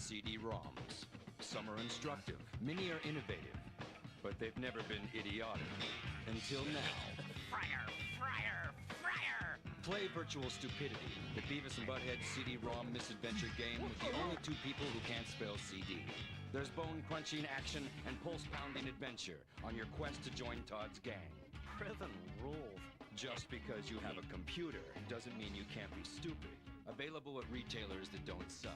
CD-ROMs. Some are instructive, many are innovative. but they've never been idiotic. Until now. Fryer! Play Virtual Stupidity, the Beavis and Butthead CD-ROM misadventure game with the only two people who can't spell CD. There's bone-crunching action and pulse-pounding adventure on your quest to join Todd's gang. Prison rules. Just because you have a computer doesn't mean you can't be stupid. Available at retailers that don't suck.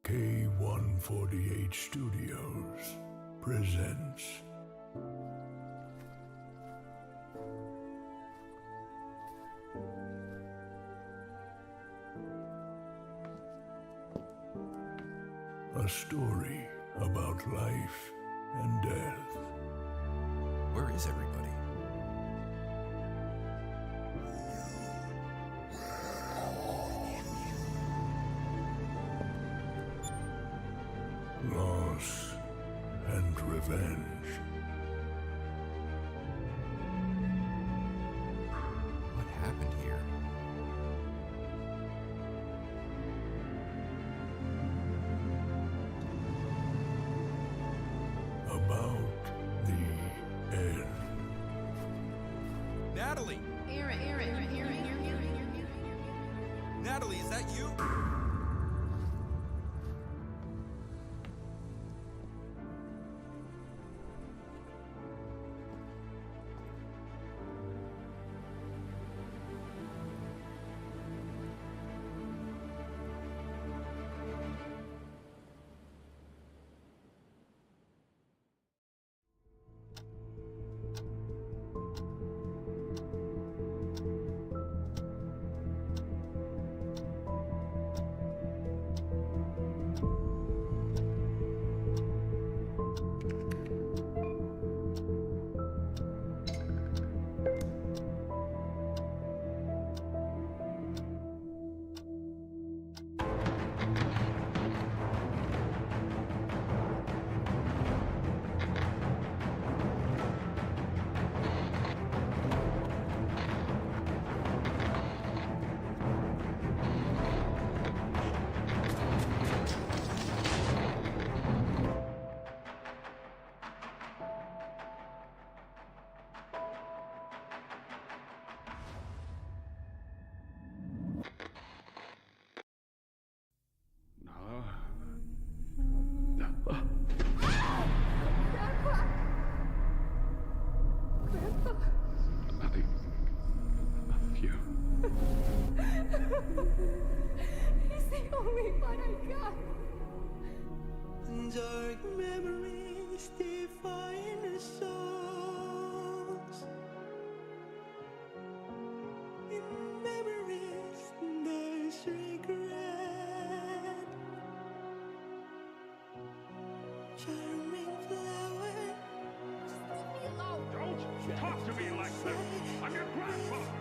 K148 Studios presents a story about life and death. Where is everybody? Loss and revenge. What happened here? About the end. Natalie! Aaron. Natalie, is that you? He's the only one I got. Dark memories define the souls. In memories there's regret. Charming flower. Just leave me alone. Don't talk to me like that. I'm your grandfather.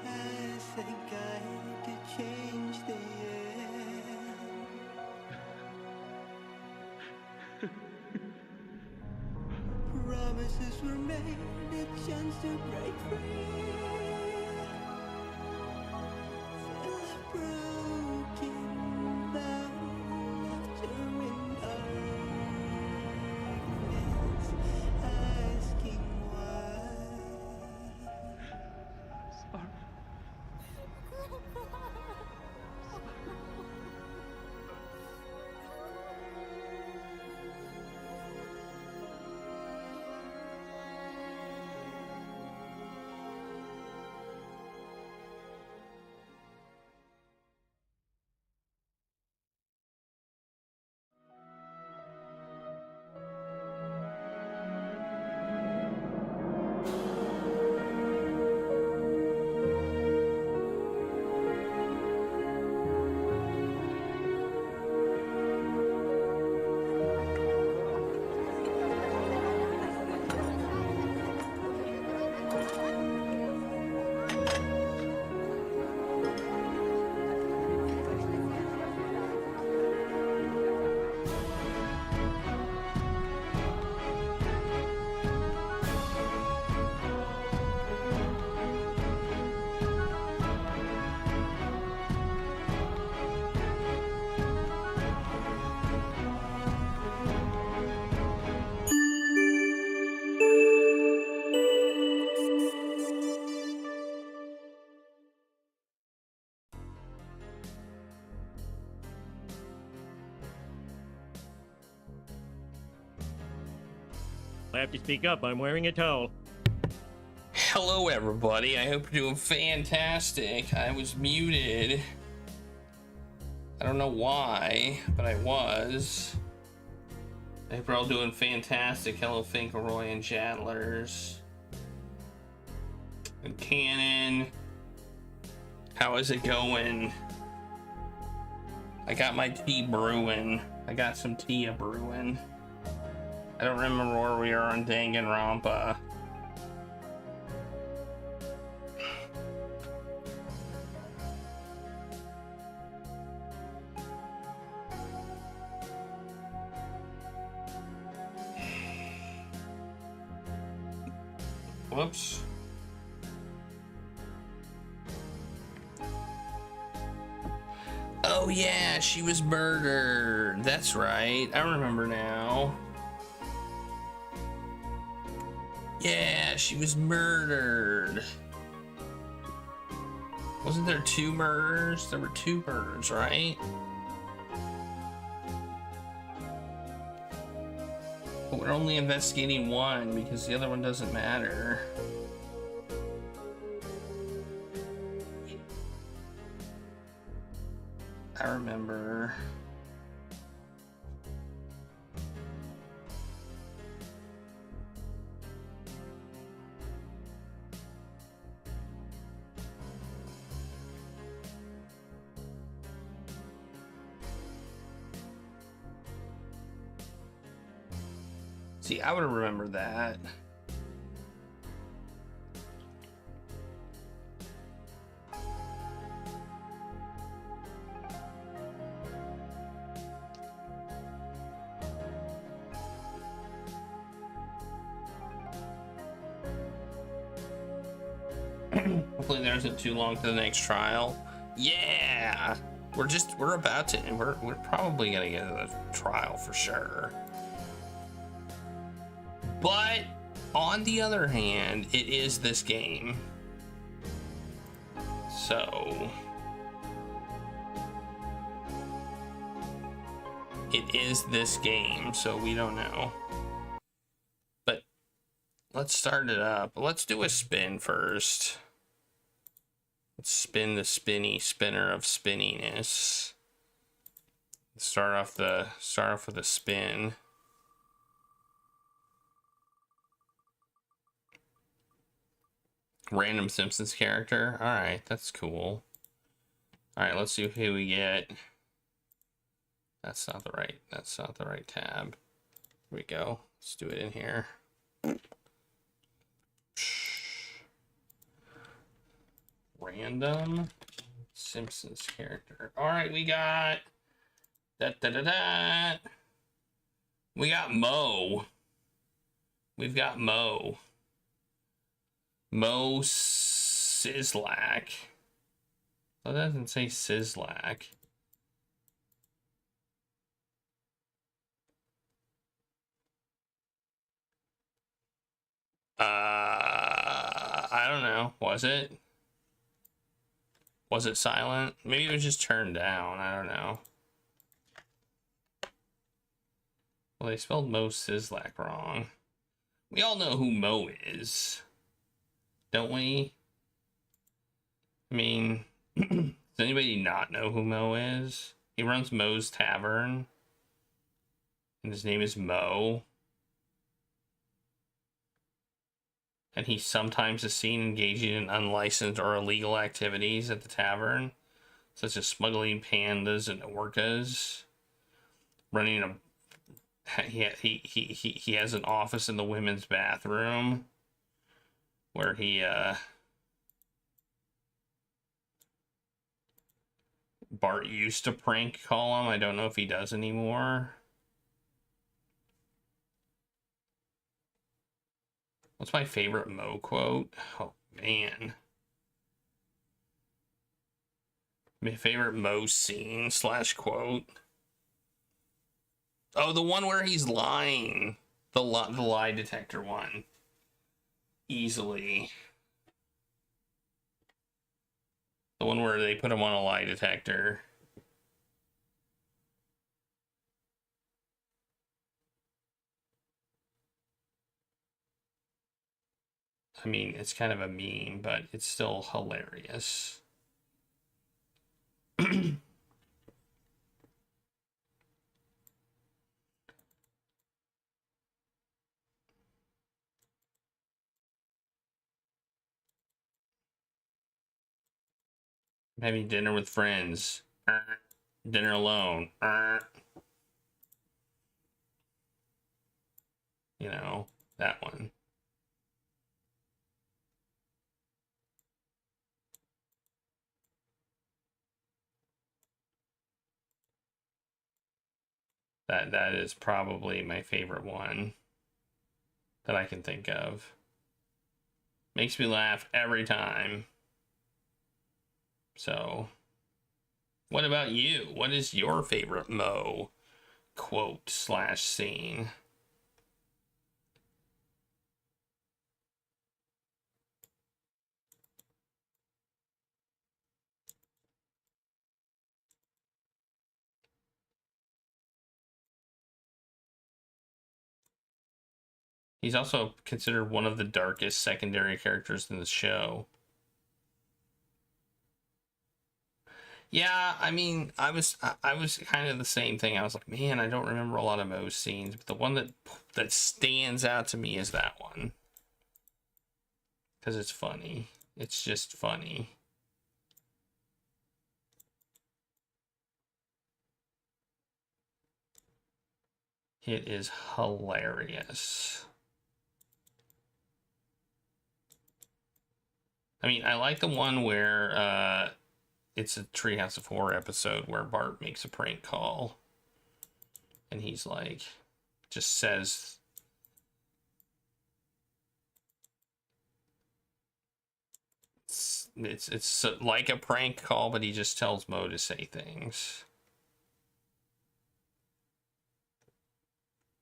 As a guide to change the end. Promise promises were made, a chance to break free. Feel broken now, laughter in darkness, asking why. I have to speak up. I'm wearing a towel. Hello, everybody. I hope you're doing fantastic. I was muted. I don't know why, but I was. I hope you're all doing fantastic. Hello, Finkelroy and Jadlers. And Cannon. How is it going? I got my tea brewing. I got some tea brewing. I don't remember where we are on Danganronpa. Whoops. Oh yeah, she was murdered. That's right. I remember now. Yeah, she was murdered. Wasn't there 2 murders? There were 2 murders, right? But we're only investigating 1 because the other one doesn't matter. I remember. See, I would have remembered that. Hopefully there isn't too long to the next trial. Yeah, we're about to, we're probably gonna get a trial for sure. But on the other hand, it is this game. So it is this game, so we don't know. But let's start it up. Let's do a spin first. Let's spin the spinner of spinniness. Start off with a spin. Random Simpsons character. All right, that's cool. All right, let's see who we get. That's not the right tab. Here we go. Let's do it in here. Random Simpsons character. All right, we got we got Mo. We've got Mo. Mo Sislak. Oh, that doesn't say Sislak. I don't know. Was it? Was it silent? Maybe it was just turned down. I don't know. Well, they spelled Mo Sislak wrong. We all know who Mo is, don't we? I mean, does anybody not know who Mo is? He runs Mo's Tavern, and his name is Mo. And he sometimes is seen engaging in unlicensed or illegal activities at the tavern, such as smuggling pandas and orcas, running a... He has an office in the women's bathroom where he Bart used to prank call him. I don't know if he does anymore. What's my favorite Mo quote? Oh man, my favorite Mo scene / quote. Oh, the one where he's lying. The lie detector one. Easily. The one where they put him on a lie detector. I mean, it's kind of a meme, but it's still hilarious. Having dinner with friends. Dinner alone. You know, that one. That is probably my favorite one that I can think of. Makes me laugh every time. So, what about you? What is your favorite Mo quote / scene? He's also considered one of the darkest secondary characters in the show. Yeah, I mean, I was kind of the same thing. I was like, man, I don't remember a lot of Mo's scenes, but the one that stands out to me is that one. Because it's funny. It's just funny. It is hilarious. I mean, I like the one where it's a Treehouse of Horror episode where Bart makes a prank call. And he's like, just says... It's like a prank call, but he just tells Mo to say things.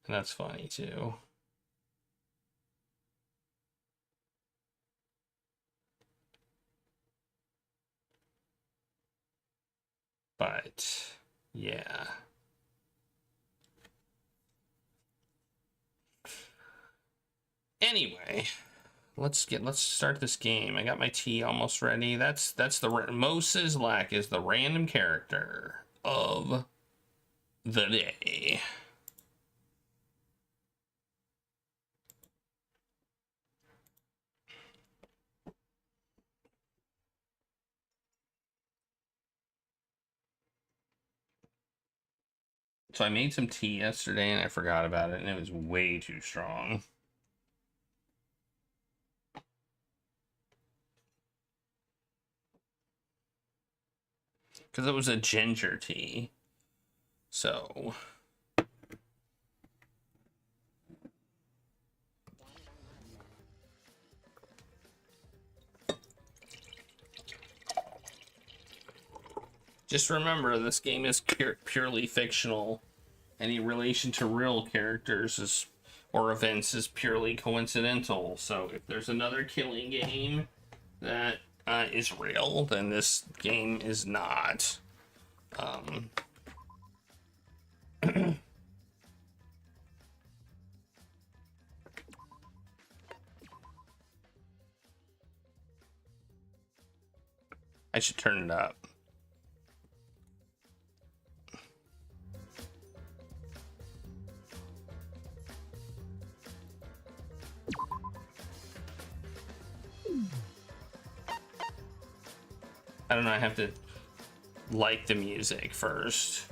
And that's funny, too. But, yeah. Anyway, let's start this game. I got my tea almost ready. That's the Mo Sislak is the random character of the day. So I made some tea yesterday and I forgot about it and it was way too strong. Because it was a ginger tea. So Just remember, this game is purely fictional. Any relation to real characters is or events is purely coincidental. So if there's another killing game that is real, then this game is not. I should turn it up. I don't know, I have to like the music first.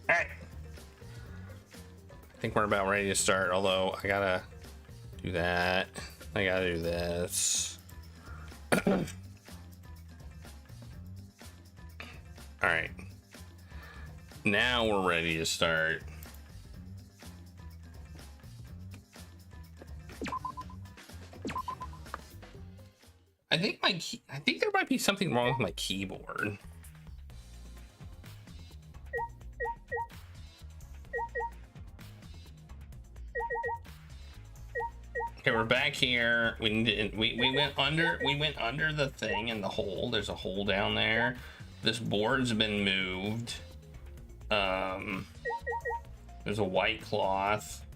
Alright. I think we're about ready to start, although I gotta do that. I gotta do this. All right, now we're ready to start. I think there might be something wrong with my keyboard. Okay, we're back here. We went under the thing in the hole. There's a hole down there. This board's been moved. There's a white cloth.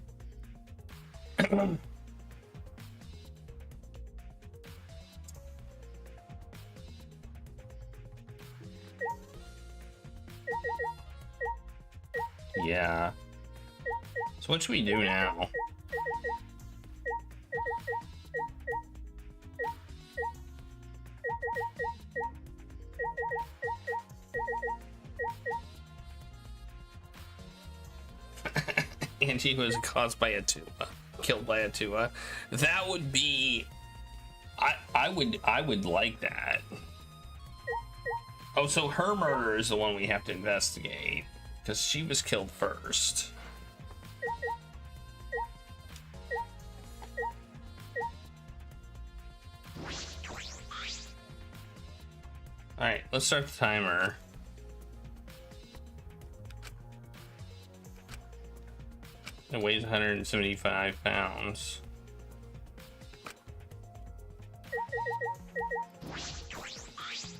Yeah. So what should we do now? Angie was caused by a Tua, killed by a Tua. That would be, I would like that. Oh, so her murder is the one we have to investigate because she was killed first. All right, let's start the timer. It weighs 175 pounds.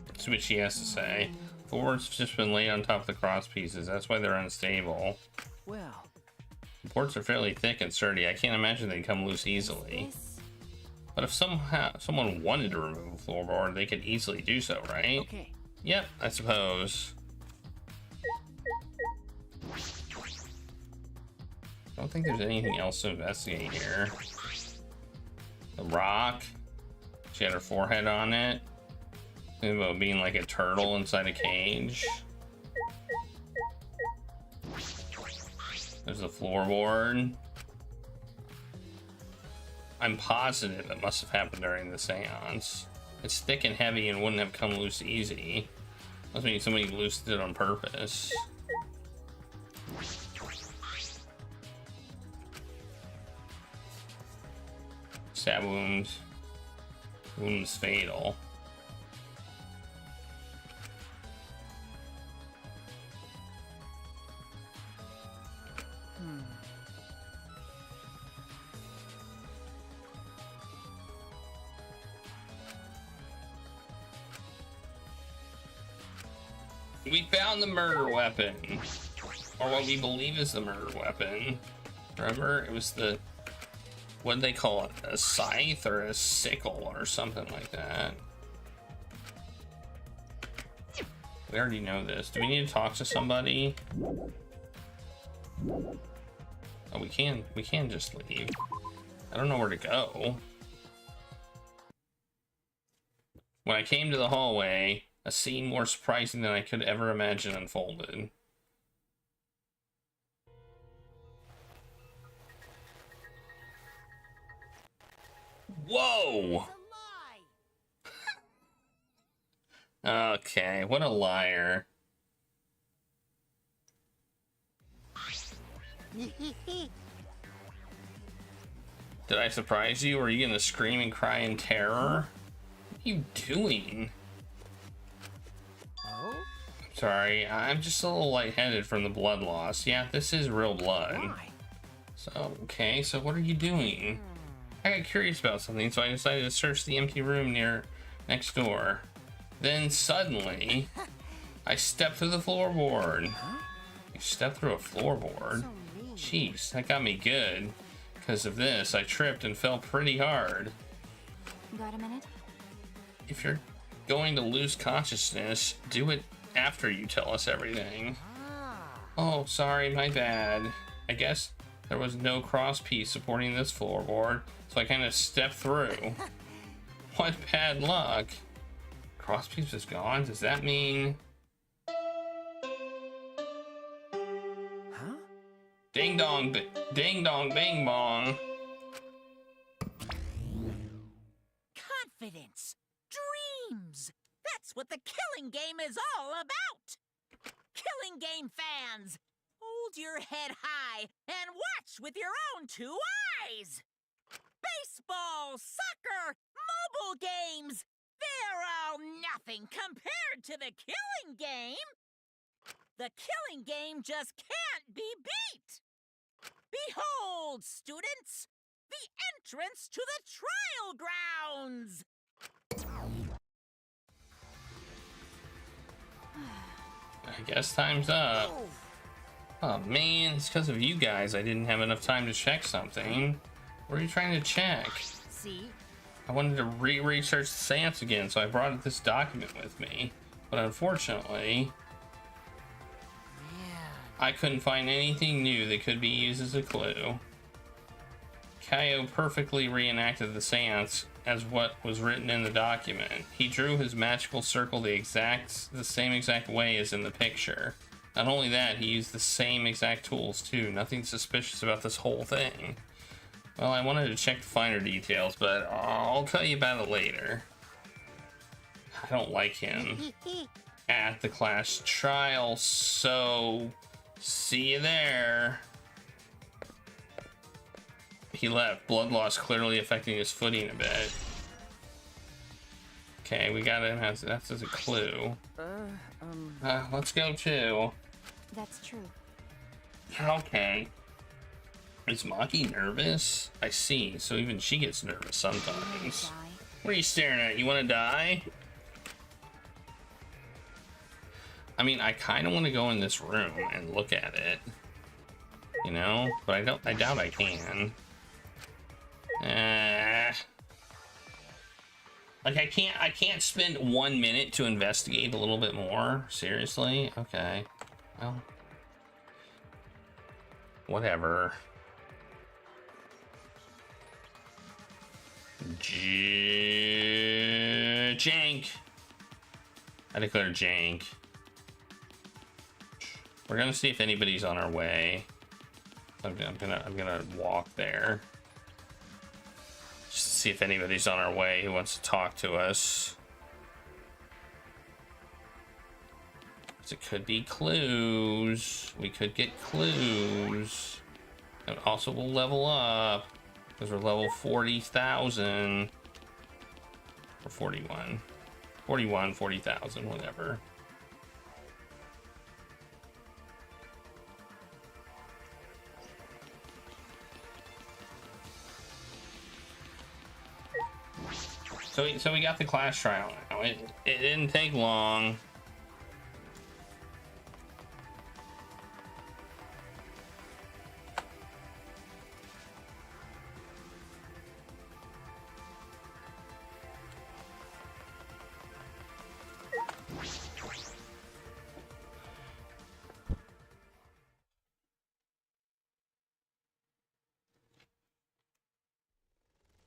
That's what she has to say. Boards just been laid on top of the cross pieces. That's why they're unstable. Well, The boards are fairly thick and sturdy. I can't imagine they come loose easily. But if someone wanted to remove the floorboard, they could easily do so, right? okay. Yep, I suppose. I don't think there's anything else to investigate here. The rock. She had her forehead on it. Think about being like a turtle inside a cage. There's the floorboard. I'm positive it must have happened during the seance. It's thick and heavy and wouldn't have come loose easy. Must mean somebody loosened it on purpose. Stab wound. Wounds fatal. We found the murder weapon, or what we believe is the murder weapon. Remember, it was the, what did they call it? A scythe or a sickle or something like that. We already know this. Do we need to talk to somebody? Oh, we can just leave. I don't know where to go. When I came to the hallway, a scene more surprising than I could ever imagine unfolded. Whoa! Okay. Okay, what a liar. Did I surprise you? Or are you gonna scream and cry in terror? What are you doing? Sorry, I'm just a little lightheaded from the blood loss. Yeah, this is real blood. So, okay, so what are you doing? I got curious about something, so I decided to search the empty room next door. Then suddenly, I stepped through the floorboard. You stepped through a floorboard? Jeez, that got me good. Because of this, I tripped and fell pretty hard. Got a minute? If you're going to lose consciousness, do it after you tell us everything. Oh, sorry, my bad. I guess there was no cross piece supporting this floorboard, so I kind of stepped through. What bad luck. Cross piece is gone? Does that mean... Ding dong, ding dong, bing bong. Confidence, dreams. That's what the Killing Game is all about. Killing Game fans, hold your head high and watch with your own two eyes. Baseball, soccer, mobile games, they're all nothing compared to the Killing Game. The Killing Game just can't be beat. Behold, students, the entrance to the trial grounds. I guess time's up. Oh man, it's because of you guys I didn't have enough time to check something. What are you trying to check? See? I wanted to research the seance again, so I brought this document with me. But unfortunately, I couldn't find anything new that could be used as a clue. Kaio perfectly reenacted the seance as what was written in the document. He drew his magical circle the same exact way as in the picture. Not only that, he used the same exact tools too. Nothing suspicious about this whole thing. Well, I wanted to check the finer details, but I'll tell you about it later. I don't like him at the class trial, so see you there. He left. Blood loss clearly affecting his footing a bit. Okay, we got him. That's as a clue. Let's go too. That's true. Okay. Is Maki nervous? I see. So even she gets nervous sometimes. What are you staring at? You want to die? I mean, I kind of want to go in this room and look at it. You know? But I doubt I can. Like I can't spend 1 minute to investigate a little bit more. Seriously? Okay. Well, whatever. Jank. I declare jank. We're gonna see if anybody's on our way. I'm gonna walk there. Just to see if anybody's on our way who wants to talk to us. It could be clues. We could get clues. And also we'll level up. Because we're level 40,000. Or 41. 41, 40,000, whatever. So we got the class trial now. It didn't take long.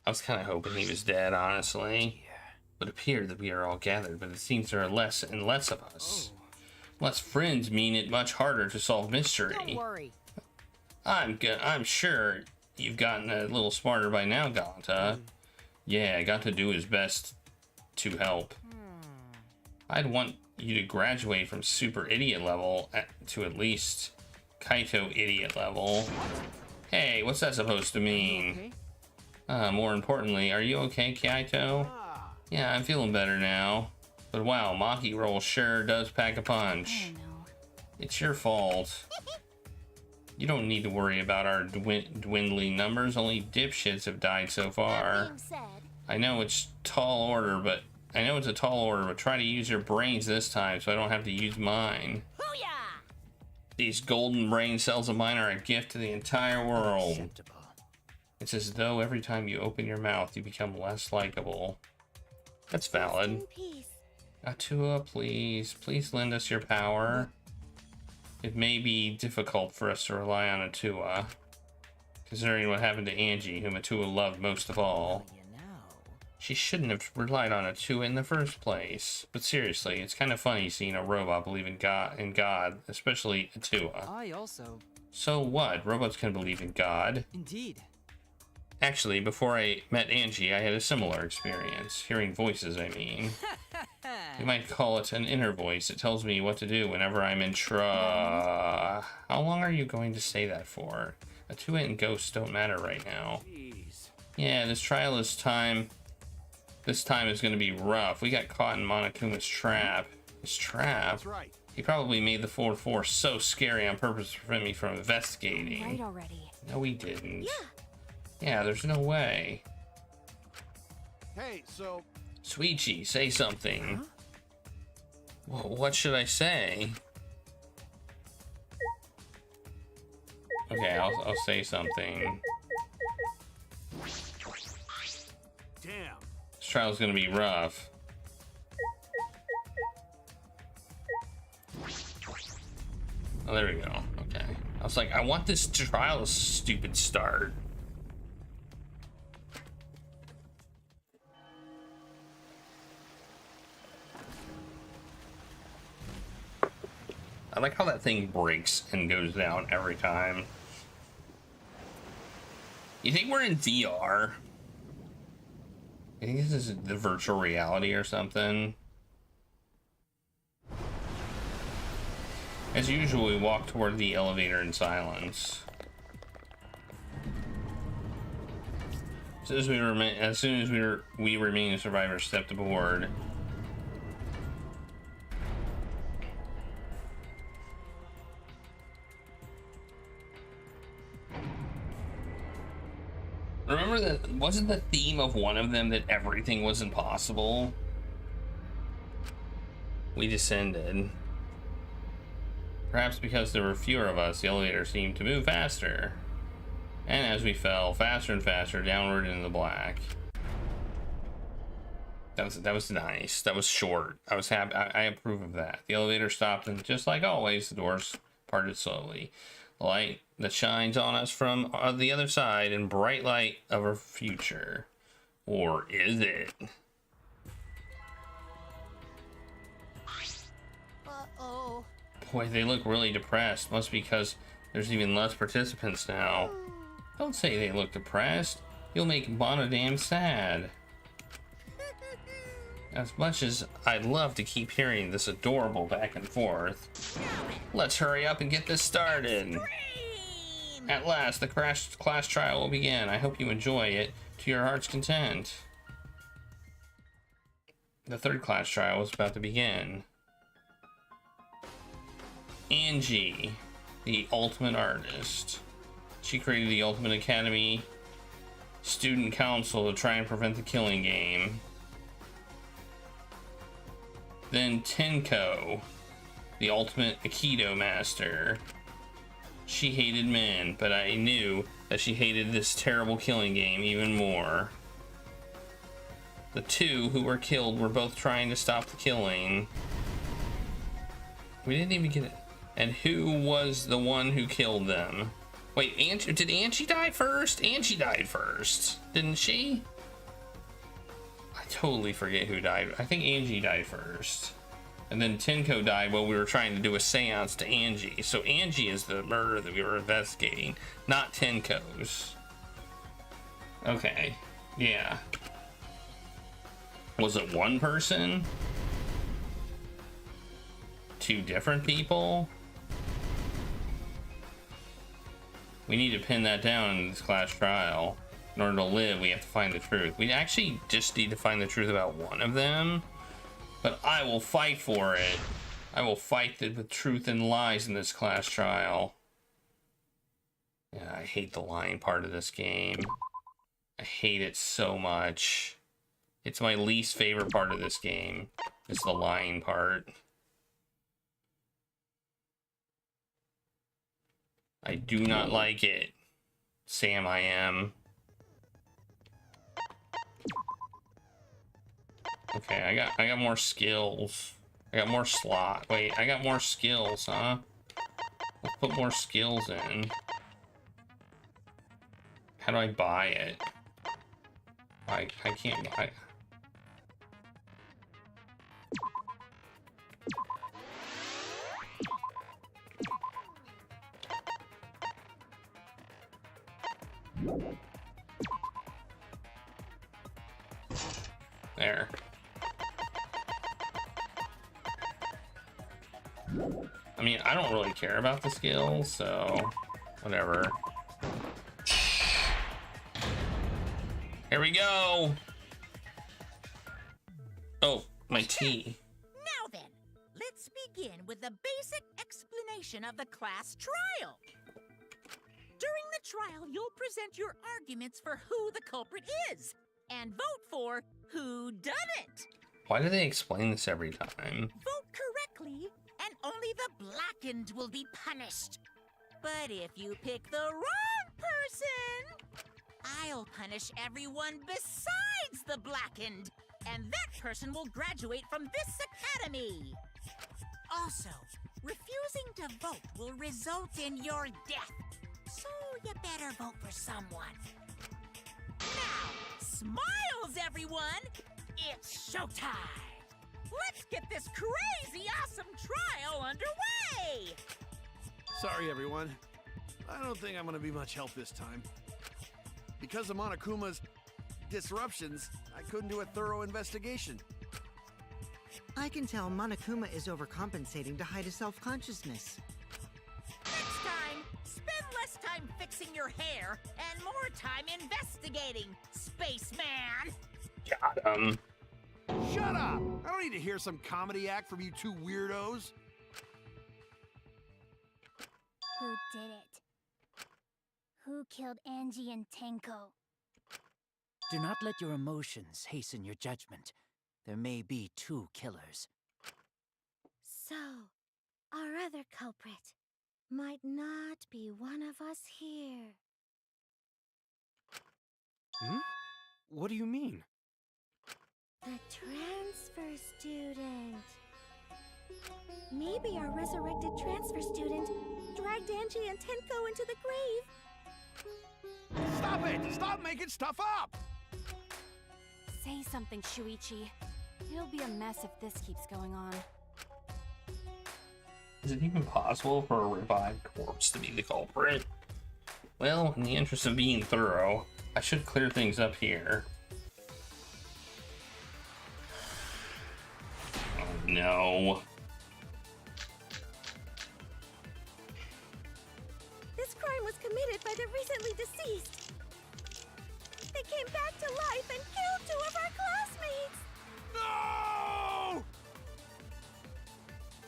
I was kind of hoping he was dead, honestly. It appeared that we are all gathered, but it seems there are less and less of us. Less friends mean it much harder to solve mystery. Don't worry. I'm sure you've gotten a little smarter by now, Galanta. Yeah, got to do his best to help. I'd want you to graduate from super idiot level to at least Kaito idiot level. Hey, what's that supposed to mean? More importantly, are you okay, Kaito? Yeah, I'm feeling better now. But wow, Maki Roll sure does pack a punch. It's your fault. You don't need to worry about our dwindling numbers. Only dipshits have died so far. I know it's a tall order, but try to use your brains this time so I don't have to use mine. These golden brain cells of mine are a gift to the entire world. It's as though every time you open your mouth, you become less likable. That's valid. Atua, please lend us your power. It may be difficult for us to rely on Atua, considering what happened to Angie, whom Atua loved most of all. She shouldn't have relied on Atua in the first place. But seriously, it's kind of funny seeing a robot believe in God, especially Atua. I also. So what? Robots can believe in God. Indeed. Actually, before I met Angie, I had a similar experience. Hearing voices, I mean. You might call it an inner voice. It tells me what to do whenever I'm in How long are you going to say that for? Atua and ghosts don't matter right now. Yeah, this trial is time. This time is going to be rough. We got caught in Monokuma's trap. His trap? That's right. He probably made the 4-4 so scary on purpose to prevent me from investigating. Right already. No, he didn't. Yeah, there's no way. Hey, so... Sweetie, say something. Huh? Well, what should I say? Okay, I'll say something. Damn. This trial's gonna be rough. Oh, there we go. Okay. I was like, I want this trial to stupid start. I like how that thing breaks and goes down every time. You think we're in VR? I think this is the virtual reality or something. As usual, we walk toward the elevator in silence. As soon as we remain survivors, stepped aboard. Remember that, wasn't the theme of one of them that everything was impossible? We descended. Perhaps because there were fewer of us, the elevator seemed to move faster. And as we fell, faster and faster, downward into the black. That was nice. That was short. I was happy. I approve of that. The elevator stopped, and just like always, the doors parted slowly. The light that shines on us from the other side in bright light of our future. Or is it? Uh-oh. Boy, they look really depressed. Must be because there's even less participants now. Don't say they look depressed. You'll make Bonadam sad. As much as I'd love to keep hearing this adorable back and forth, let's hurry up and get this started. At last, the class trial will begin. I hope you enjoy it to your heart's content. The third class trial is about to begin. Angie, the ultimate artist. She created the Ultimate Academy Student Council to try and prevent the killing game. Then Tenko, the ultimate Aikido master. She hated men, but I knew that she hated this terrible killing game even more. The two who were killed were both trying to stop the killing. We didn't even get it. And who was the one who killed them? Wait, did Angie die first? Angie died first, didn't she? I totally forget who died. I think Angie died first. And then Tenko died while we were trying to do a seance to Angie. So Angie is the murder that we were investigating, not Tenko's. Okay, yeah. Was it one person? two different people? We need to pin that down in this class trial. In order to live, we have to find the truth. We actually just need to find the truth about one of them. But I will fight for it. I will fight the truth and lies in this class trial. Yeah, I hate the lying part of this game. I hate it so much. It's my least favorite part of this game. It's the lying part. I do not like it. Sam, I am. Okay, I got more skills. I got more slot. Wait, I got more skills, huh? Let's put more skills in. How do I buy it? I can't buy it. There. I mean, I don't really care about the skills, so whatever. Here we go. Oh, my tea. Now then, let's begin with the basic explanation of the class trial. During the trial, you'll present your arguments for who the culprit is and vote for who done it. Why do they explain this every time? Vote correctly, and only the blackened will be punished. But if you pick the wrong person, I'll punish everyone besides the blackened, and that person will graduate from this academy. Also, refusing to vote will result in your death, so you better vote for someone. Now, smiles, everyone! It's showtime! Let's get this crazy awesome trial underway! Sorry, everyone. I don't think I'm gonna be much help this time. Because of Monokuma's disruptions, I couldn't do a thorough investigation. I can tell Monokuma is overcompensating to hide his self-consciousness. Next time, spend less time fixing your hair and more time investigating, spaceman! Got him. Shut up! I don't need to hear some comedy act from you two weirdos. Who did it? Who killed Angie and Tenko? Do not let your emotions hasten your judgment. There may be two killers. So, our other culprit might not be one of us here. Hmm? What do you mean? The transfer student. Maybe our resurrected transfer student dragged Angie and Tenko into the grave. Stop it! Stop making stuff up! Say something, Shuichi. It'll be a mess if this keeps going on. Is it even possible for a revived corpse to be the culprit? Well, in the interest of being thorough, I should clear things up here. Oh no. This crime was committed by the recently deceased. They came back to life and killed 2 of our classmates! No!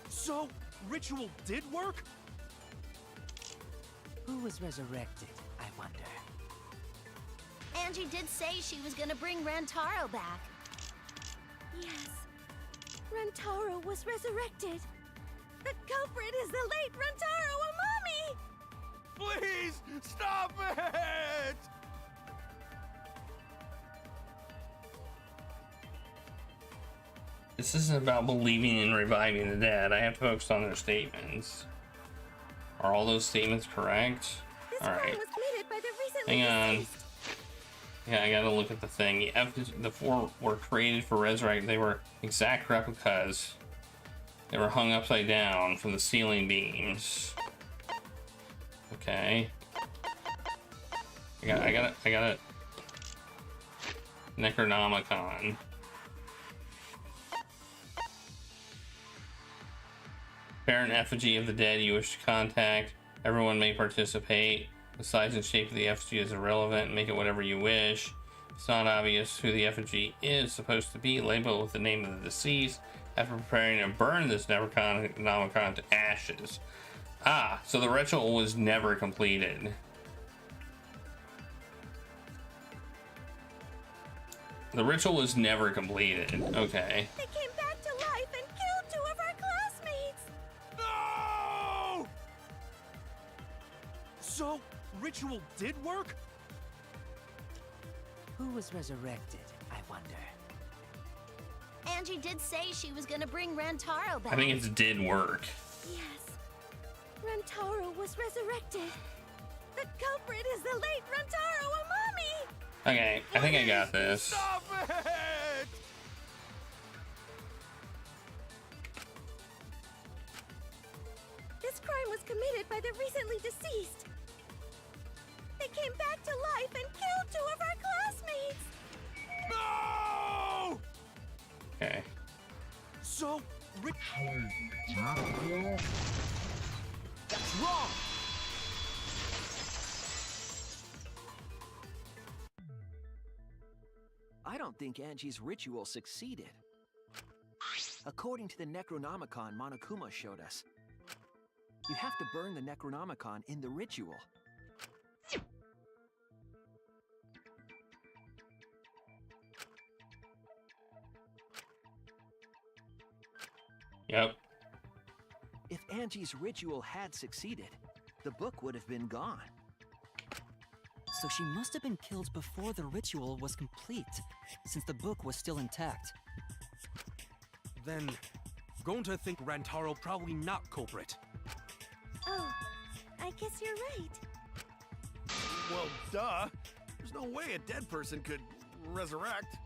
So, ritual did work? Who was resurrected, I wonder? Angie did say she was gonna bring Rantaro back. Yes. Rantaro was resurrected. The culprit is the late Rantaro Amami! Please, stop it! This isn't about believing and reviving the dead. I have to focus on their statements. Are all those statements correct? Alright. Hang on. Yeah, I gotta look at the thing. The 4 were created for resurrect. They were exact replicas. They were hung upside down from the ceiling beams. Okay. I got it. Necronomicon. Prepare an effigy of the dead you wish to contact. Everyone may participate. The size and shape of the effigy is irrelevant. Make it whatever you wish. If it's not obvious who the effigy is supposed to be, label it with the name of the deceased. After preparing to burn this Necronomicon to ashes. Ah, so the ritual was never completed. The ritual was never completed. Okay. They came back to life and killed 2 of our classmates! No! So, ritual did work? Who was resurrected, I wonder? Angie did say she was gonna bring Rantaro back. I think it did work. Yes. Rantaro was resurrected. The culprit is the late Rantaro Amami! Okay, I think I got this. Stop it! This crime was committed by the recently deceased. They came back to life and killed 2 of our classmates! No! Okay. So, that's wrong! I don't think Angie's ritual succeeded. According to the Necronomicon Monokuma showed us, you have to burn the Necronomicon in the ritual. Yep. If Angie's ritual had succeeded, the book would have been gone. So she must have been killed before the ritual was complete, since the book was still intact. Then, going to think Rantaro probably not culprit. Oh, I guess you're right. Well, duh. There's no way a dead person could resurrect.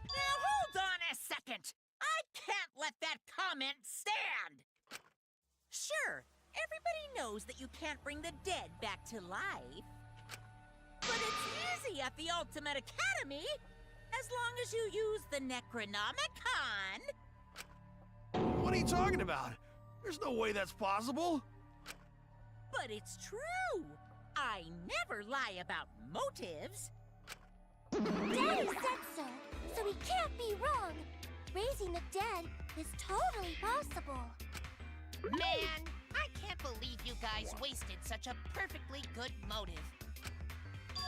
Now hold on a second! I can't let that comment stand! Sure, everybody knows that you can't bring the dead back to life. But it's easy at the Ultimate Academy, as long as you use the Necronomicon. What are you talking about? There's no way that's possible. But it's true. I never lie about motives. Daddy said so he can't be wrong. Raising the dead is totally possible. Man, I can't believe you guys wasted such a perfectly good motive.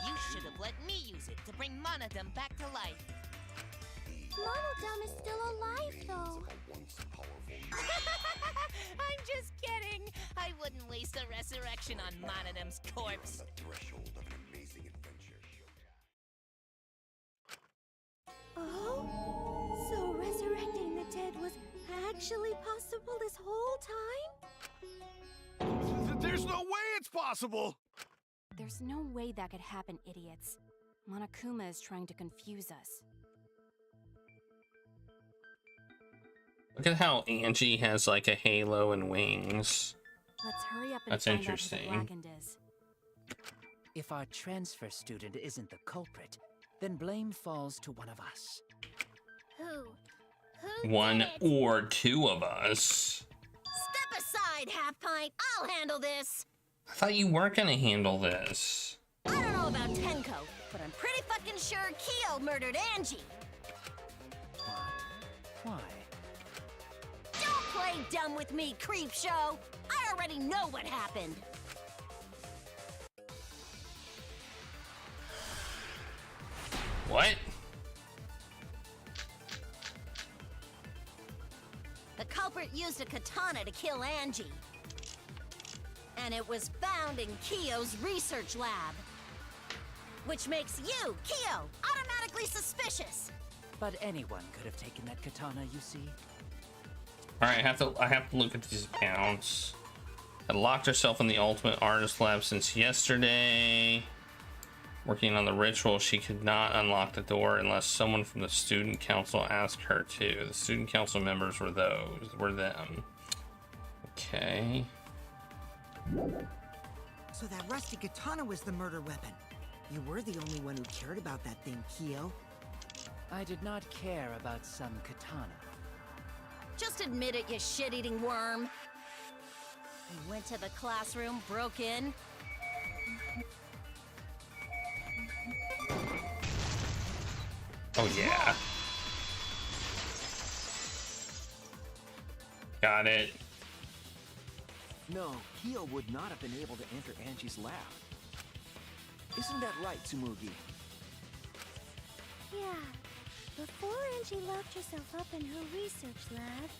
You should have let me use it to bring Monodum back to life. Monodum is still alive, though. I'm just kidding. I wouldn't waste a resurrection on Monodum's corpse. Oh? So resurrecting the dead was actually possible this whole time? There's no way it's possible! There's no way that could happen, idiots. Monokuma is trying to confuse us. Look at how Angie has like a halo and wings. Let's hurry up and That's find interesting. out who the Blackened is. If our transfer student isn't the culprit, then blame falls to one of us. Who? One or 2 of us. Step aside, Half Pint. I'll handle this. I thought you weren't gonna handle this. I don't know about Tenko, but I'm pretty fucking sure Kyo murdered Angie. Why? Don't play dumb with me, creep show. I already know what happened. What? The culprit used a katana to kill Angie. And it was found in Kyo's research lab. Which makes you, Kyo, automatically suspicious. But anyone could have taken that katana, you see. Alright, I have to look at these accounts. Had locked herself in the Ultimate Artist Lab since yesterday. Working on the ritual, she could not unlock the door unless someone from the student council asked her to. The student council members were them. Okay. So that rusty katana was the murder weapon. You were the only one who cared about that thing, Kyo. I did not care about some katana. Just admit it, you shit-eating worm. You went to the classroom, broke in. Oh, yeah. Got it. No, Kyo would not have been able to enter Angie's lab. Isn't that right, Tsumugi? Yeah. Before Angie locked herself up in her research lab,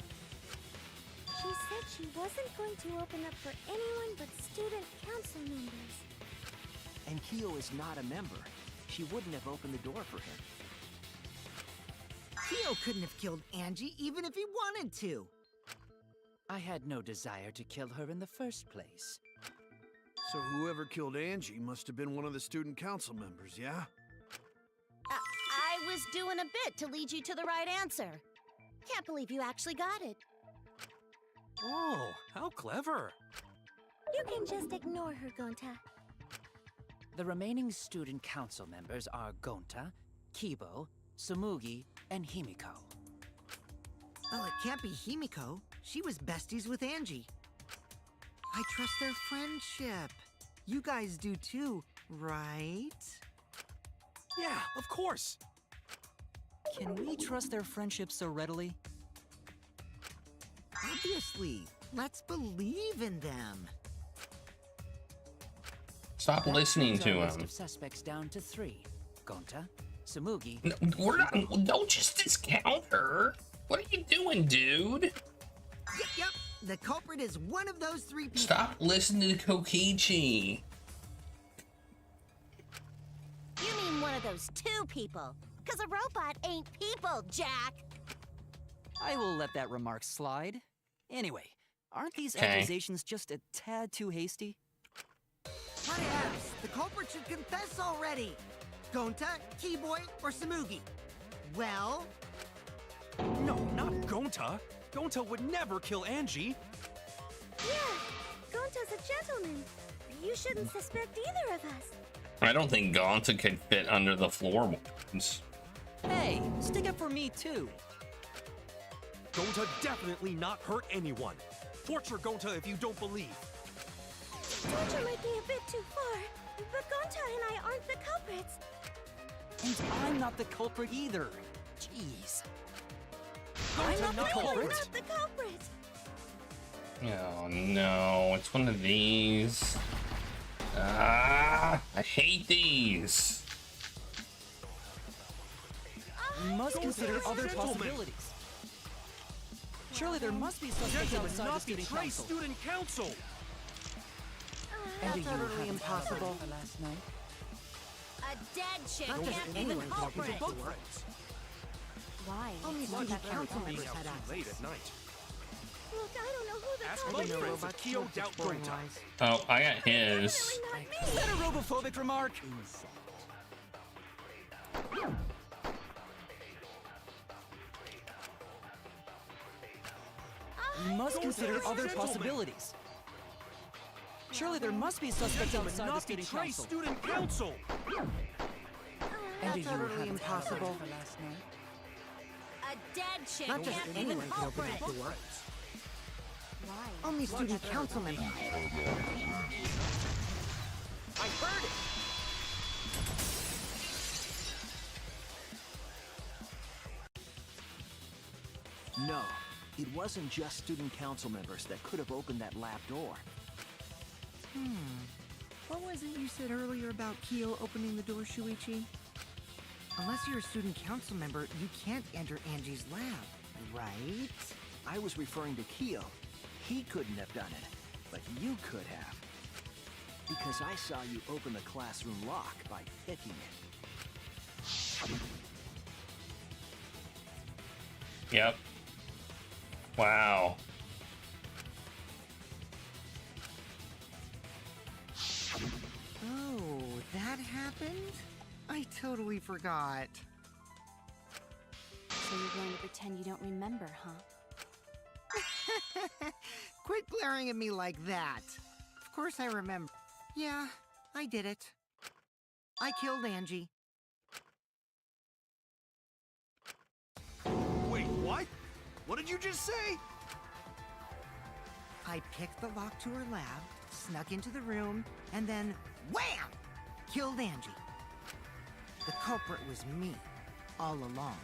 she said she wasn't going to open up for anyone but student council members. And Kyo is not a member. She wouldn't have opened the door for him. Kyo couldn't have killed Angie even if he wanted to. I had no desire to kill her in the first place. So whoever killed Angie must have been one of the student council members, yeah? I was doing a bit to lead you to the right answer. Can't believe you actually got it. Oh, how clever. You can just ignore her, Gonta. The remaining student council members are Gonta, Kibo, Tsumugi, and Himiko. Well, it can't be Himiko. She was besties with Angie. I trust their friendship. You guys do too, right? Yeah, of course. Can we trust their friendship so readily? Obviously. Let's believe in them. Stop listening to List him. of suspects down to 3. Gonta, Tsumugi. No, we're not. Don't just discount her. What are you doing, dude? Yep. The culprit is one of those 3 people. Stop listening to Kokichi. You mean one of those 2 people? Because a robot ain't people, Jack! I will let that remark slide. Anyway, aren't these Okay. accusations just a tad too hasty? Perhaps the culprit should confess already. Gonta, Keyboy, or Tsumugi? Well... No, not Gonta. Gonta would never kill Angie. Yeah, Gonta's a gentleman. You shouldn't suspect either of us. I don't think Gonta could fit under the floorboards. Hey, stick up for me too. Gonta definitely not hurt anyone. Torture Gonta if you don't believe. Torture might be a bit too far, but Gonta and I aren't the culprits. And I'm not the culprit either. Jeez. Gonta not We're culprit. not the culprit. Oh no, it's one of these. Ah, I hate these. We must Gonta consider is a other gentleman. possibilities. Surely there must be suspects Gentlemen, outside the not student betray council. student council. And That's utterly impossible. Last night? A dead chick Not just can't be the anyone talking culprit! to both friends. Why? Only What's student that council about? members Being out had too access. late at night. Look, I don't know who the Ask culprit my is. friends if Kyo doubt Gonta. Oh, I got his. Definitely not me. Is that a robophobic remark? We must Gonta consider is a other gentleman. possibilities. Surely there must be suspects Gentlemen, outside the not student betray council. student council. And That's utterly impossible. Last night? A dead chick Not just can't be the anyone can open culprit! that door. Why? Only student council members. I heard it! No, it wasn't just student council members that could have opened that lab door. What was it you said earlier about Kyo opening the door, Shuichi? Unless you're a student council member, you can't enter Angie's lab, right? I was referring to Kyo. He couldn't have done it, but you could have. Because I saw you open the classroom lock by picking it. Yep. Wow. Oh, that happened? I totally forgot. So you're going to pretend you don't remember, huh? Quit glaring at me like that. Of course I remember. Yeah, I did it. I killed Angie. Wait, what? What did you just say? I picked the lock to her lab, snuck into the room, and then wham! Killed Angie. The culprit was me, all along.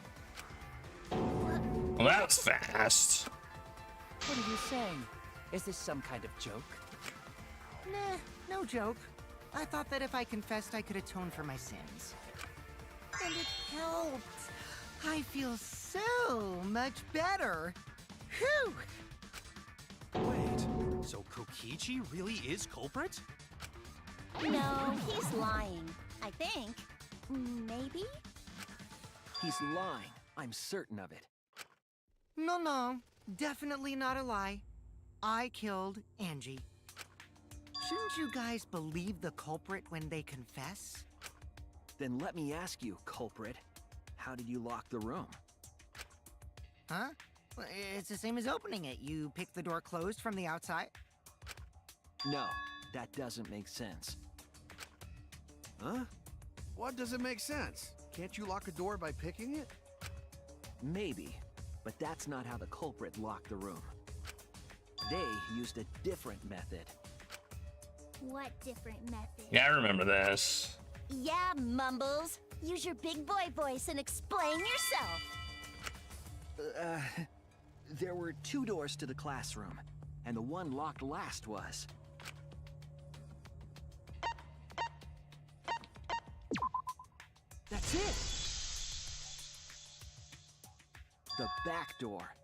Well, that was fast. What are you saying? Is this some kind of joke? Nah, no joke. I thought that if I confessed, I could atone for my sins. And it helped. I feel so much better. Whew! Wait, so Kokichi really is culprit? No, he's lying. I think. Maybe? He's lying. I'm certain of it. No, definitely not a lie. I killed Angie. Shouldn't you guys believe the culprit when they confess? Then let me ask you, culprit. How did you lock the room? Huh? Well, it's the same as opening it. You pick the door closed from the outside. No, that doesn't make sense. Huh? What doesn't make sense? Can't you lock a door by picking it? Maybe, but that's not how the culprit locked the room. They used a different method. What different method? Yeah, I remember this. Yeah, Mumbles. Use your big boy voice and explain yourself. There were 2 doors to the classroom, and the one locked last was... That's it! The back door.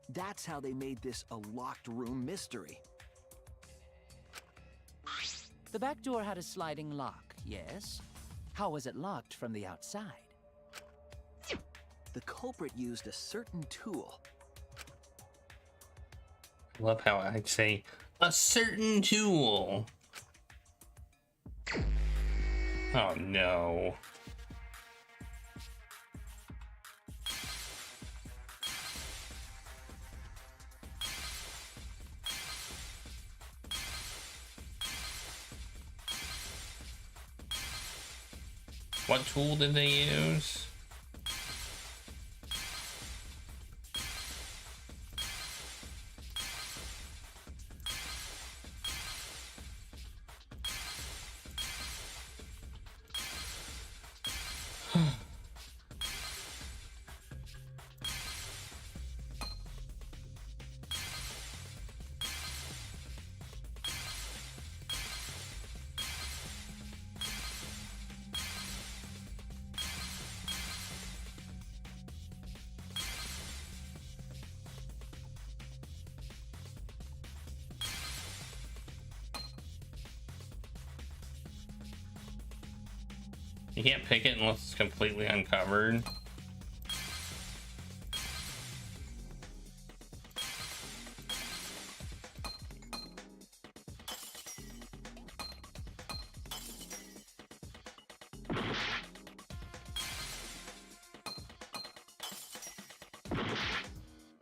That's how they made this a locked room mystery. The back door had a sliding lock, yes? How was it locked from the outside? The culprit used a certain tool. I love how I say a certain tool. Oh no. What tool did they use? You can't pick it unless it's completely uncovered.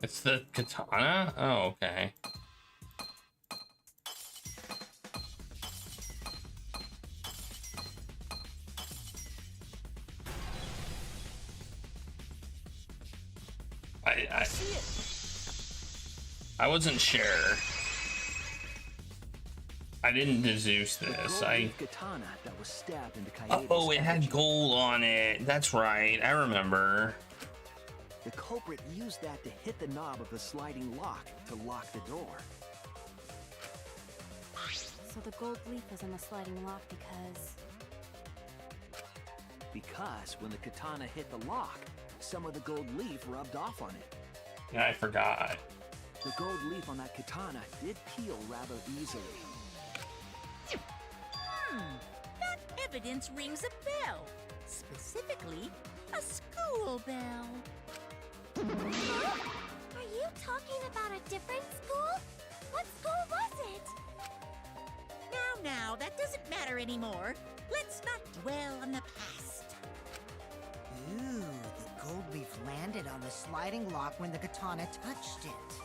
It's the katana? Oh, okay. I wasn't sure. I didn't deduce this. Katana that was stabbed into Oh, it had gold on it. That's right. I remember. The culprit used that to hit the knob of the sliding lock to lock the door. So the gold leaf was in the sliding lock Because when the katana hit the lock, some of the gold leaf rubbed off on it. Yeah, I forgot. The gold leaf on that katana did peel rather easily. That evidence rings a bell. Specifically, a school bell. Huh? Are you talking about a different school? What school was it? Now, that doesn't matter anymore. Let's not dwell on the past. Ooh, the gold leaf landed on the sliding lock when the katana touched it.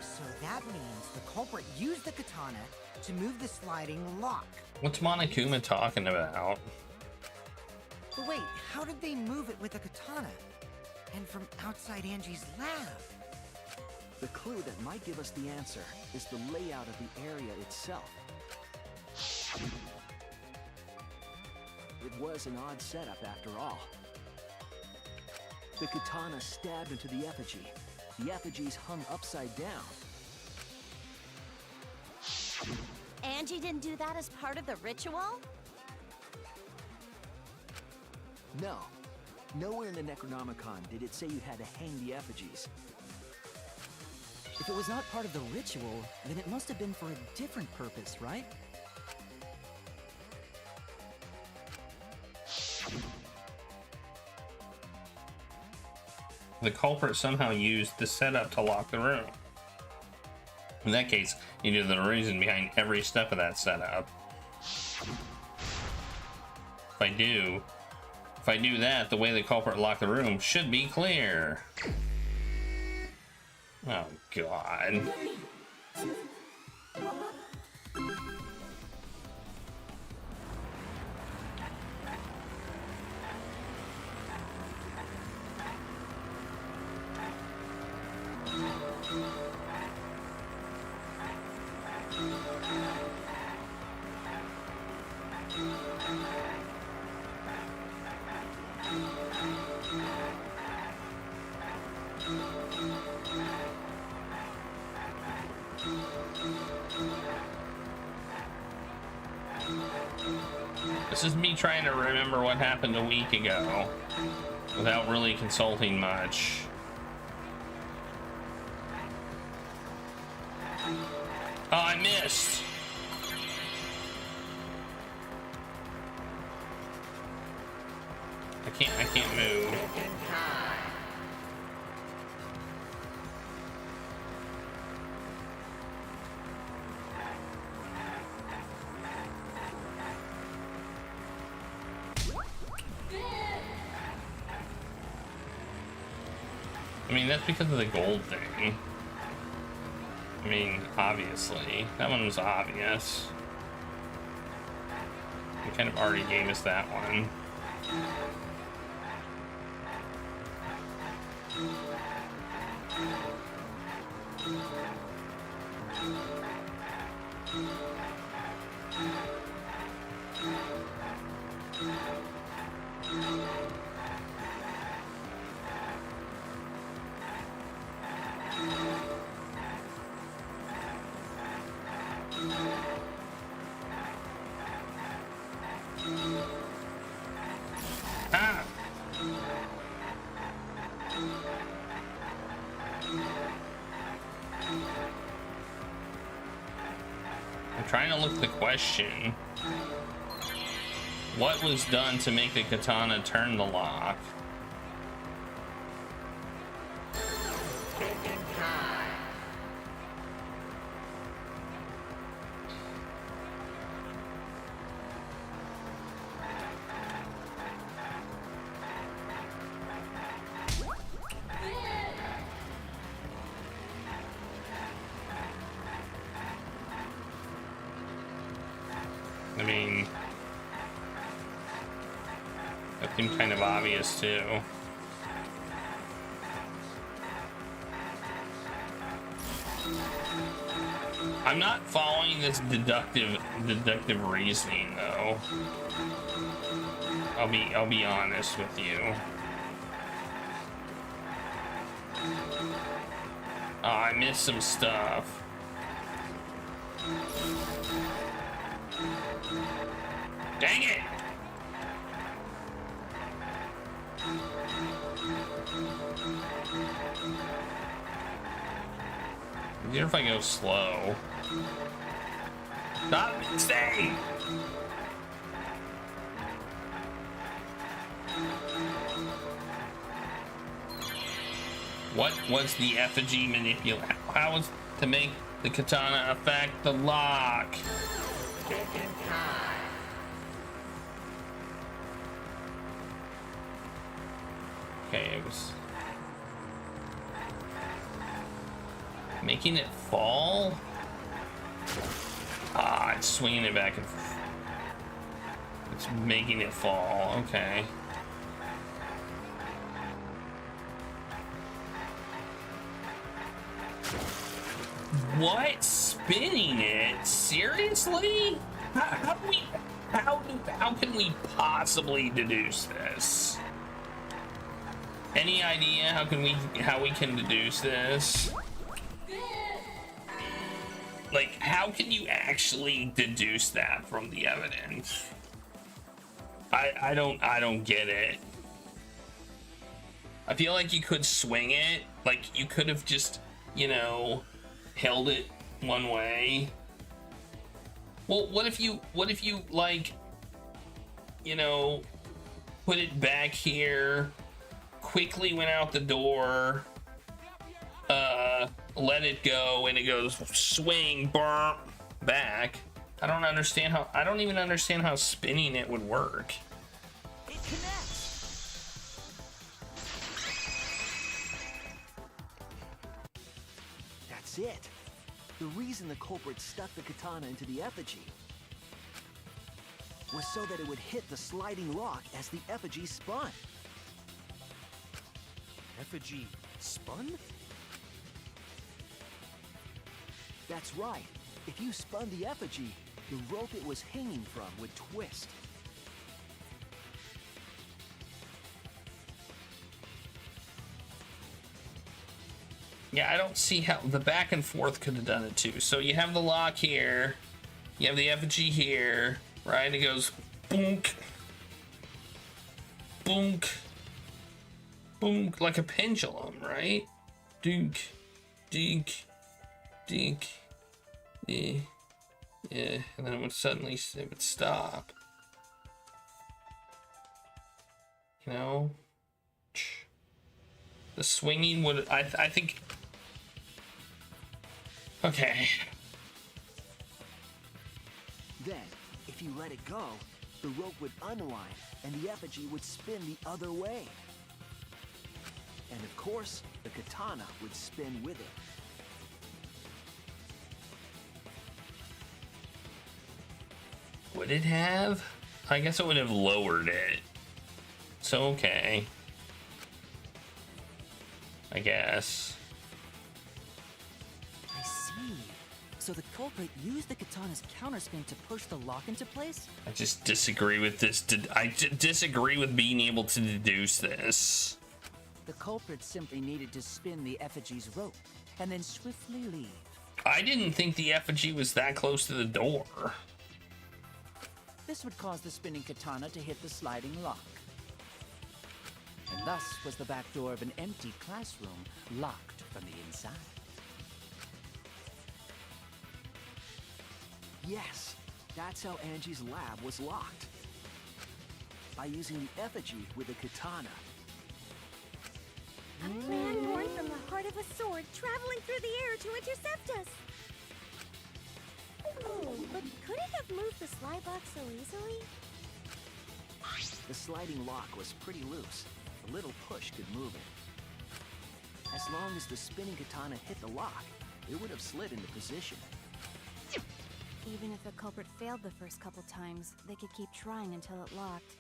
So that means the culprit used the katana to move the sliding lock. What's Monokuma talking about? But wait, how did they move it with a katana? And from outside Angie's lab? The clue that might give us the answer is the layout of the area itself. It was an odd setup after all. The katana stabbed into the effigy. The effigy's hung upside down. Angie didn't do that as part of the ritual? No. Nowhere in the Necronomicon did it say you had to hang the effigies. If it was not part of the ritual, then it must have been for a different purpose, right? The culprit somehow used the setup to lock the room. In that case, you knew the reason behind every step of that setup. If I do that, the way the culprit locked the room should be clear. Oh, God. This is me trying to remember what happened a week ago without really consulting much. Oh, I missed. I can't move. I mean, that's because of the gold thing. I mean, obviously. That one was obvious. We kind of already gave us that one. Ah! I'm trying to look at the question. What was done to make the katana turn the lock? I mean, that seemed kind of obvious too. I'm not following this deductive reasoning though. I'll be honest with you. Oh, I missed some stuff. Dang it! Even if I go slow. Stop! Stay! What was the effigy manipulation? How was to make the katana affect the lock? Okay, it was making it fall. Ah, it's swinging it back and forth. It's making it fall. Okay. What? Spinning it? Seriously? How can we possibly deduce this? Any idea how we can deduce this? Like, how can you actually deduce that from the evidence? I don't get it. I feel like you could swing it. Like, you could have just, you know, held it one way. Well, what if you like, you know, put it back here, quickly went out the door, let it go, and it goes swing, burp, back. I don't even understand how spinning it would work. It connects. That's it. The reason the culprit stuck the katana into the effigy was so that it would hit the sliding lock as the effigy spun. Effigy spun? That's right. If you spun the effigy, the rope it was hanging from would twist. Yeah, I don't see how the back and forth could have done it too. So you have the lock here, you have the effigy here, right? It goes boonk, boonk, boonk, like a pendulum, right? Dink, dink, dink, yeah, and then it would stop. You know, the swinging would, I think. Okay. Then, if you let it go, the rope would unwind and the effigy would spin the other way. And of course, the katana would spin with it. Would it have? I guess it would have lowered it. So, okay. I guess. I see. So the culprit used the katana's counterspin to push the lock into place? I just disagree with this. I disagree with being able to deduce this. The culprit simply needed to spin the effigy's rope and then swiftly leave. I didn't think the effigy was that close to the door. This would cause the spinning katana to hit the sliding lock. And thus was the back door of an empty classroom locked from the inside. Yes, that's how Angie's lab was locked. By using the effigy with a katana. A man born from the heart of a sword traveling through the air to intercept us. Oh, but could it have moved the slide box so easily? The sliding lock was pretty loose. A little push could move it. As long as the spinning katana hit the lock, it would have slid into position. Even if the culprit failed the first couple times, they could keep trying until it locked.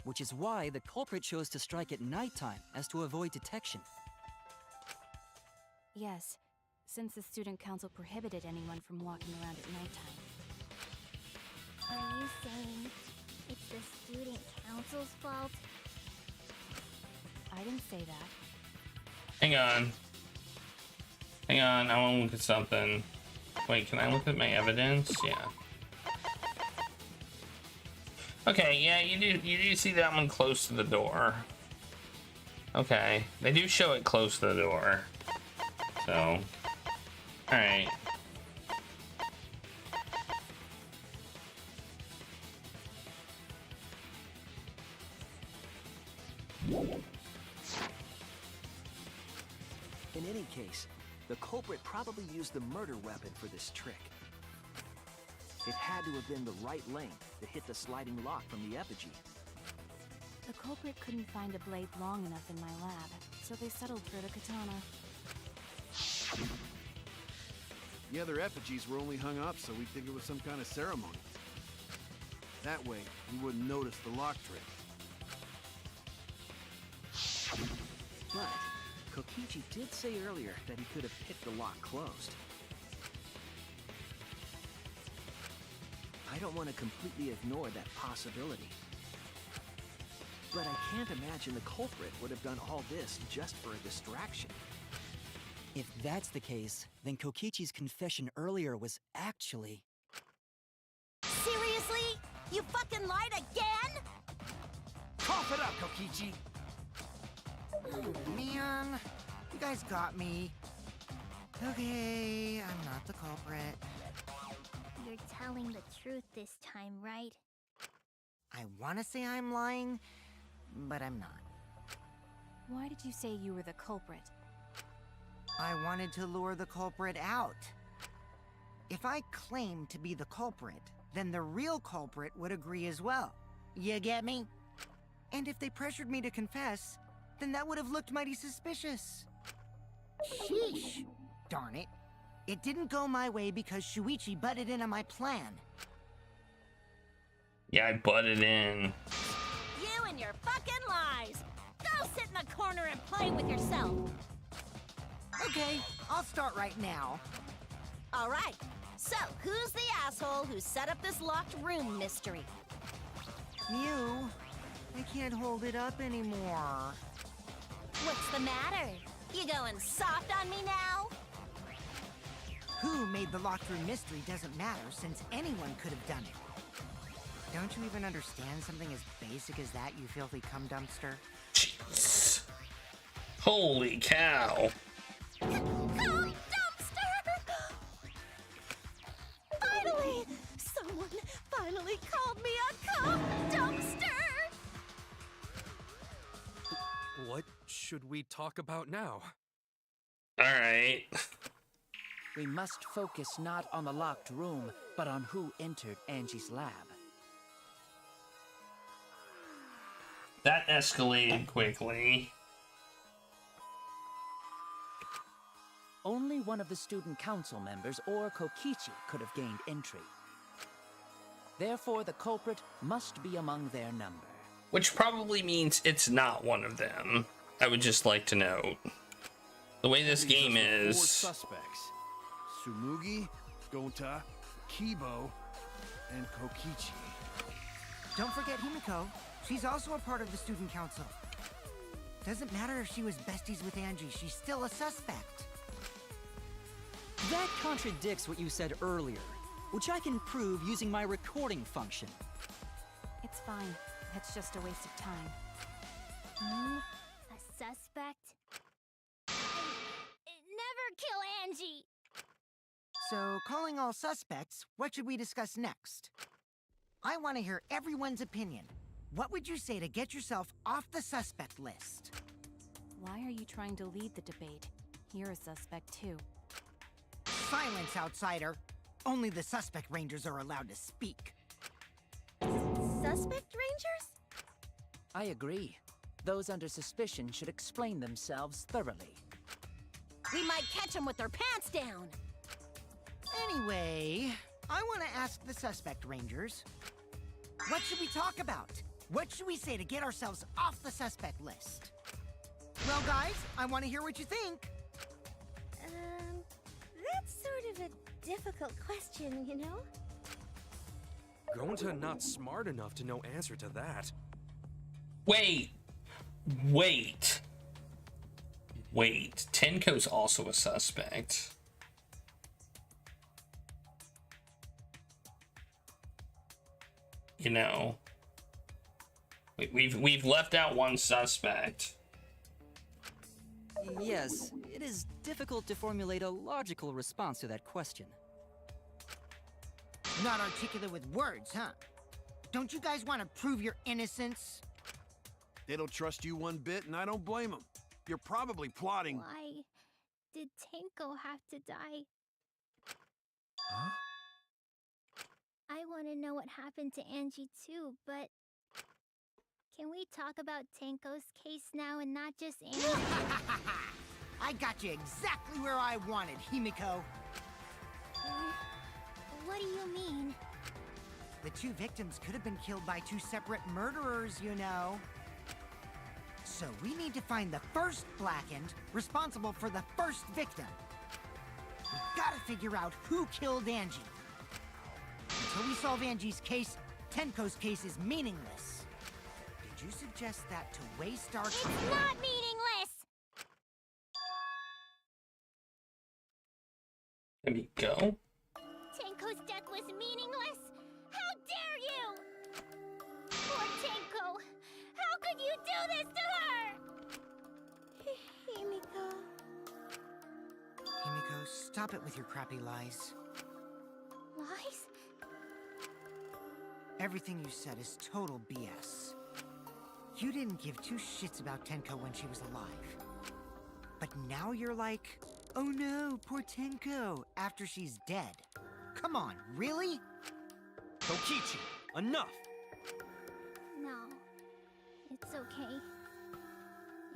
Which is why the culprit chose to strike at nighttime, as to avoid detection. Yes, since the student council prohibited anyone from walking around at nighttime. Are you saying it's the student council's fault? I didn't say that. Hang on. Hang on, I want to look at something. Wait, can I look at my evidence? Yeah. Okay, yeah, you do see that one close to the door. Okay, they do show it close to the door. So, alright. In any case, the culprit probably used the murder weapon for this trick. It had to have been the right length to hit the sliding lock from the effigy. The culprit couldn't find a blade long enough in my lab, so they settled for the katana. The other effigies were only hung up so we'd think it was some kind of ceremony. That way, we wouldn't notice the lock trick. But Kokichi did say earlier that he could have picked the lock closed. I don't want to completely ignore that possibility. But I can't imagine the culprit would have done all this just for a distraction. If that's the case, then Kokichi's confession earlier was actually... Seriously? You fucking lied again? Cough it up, Kokichi! Oh, man, you guys got me. Okay, I'm not the culprit. You're telling the truth this time, right? I want to say I'm lying, but I'm not. Why did you say you were the culprit? I wanted to lure the culprit out. If I claimed to be the culprit, then the real culprit would agree as well. You get me? And if they pressured me to confess, then that would have looked mighty suspicious. Sheesh. Darn it. It didn't go my way because Shuichi butted in on my plan. Yeah, I butted in. You and your fucking lies! Go sit in the corner and play with yourself! Okay, I'll start right now. Alright, so who's the asshole who set up this locked room mystery? Mew, I can't hold it up anymore. What's the matter? You going soft on me now? Who made the locked room mystery doesn't matter since anyone could have done it. Don't you even understand something as basic as that, you filthy cum dumpster? Jeez. Holy cow. Cum dumpster! Finally! Someone finally called me a cum dumpster! What should we talk about now? Alright. We must focus not on the locked room, but on who entered Angie's lab. That escalated quickly. Only one of the student council members or Kokichi could have gained entry. Therefore, the culprit must be among their number. Which probably means it's not one of them. I would just like to note. The way this game is... 4 suspects. Tsumugi, Gonta, Kibo, and Kokichi. Don't forget Himiko. She's also a part of the student council. Doesn't matter if she was besties with Angie, she's still a suspect. That contradicts what you said earlier, which I can prove using my recording function. It's fine. That's just a waste of time. A suspect? Never kill Angie! So, calling all suspects, what should we discuss next? I want to hear everyone's opinion. What would you say to get yourself off the suspect list? Why are you trying to lead the debate? You're a suspect too. Silence, outsider. Only the suspect rangers are allowed to speak. Suspect rangers? I agree. Those under suspicion should explain themselves thoroughly. We might catch them with their pants down! Anyway, I want to ask the suspect rangers. What should we talk about? What should we say to get ourselves off the suspect list? Well, guys, I want to hear what you think. That's sort of a difficult question, you know? Gonta not smart enough to know answer to that. Wait. Tenko's also a suspect. You know, we've left out one suspect. Yes, it is difficult to formulate a logical response to that question. Not articulate with words, huh? Don't you guys want to prove your innocence? They don't trust you one bit, and I don't blame them. You're probably plotting... Why did Tenko have to die? Huh? I want to know what happened to Angie too, but... Can we talk about Tenko's case now and not just Angie? I got you exactly where I wanted, Himiko. What do you mean? The 2 victims could have been killed by 2 separate murderers, you know. So we need to find the first Blackened responsible for the first victim. We've got to figure out who killed Angie. Until we solve Angie's case, Tenko's case is meaningless. Did you suggest that to waste our time? It's not meaningless! There we go. Tenko's death was meaningless? How dare you! Poor Tenko! How could you do this to her? Himiko. Himiko, stop it with your crappy lies. Lies? Everything you said is total BS. You didn't give two shits about Tenko when she was alive. But now you're like, oh no, poor Tenko, after she's dead. Come on, really? Kokichi, enough! No. It's okay.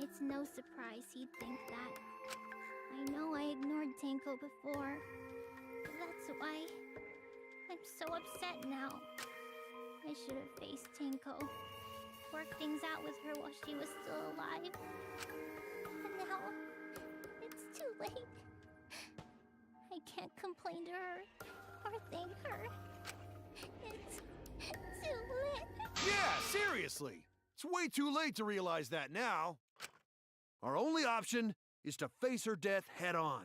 It's no surprise he'd think that. I know I ignored Tenko before. That's why I'm so upset now. I should have faced Tenko, worked things out with her while she was still alive. And now, it's too late. I can't complain to her or thank her. It's too late. Yeah, seriously! It's way too late to realize that now. Our only option is to face her death head on.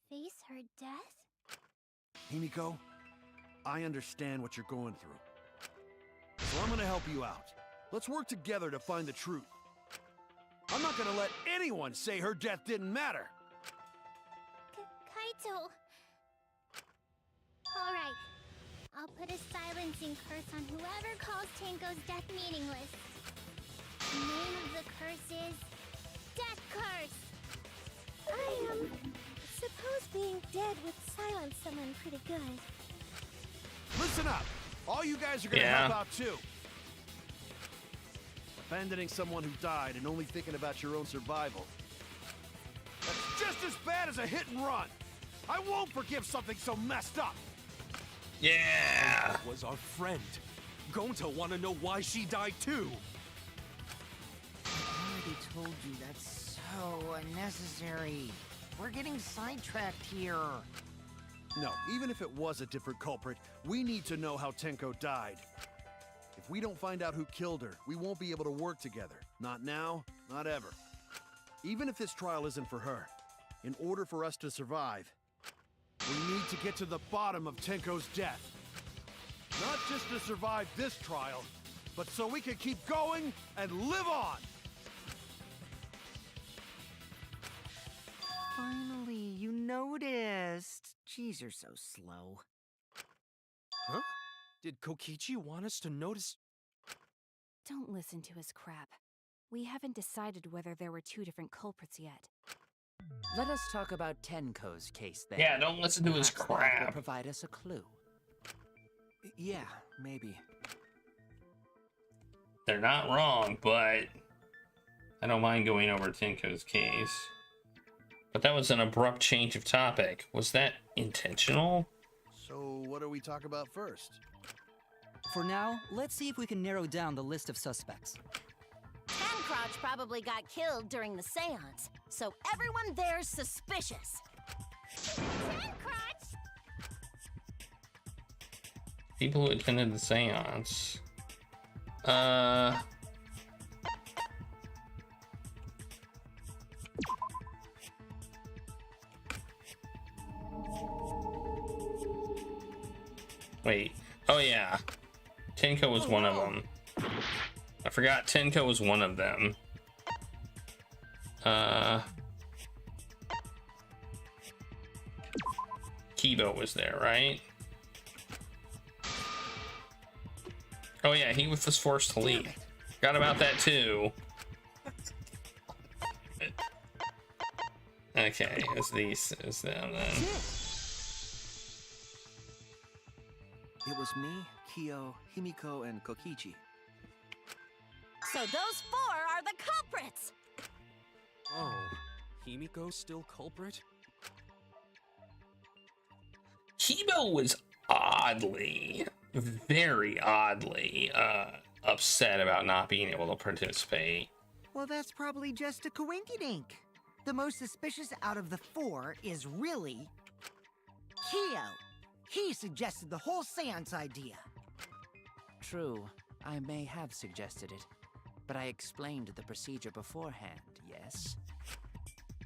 Face her death? Himiko, I understand what you're going through. So I'm gonna help you out. Let's work together to find the truth. I'm not gonna let anyone say her death didn't matter. Kaito. Alright. I'll put a silencing curse on whoever calls Tenko's death meaningless. The name of the curse is Death Curse. I suppose being dead would silence someone pretty good. Listen up! All you guys are gonna help out too. Abandoning someone who died and only thinking about your own survival. That's just as bad as a hit and run. I won't forgive something so messed up. Yeah! That was our friend. Gonta wanna know why she died too. I already told you that's so unnecessary. We're getting sidetracked here. No, even if it was a different culprit, we need to know how Tenko died. If we don't find out who killed her, we won't be able to work together. Not now, not ever. Even if this trial isn't for her, in order for us to survive, we need to get to the bottom of Tenko's death. Not just to survive this trial, but so we can keep going and live on! Finally, you noticed. Jeez, you're so slow. Huh? Did Kokichi want us to notice? Don't listen to his crap. We haven't decided whether there were two different culprits yet. Let us talk about Tenko's case then. Yeah, don't listen to his Perhaps that will crap. provide us a clue. Yeah, maybe. They're not wrong, but I don't mind going over Tenko's case. But that was an abrupt change of topic. Was that intentional? So, what do we talk about first? For now, let's see if we can narrow down the list of suspects. Tancrotch probably got killed during the seance, so everyone there's suspicious. Tancrotch! People who attended the seance. Wait. Oh yeah. Tenko was one of them. I forgot Tenko was one of them. Kibo was there, right? Oh yeah, he was forced to leave. Forgot about that too. Okay, it's these, it's them then. It was me, Kyo, Himiko, and Kokichi. So those four are the culprits! Oh, Himiko's still culprit? Kibo was oddly, very oddly, upset about not being able to participate. Well, that's probably just a coinkydink. The most suspicious out of the 4 is really Kyo. He suggested the whole seance idea. True, I may have suggested it, but I explained the procedure beforehand, yes?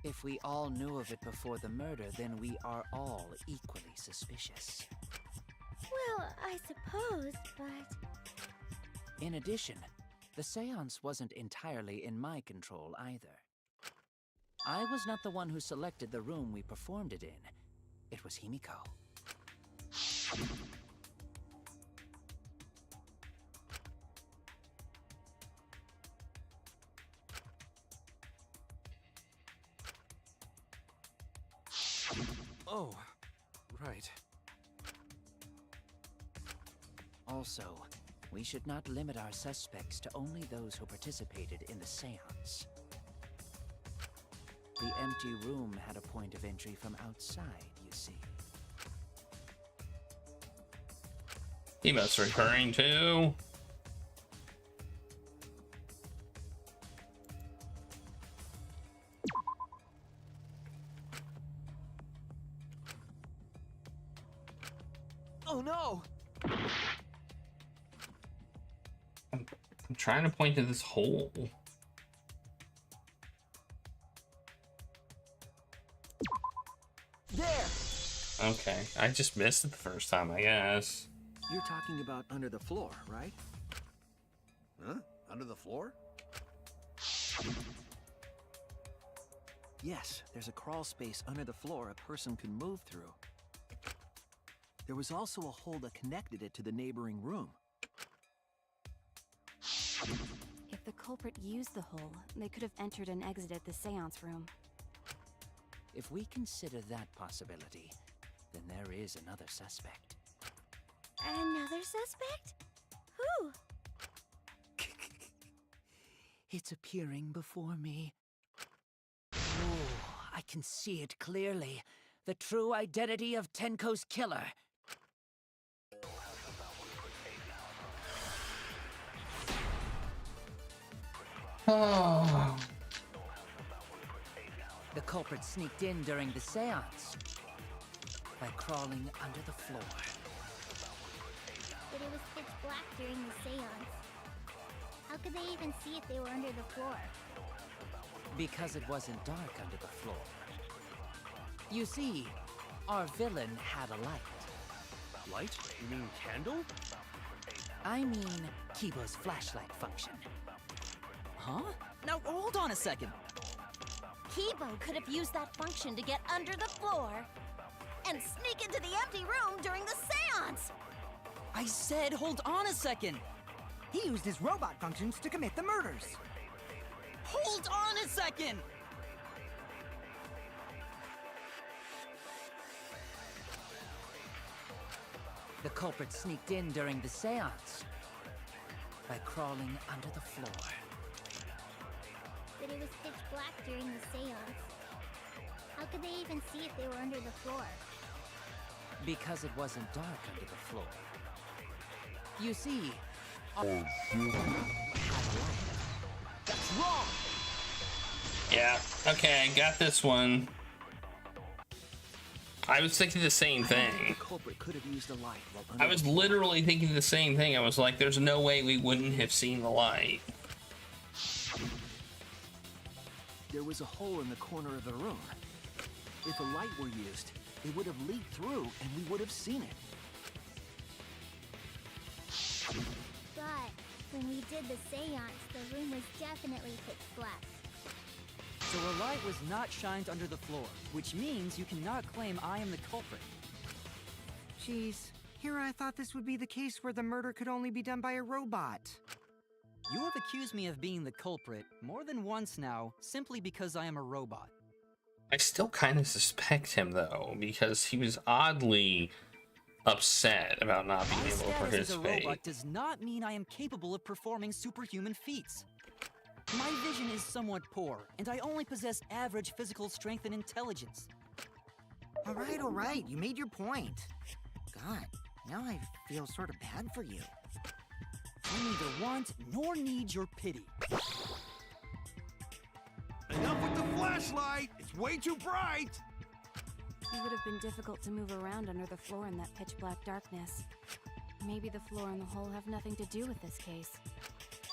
If we all knew of it before the murder, then we are all equally suspicious. Well, I suppose, but... In addition, the seance wasn't entirely in my control either. I was not the one who selected the room we performed it in. It was Himiko. Oh, right. Also, we should not limit our suspects to only those who participated in the seance. The empty room had a point of entry from outside, you see. He must be referring to... Oh no! I'm trying to point to this hole. There! Okay, I just missed it the first time, I guess. You're talking about under the floor, right? Huh? Under the floor? Yes, there's a crawl space under the floor a person can move through. There was also a hole that connected it to the neighboring room. If the culprit used the hole, they could have entered and exited the seance room. If we consider that possibility, then there is another suspect. Another suspect? Who? It's appearing before me. Oh, I can see it clearly. The true identity of Tenko's killer. Oh. The culprit sneaked in during the seance by crawling under the floor. But it was pitch black during the seance. How could they even see if they were under the floor? Because it wasn't dark under the floor. You see, our villain had a light. Light? You mean candle? I mean Kibo's flashlight function. Huh? Now hold on a second. Kibo could have used that function to get under the floor and sneak into the empty room during the seance. I said hold on a second. He used his robot functions to commit the murders. Hold on a second! The culprit sneaked in during the seance by crawling under the floor. But it was pitch black during the seance. How could they even see if they were under the floor? Because it wasn't dark under the floor. You see, our That's wrong! Yeah, okay, I got this one. I was thinking the same thing. The culprit could have used a light while under I was literally thinking the same thing. I was like, there's no way we wouldn't have seen the light. There was a hole in the corner of the room. If a light were used, it would have leaked through and we would have seen it. But when we did the seance, the room was definitely pitch black. So a light was not shined under the floor, which means you cannot claim I am the culprit. Jeez, here I thought this would be the case where the murder could only be done by a robot. You have accused me of being the culprit more than once now, simply because I am a robot. I still kind of suspect him, though, because he was oddly upset about not being My able to status as a participate. robot does not mean I am capable of performing superhuman feats. My vision is somewhat poor, and I only possess average physical strength and intelligence. All right, you made your point. God, now I feel sort of bad for you. I neither want nor need your pity. Enough with the flashlight! It's way too bright! It would have been difficult to move around under the floor in that pitch-black darkness. Maybe the floor and the hole have nothing to do with this case.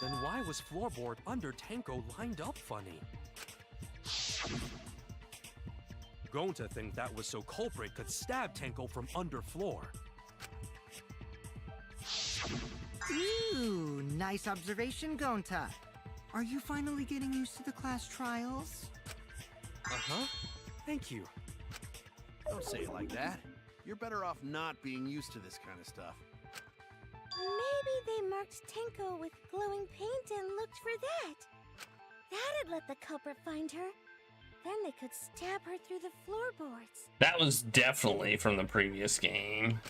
Then why was floorboard under Tenko lined up funny? Gonta think that was so culprit could stab Tenko from under floor. Ooh, nice observation, Gonta. Are you finally getting used to the class trials? Uh-huh. Thank you. Don't say it like that. You're better off not being used to this kind of stuff. Maybe they marked Tenko with glowing paint and looked for that. That'd let the culprit find her. Then they could stab her through the floorboards. That was definitely from the previous game.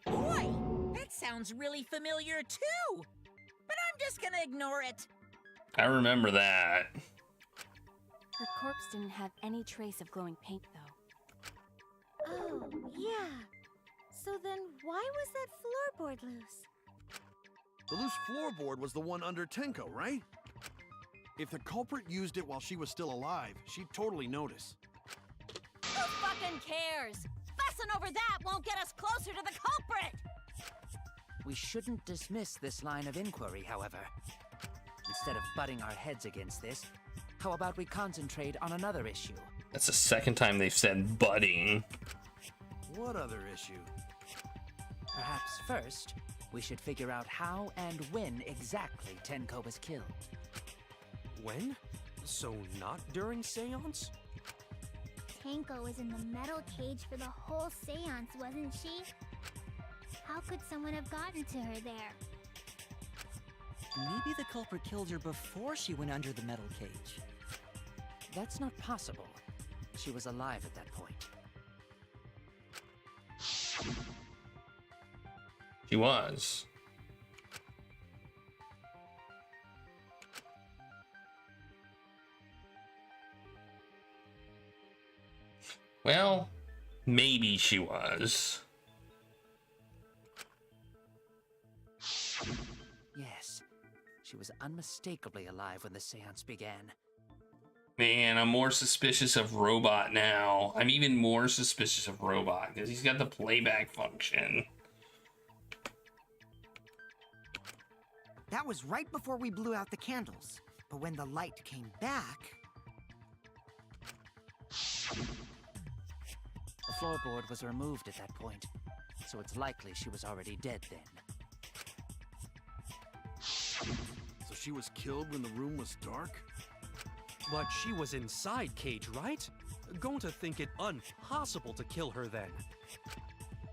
Boy, that sounds really familiar too. But I'm just gonna ignore it. I remember that. Her corpse didn't have any trace of glowing paint, though. Oh, yeah. So then why was that floorboard loose? The loose floorboard was the one under Tenko, right? If the culprit used it while she was still alive, she'd totally notice. Who fucking cares? Fussing over that won't get us closer to the culprit! We shouldn't dismiss this line of inquiry, however. Instead of butting our heads against this, how about we concentrate on another issue? That's the second time they've said budding. What other issue? Perhaps first, we should figure out how and when exactly Tenko was killed. When? So not during seance? Tenko was in the metal cage for the whole seance, wasn't she? How could someone have gotten to her there? Maybe the culprit killed her before she went under the metal cage. That's not possible. She was alive at that point. She was. Well, maybe she was. Yes, she was unmistakably alive when the seance began. Man, I'm more suspicious of Robot now. I'm even more suspicious of Robot because he's got the playback function. That was right before we blew out the candles. But when the light came back... The floorboard was removed at that point, so it's likely she was already dead then. So she was killed when the room was dark? But she was inside cage, right? Gonta think it impossible to kill her then.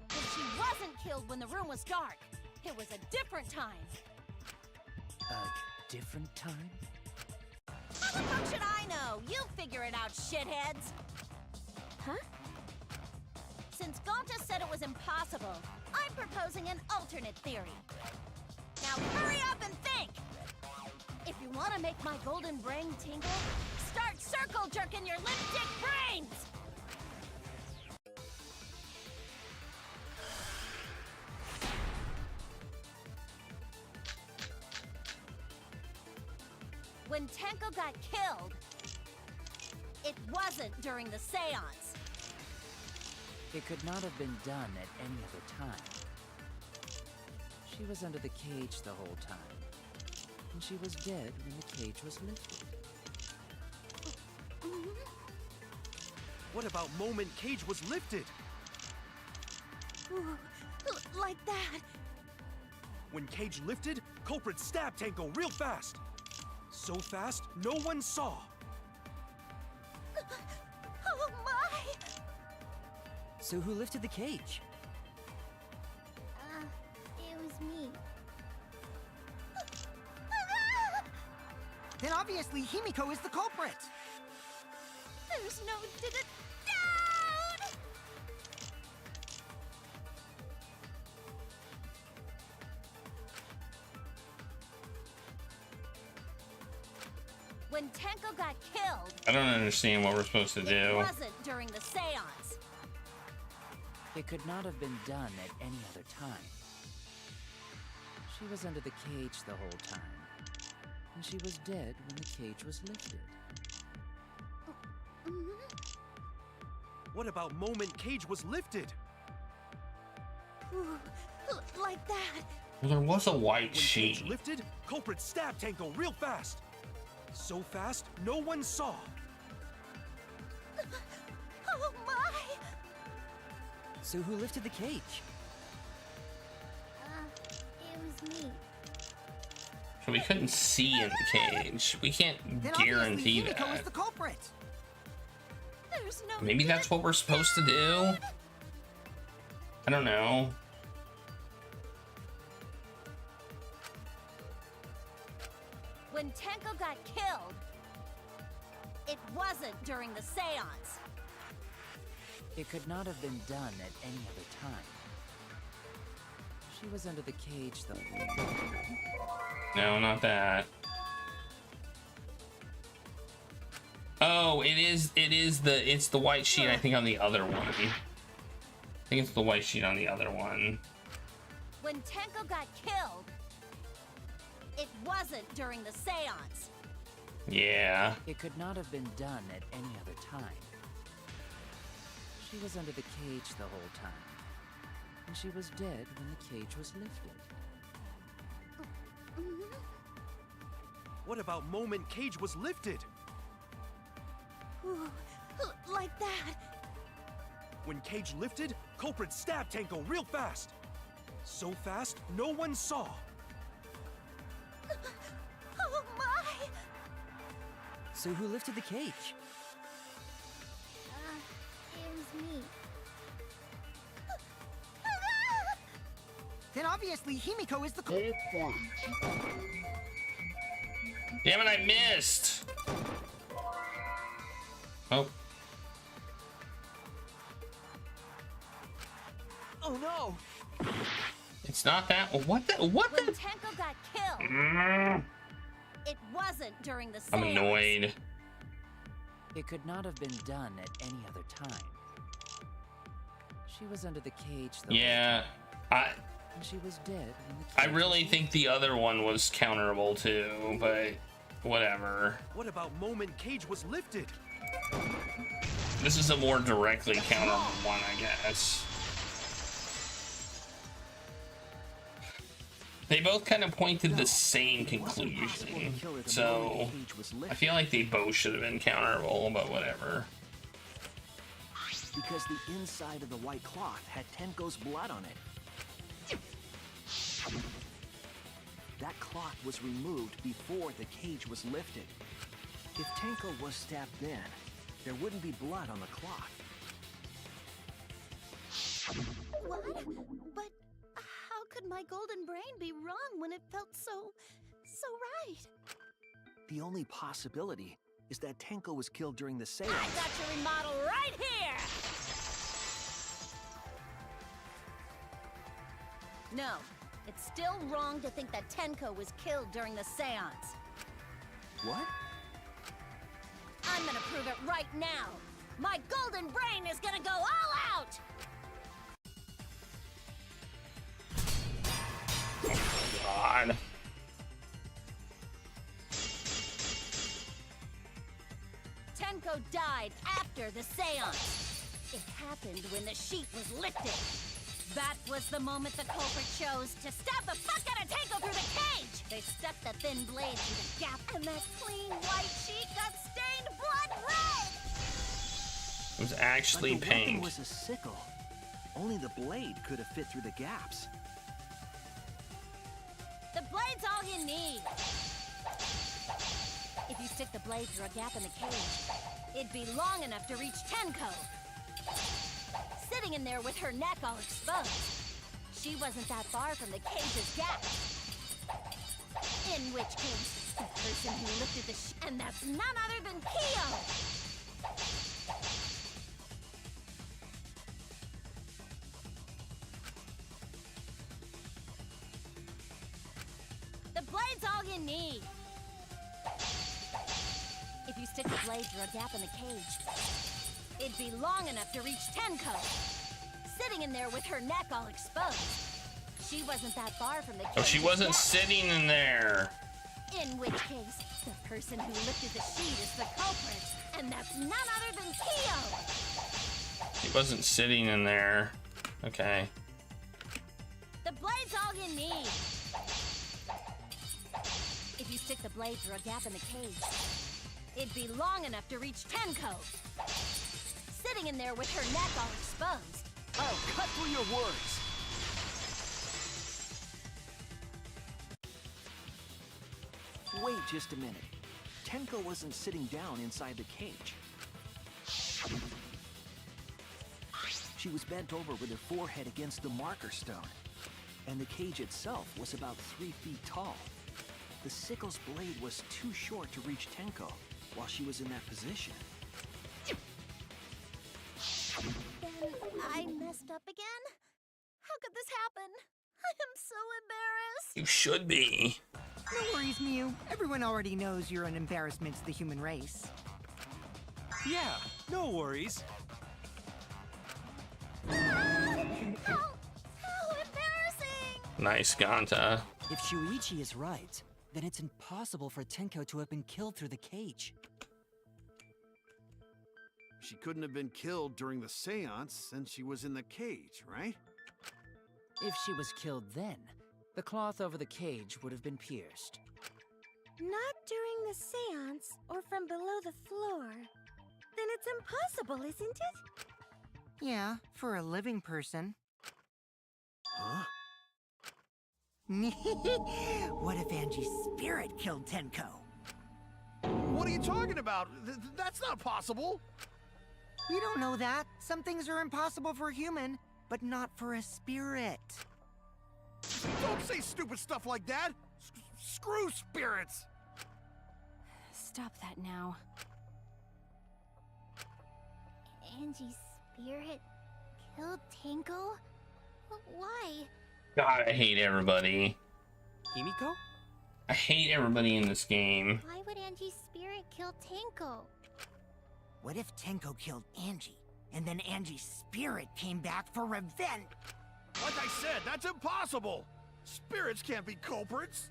If she wasn't killed when the room was dark, it was a different time. A different time? How the fuck should I know? You figure it out, shitheads! Huh? Since Gonta said it was impossible, I'm proposing an alternate theory. Now hurry up and think! If you want to make my golden brain tingle, start circle jerking your lipstick brains! When Tenko got killed, it wasn't during the seance. It could not have been done at any other time. She was under the cage the whole time, and she was dead when the cage was lifted. What about moment cage was lifted? Ooh, like that. When cage lifted, culprit stabbed Tenko real fast. So fast, no one saw. Oh my! So who lifted the cage? It was me. Then obviously Himiko is the culprit! There's no doubt! When Tenko got killed, I don't understand what we're supposed to it do. wasn't during the seance. It could not have been done at any other time. She was under the cage the whole time, and she was dead when the cage was lifted. What about moment Cage was lifted? Ooh, like that. Well, there was a white When sheet. Cage lifted, culprit stabbed Tanko real fast. So fast, no one saw. Oh my! So who lifted the cage? It was me. So we couldn't see in the cage. We can't Then guarantee obviously Himiko is that. the culprit. There's no. Maybe that's what we're supposed to do? I don't know. When Tenko got killed, it wasn't during the seance. It could not have been done at any other time. She was under the cage the whole time. No, not that. Oh, it's the white sheet, I think, on the other one. I think it's the white sheet on the other one. When Tenko got killed, it wasn't during the seance. Yeah. It could not have been done at any other time. She was under the cage the whole time, and she was dead when the cage was lifted. What about moment Cage was lifted? Ooh, like that. When Cage lifted, culprit stabbed Tanko real fast. So fast, no one saw. Oh my! So who lifted the cage? It was me. Then obviously Himiko is the culprit. Damn it, I missed! Oh. Oh no! It's not that. What the? What When the? Tenko got killed, it wasn't during the seance. I'm annoyed. It could not have been done at any other time. She was under the cage the Yeah, whole time, and she was dead when the I cage really was think the other one was counterable too, but whatever. What about moment Cage was lifted? This is a more directly counterable one, I guess. They both kind of point to the same conclusion, so I feel like they both should have been counterable, but whatever. Because the inside of the white cloth had Tenko's blood on it. That cloth was removed before the cage was lifted. If Tenko was stabbed then, there wouldn't be blood on the cloth. What? But how could my golden brain be wrong when it felt so right? The only possibility is that Tenko was killed during the seance. I got your remodel right here! No, it's still wrong to think that Tenko was killed during the seance. What? I'm gonna prove it right now! My golden brain is gonna go all out! God. Tenko died after the seance. It happened when the sheet was lifted. That was the moment the culprit chose to stab the fuck out of Tenko through the cage! They stuck the thin blade through the gap, and that clean white sheet got stained blood red! It was actually But the weapon pink. was a sickle. Only the blade could have fit through the gaps. The blade's all you need! If you stick the blade through a gap in the cage, it'd be long enough to reach Tenko. Sitting in there with her neck all exposed. She wasn't that far from the cage's gap. In which case, the person who lifted the and that's none other than Kyo! The blade's all you need. If you stick the blade through a gap in the cage, it'd be long enough to reach Tenko. Sitting in there with her neck all exposed. She wasn't that far from the cage. Oh, she wasn't sitting in there. In which case, the person who lifted the sheet is the culprit, and that's none other than Kyo! She wasn't sitting in there. Okay. The blade's all you need. If you stick the blade through a gap in the cage, it'd be long enough to reach Tenko. Sitting in there with her neck all exposed. I'll cut through your words. Wait just a minute. Tenko wasn't sitting down inside the cage. She was bent over with her forehead against the marker stone. And the cage itself was about 3 feet tall. The sickle's blade was too short to reach Tenko while she was in that position. Then I messed up again? How could this happen? I am so embarrassed. You should be. No worries, Mew. Everyone already knows you're an embarrassment to the human race. Yeah, no worries. How embarrassing! Nice, Ganta. If Shuichi is right, then it's impossible for Tenko to have been killed through the cage. She couldn't have been killed during the seance since she was in the cage, right? If she was killed then, the cloth over the cage would have been pierced. Not during the seance or from below the floor. Then it's impossible, isn't it? Yeah, for a living person. Huh? What if Angie's spirit killed Tenko? What are you talking about? That's not possible! You don't know that. Some things are impossible for a human, but not for a spirit. Don't say stupid stuff like that! Screw spirits! Stop that now. Angie's spirit killed Tenko? Why? God, I hate everybody. Himiko? I hate everybody in this game. Why would Angie's spirit kill Tenko? What if Tenko killed Angie, and then Angie's spirit came back for revenge? Like I said, that's impossible! Spirits can't be culprits!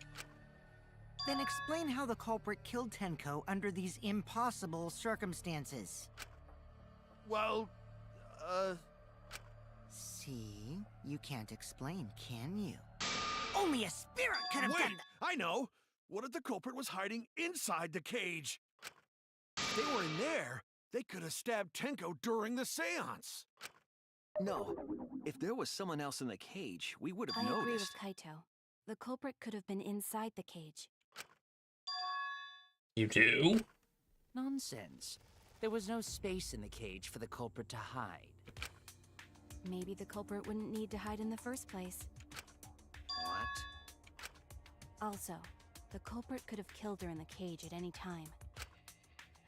Then explain how the culprit killed Tenko under these impossible circumstances. Well, See? You can't explain, can you? Only a spirit could have done that! I know! What if the culprit was hiding inside the cage? If they were in there, they could have stabbed Tenko during the seance. No. If there was someone else in the cage, we would have I agree with noticed. Kaito. The culprit could have been inside the cage. You do? Nonsense. There was no space in the cage for the culprit to hide. Maybe the culprit wouldn't need to hide in the first place. What? Also, the culprit could have killed her in the cage at any time.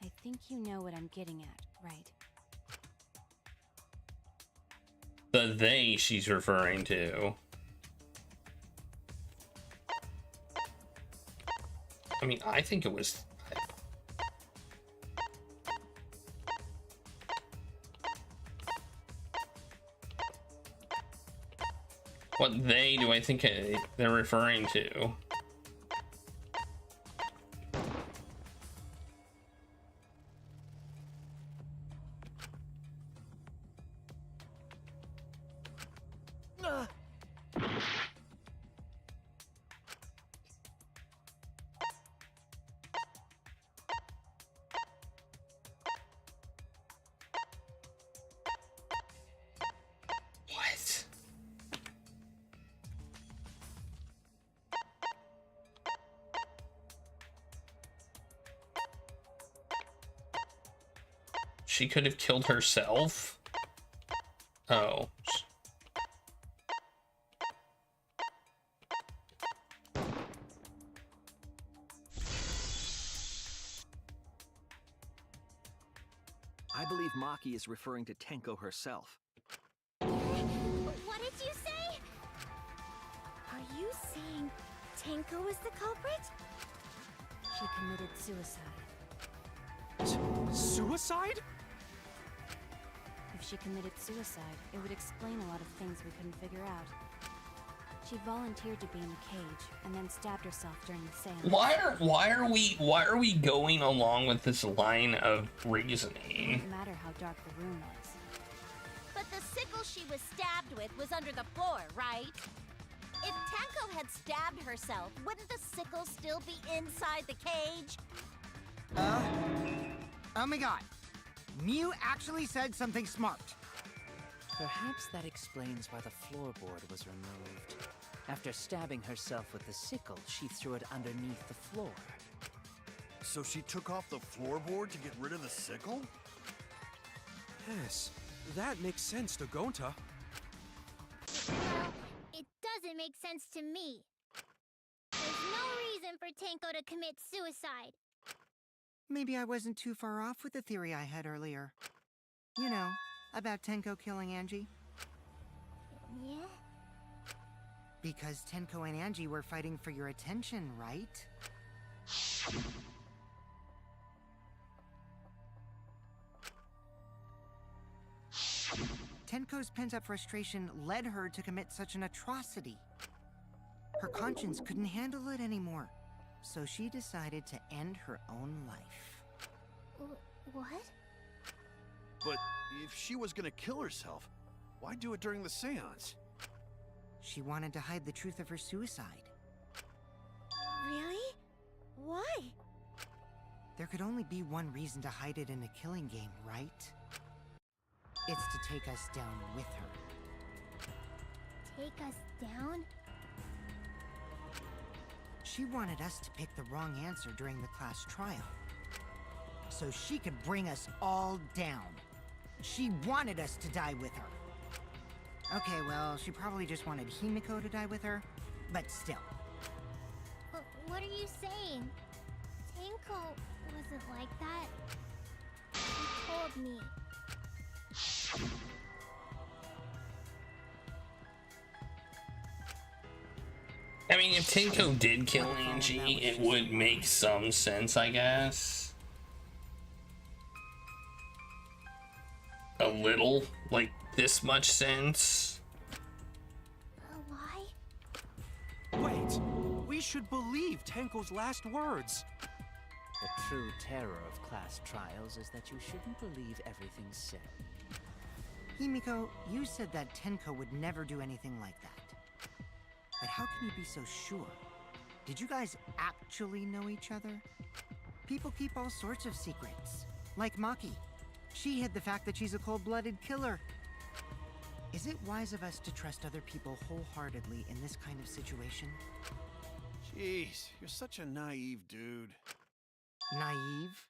I think you know what I'm getting at, right? The they she's referring to. I mean, I think it was... What they do I think they're referring to? What? She could have killed herself? Oh. I believe Maki is referring to Tenko herself. What did you say? Are you saying Tenko is the culprit? She committed suicide. Suicide? If she committed suicide, it would explain a lot of things we couldn't figure out. She volunteered to be in the cage and then stabbed herself during the seance. Why are we going along with this line of reasoning? It didn't matter how dark the room was. But the sickle she was stabbed with was under the floor, right? If Tenko had stabbed herself, wouldn't the sickle still be inside the cage? Oh my god. Mew actually said something smart. Perhaps that explains why the floorboard was removed. After stabbing herself with the sickle, she threw it underneath the floor. So she took off the floorboard to get rid of the sickle? Yes, that makes sense to Gonta. Well, it doesn't make sense to me. There's no reason for Tenko to commit suicide. Maybe I wasn't too far off with the theory I had earlier. You know, about Tenko killing Angie. Yeah? Because Tenko and Angie were fighting for your attention, right? Tenko's pent-up frustration led her to commit such an atrocity. Her conscience couldn't handle it anymore, so she decided to end her own life. What? But if she was gonna kill herself, why do it during the seance? She wanted to hide the truth of her suicide. Really? Why? There could only be one reason to hide it in a killing game, right? It's to take us down with her. Take us down? She wanted us to pick the wrong answer during the class trial, so she could bring us all down. She wanted us to die with her. Okay, well, she probably just wanted Himiko to die with her, but still. What are you saying? Tenko wasn't like that. She told me. I mean, if Tenko did kill Angie, it would make some sense, I guess. A little, like this much sense. Why? Wait, we should believe Tenko's last words. The true terror of class trials is that you shouldn't believe everything said. Himiko, you said that Tenko would never do anything like that. But how can you be so sure? Did you guys actually know each other? People keep all sorts of secrets. Like Maki. She hid the fact that she's a cold-blooded killer. Is it wise of us to trust other people wholeheartedly in this kind of situation? Jeez, you're such a naive dude. Naive?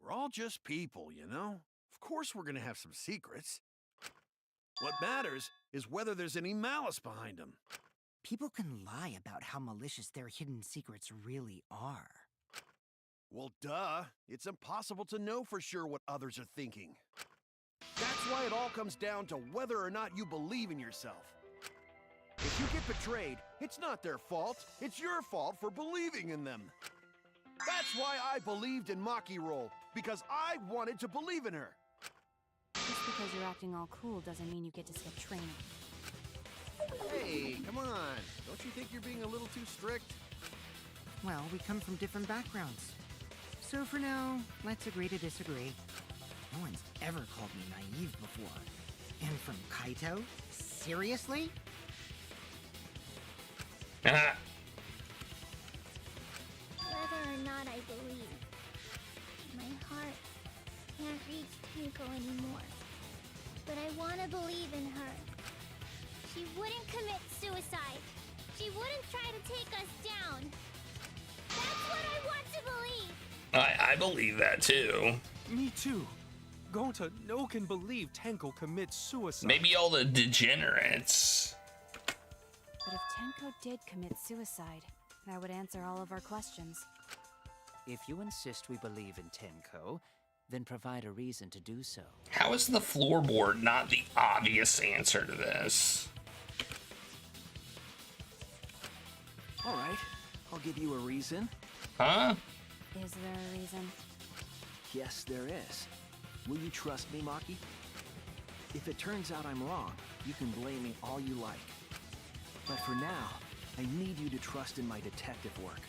We're all just people, you know? Of course we're gonna have some secrets. What matters is whether there's any malice behind them. People can lie about how malicious their hidden secrets really are. Well, duh. It's impossible to know for sure what others are thinking. That's why it all comes down to whether or not you believe in yourself. If you get betrayed, it's not their fault. It's your fault for believing in them. That's why I believed in Maki Roll, because I wanted to believe in her. Just because you're acting all cool doesn't mean you get to skip training. Hey, come on. Don't you think you're being a little too strict? Well, we come from different backgrounds. So for now, let's agree to disagree. No one's ever called me naive before. And from Kaito? Seriously? Whether or not I believe, my heart can't reach Tenko anymore. But I want to believe in her. She wouldn't commit suicide. She wouldn't try to take us down. That's what I want to believe. I believe that too. Me too. Gonta no can believe Tenko commits suicide. Maybe all the degenerates. But if Tenko did commit suicide, that would answer all of our questions. If you insist we believe in Tenko, then provide a reason to do so. How is the floorboard not the obvious answer to this? All right, I'll give you a reason. Huh? Is there a reason? Yes, there is. Will you trust me, Maki? If it turns out I'm wrong, you can blame me all you like. But for now, I need you to trust in my detective work.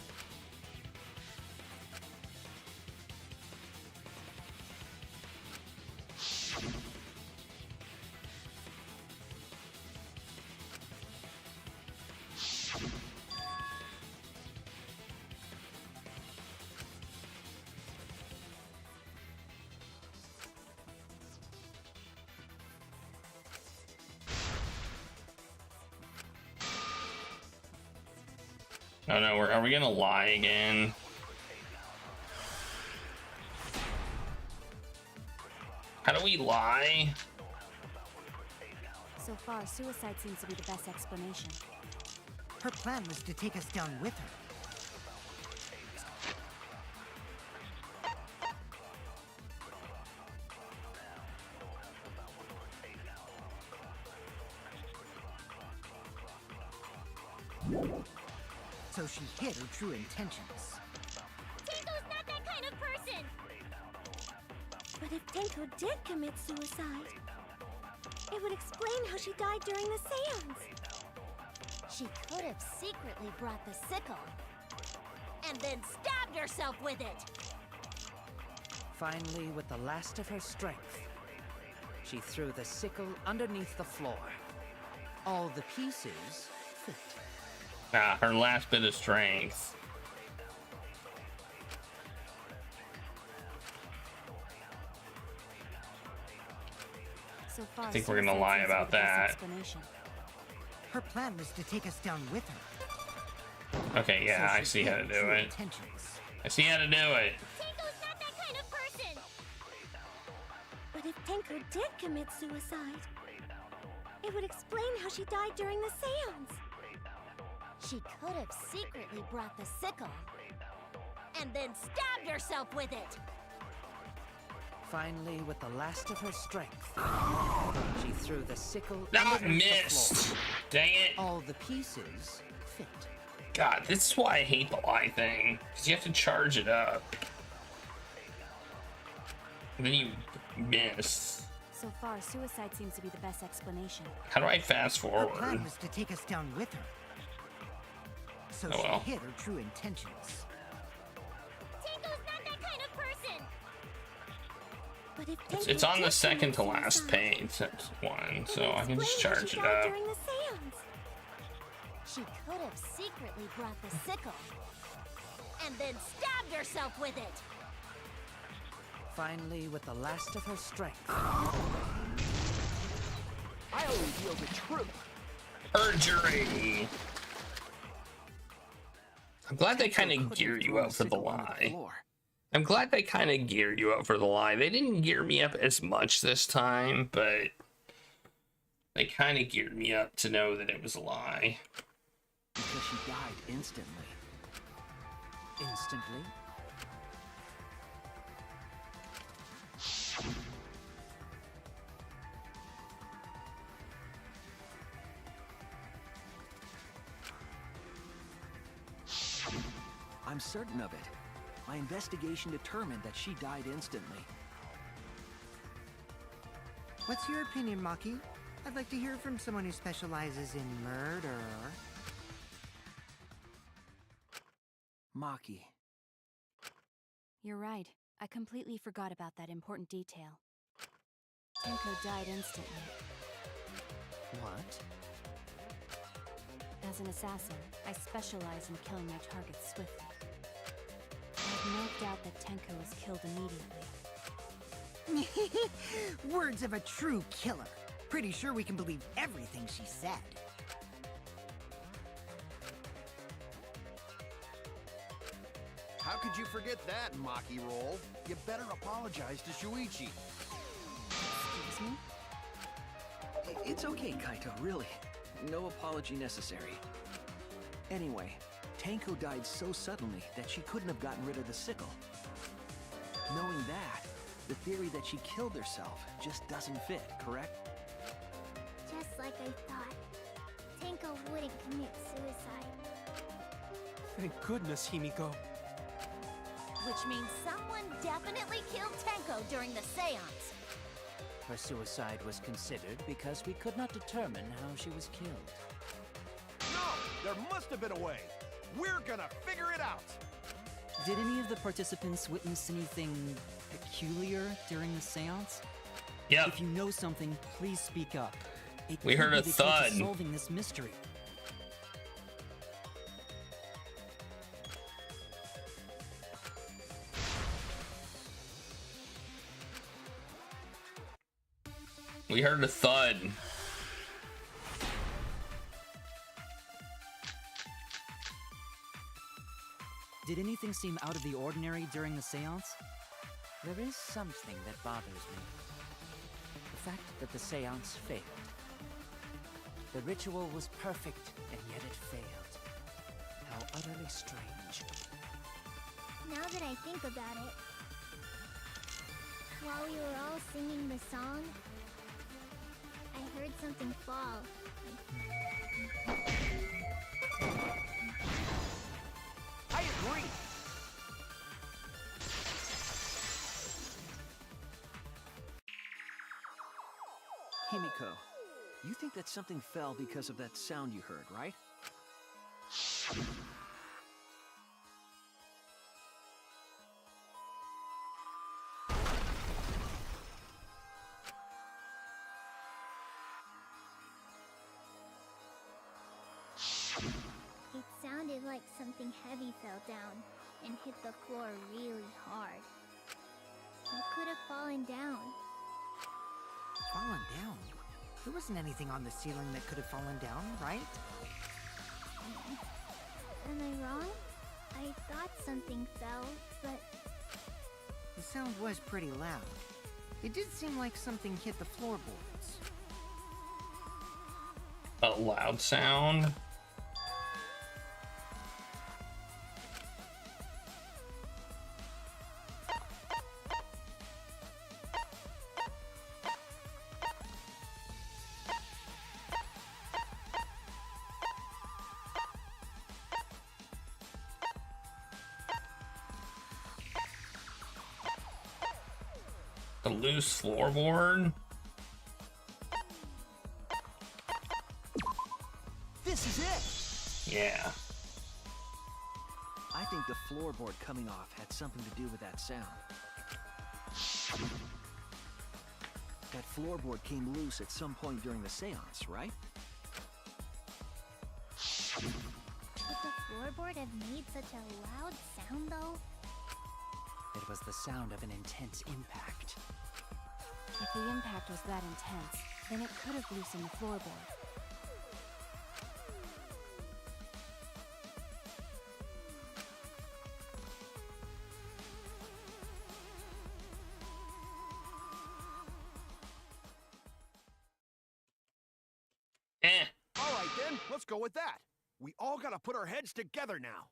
Oh no, are we gonna lie again? How do we lie? So far, suicide seems to be the best explanation. Her plan was to take us down with her. So she hid her true intentions. Tenko's not that kind of person! But if Tenko did commit suicide, it would explain how she died during the seance. She could have secretly brought the sickle and then stabbed herself with it. Finally, with the last of her strength, she threw the sickle underneath the floor. All the pieces fit. Ah, her last bit of strength. So far, I think we're gonna lie about that. Her plan was to take us down with her. Okay, yeah, I see how to do it. I see how to do it. Tenko's not that kind of person! But if Tenko did commit suicide, it would explain how she died during the seance. She could have secretly brought the sickle and then stabbed herself with it. Finally, with the last of her strength, she threw the sickle Not underneath the missed. floor. Dang it. All the pieces fit. God, this is why I hate the lie thing. Because you have to charge it up. And then you miss. So far, suicide seems to be the best explanation. How do I fast Her forward? plan was to take us down with her. So Oh, well. she hid her true intentions. Tenko's not that kind of person! But if It's Tenko on the did second to commit last suicide, page, that's one, so I can just explain how charge she it died up. during the seance. She could have secretly brought the sickle and then stabbed herself with it. Finally, with the last of her strength, I only feel the truth. Perjury! I'm glad they kind of gear you up for the lie. I'm glad they kind of geared you up for the lie. They didn't gear me up as much this time, but they kind of geared me up to know that it was a lie. Because she died instantly. instantly. I'm certain of it. My investigation determined that she died instantly. What's your opinion, Maki? I'd like to hear from someone who specializes in murder. Maki. You're right. I completely forgot about that important detail. Tenko died instantly. What? As an assassin, I specialize in killing my targets swiftly. I have no doubt that Tenko was killed immediately. Words of a true killer. Pretty sure we can believe everything she said. How could you forget that, Maki Roll? You better apologize to Shuichi. Excuse me? It's okay, Kaito, really. No apology necessary. Anyway, Tenko died so suddenly that she couldn't have gotten rid of the sickle. Knowing that, the theory that she killed herself just doesn't fit, correct? Just like I thought. Tenko wouldn't commit suicide. Thank goodness, Himiko. Which means someone definitely killed Tenko during the seance. Her suicide was considered because we could not determine how she was killed. There must have been a way. We're gonna figure it out. Did any of the participants witness anything peculiar during the seance? Yep. If you know something, please speak up. It We could heard be a the key to thud. solving this mystery. We heard a thud. Did anything seem out of the ordinary during the seance? There is something that bothers me. The fact that the seance failed. The ritual was perfect, and yet it failed. How utterly strange. Now that I think about it, while we were all singing the song, I heard something fall. I agree. Himiko, you think that something fell because of that sound you heard, right? It sounded like something heavy fell down and hit the floor really hard. What could have fallen down? Fallen down? There wasn't anything on the ceiling that could have fallen down, right? Am I wrong? I thought something fell, but The sound was pretty loud. It did seem like something hit the floorboards. A loud sound. A loose floorboard. This is it! Yeah. I think the floorboard coming off had something to do with that sound. That floorboard came loose at some point during the seance, right? could the floorboard have made such a loud sound, though? It was the sound of an intense impact. If the impact was that intense, then it could have loosened the floorboard. All right then, let's go with that. We all gotta put our heads together now.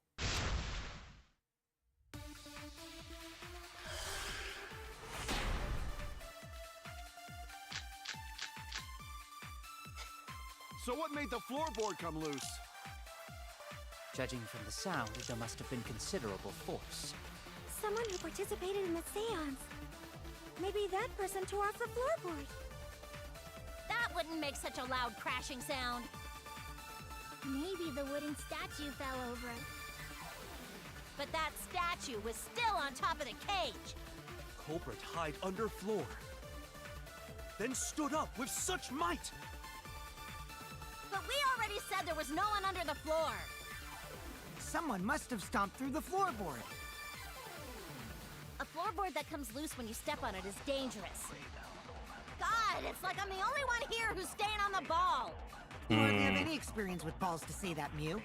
So what made the floorboard come loose? Judging from the sound, there must have been considerable force. Someone who participated in the seance. Maybe that person tore off the floorboard. That wouldn't make such a loud crashing sound. Maybe the wooden statue fell over. But that statue was still on top of the cage. Culprit hid under floor, then stood up with such might. But we already said there was no one under the floor. Someone must have stomped through the floorboard. A floorboard that comes loose when you step on it is dangerous. God, it's like I'm the only one here who's staying on the ball. You hardly have any experience with balls to say that, Mew.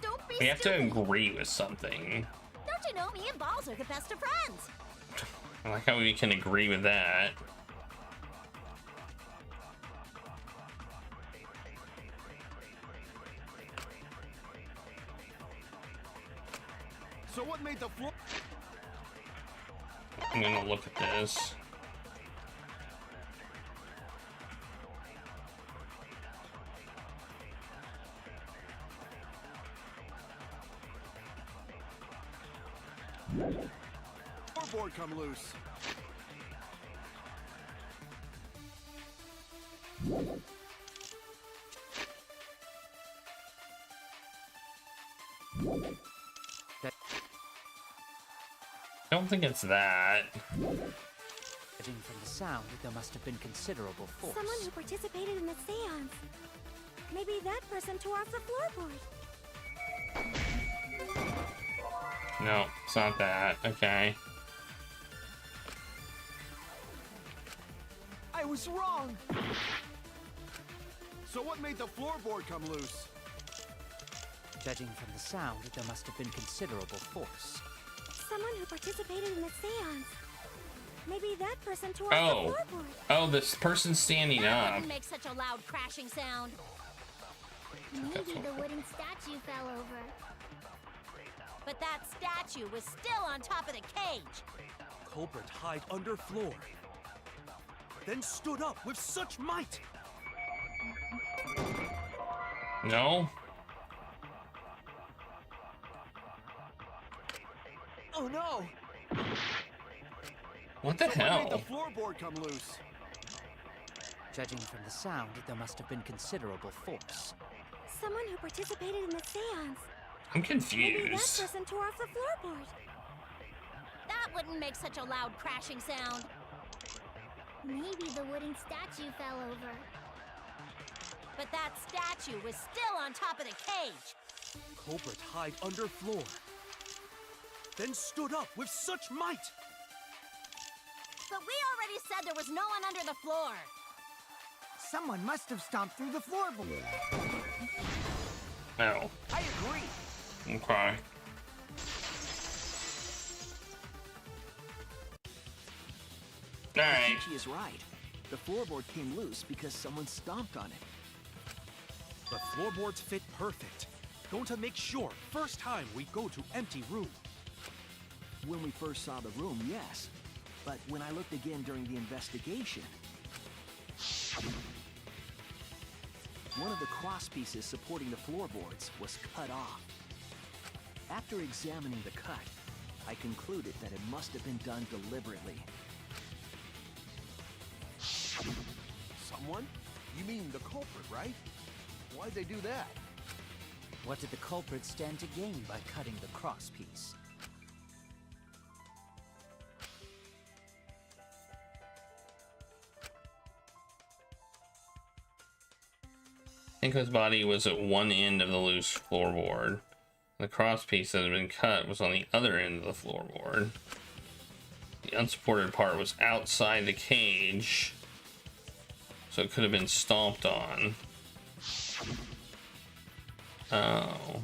Don't be We have to stupid. agree with something. Don't you know me and Balls are the best of friends? I like how we can agree with that. So what made the floor... I'm gonna look at this. Floorboard come loose. I don't think it's that. Judging from the sound, there must have been considerable force. Someone who participated in the seance. Maybe that person tore off the floorboard. No, it's not that. Okay. I was wrong! So what made the floorboard come loose? Judging from the sound, there must have been considerable force. Someone who participated in the seance. Maybe that person tore off the floorboard. Oh, this person's standing That up. wouldn't make such a loud crashing sound. Maybe the wooden statue fell over. But that statue was still on top of the cage. Culprit hid under floor, then stood up with such might. No. Oh no! What the Someone hell? made the floorboard come loose. Judging from the sound, there must have been considerable force. Someone who participated in the seance. I'm Maybe that confused. person tore off the floorboard. That wouldn't make such a loud crashing sound. Maybe the wooden statue fell over. But that statue was still on top of the cage. Culprit hid under floor, then stood up with such might. But we already said there was no one under the floor. Someone must have stomped through the floorboard. No. I agree. Okay. Alright. She is right. The floorboard came loose because someone stomped on it. The floorboards fit perfect. Going to make sure first time we go to empty room. When we first saw the room, yes. But when I looked again during the investigation, one of the cross pieces supporting the floorboards was cut off. After examining the cut, I concluded that it must have been done deliberately. Someone? You mean the culprit, right? Why'd they do that? What did the culprit stand to gain by cutting the cross piece? Tenko's body was at one end of the loose floorboard. The cross piece that had been cut was on the other end of the floorboard. The unsupported part was outside the cage, so it could have been stomped on. Oh.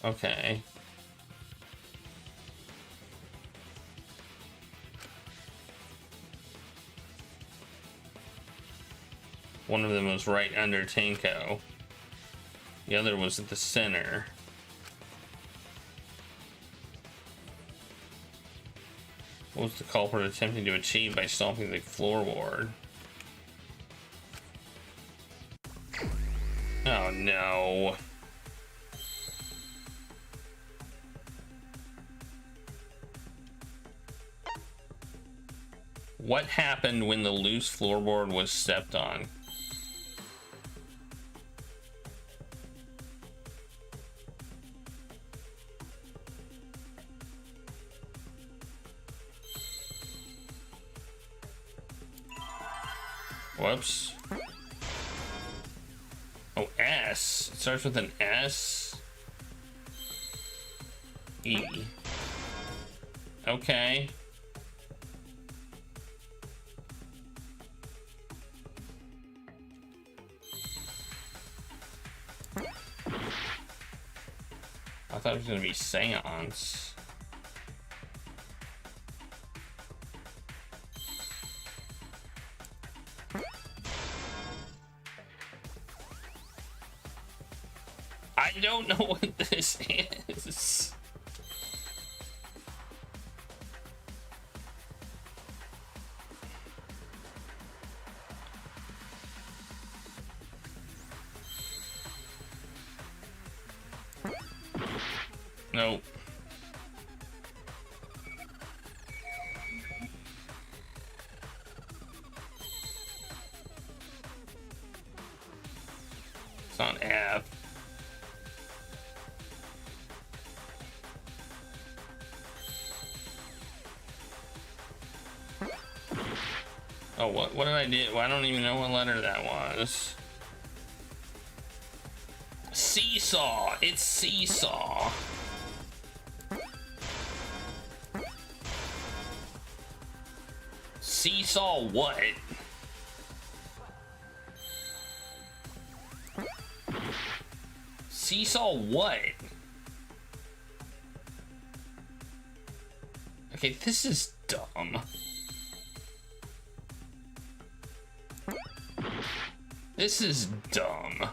Okay. One of them was right under Tenko. The other was at the center. What was the culprit attempting to achieve by stomping the floorboard? Oh no. What happened when the loose floorboard was stepped on? Whoops. Oh, S. It starts with an S. E. Okay. I thought it was gonna be seance. I don't know what this is. Nope. It's on F. Oh, what did I do? Well, I don't even know what letter that was. Seesaw. It's seesaw. Seesaw what? Seesaw what? Okay, this is dumb. This is dumb.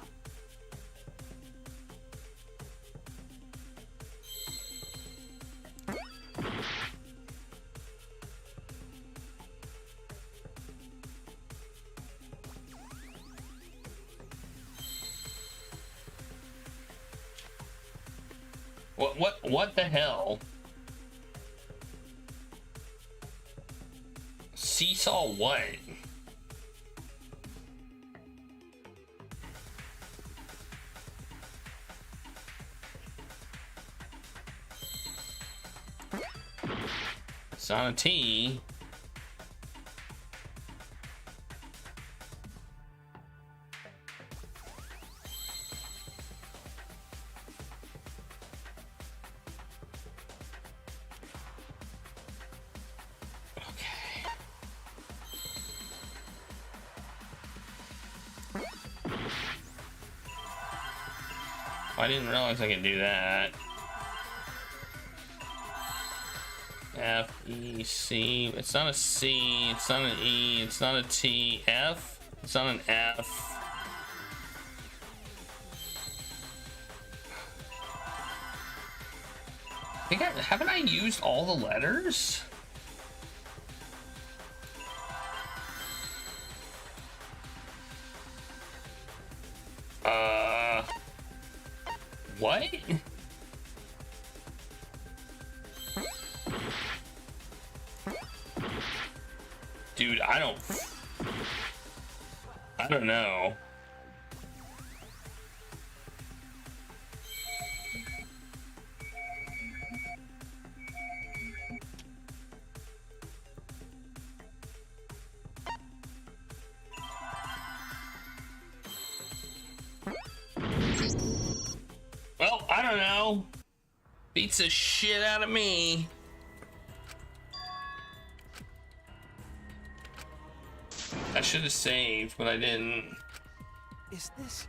What the hell? Seesaw what? It's not a T. I didn't realize I could do that. F, E, C. It's not a C. It's not an E. It's not a T. F. It's not an F. Haven't I used all the letters? What? Dude, I don't know. Well, I don't know. Beats the shit out of me. I should have saved, but I didn't. Is this?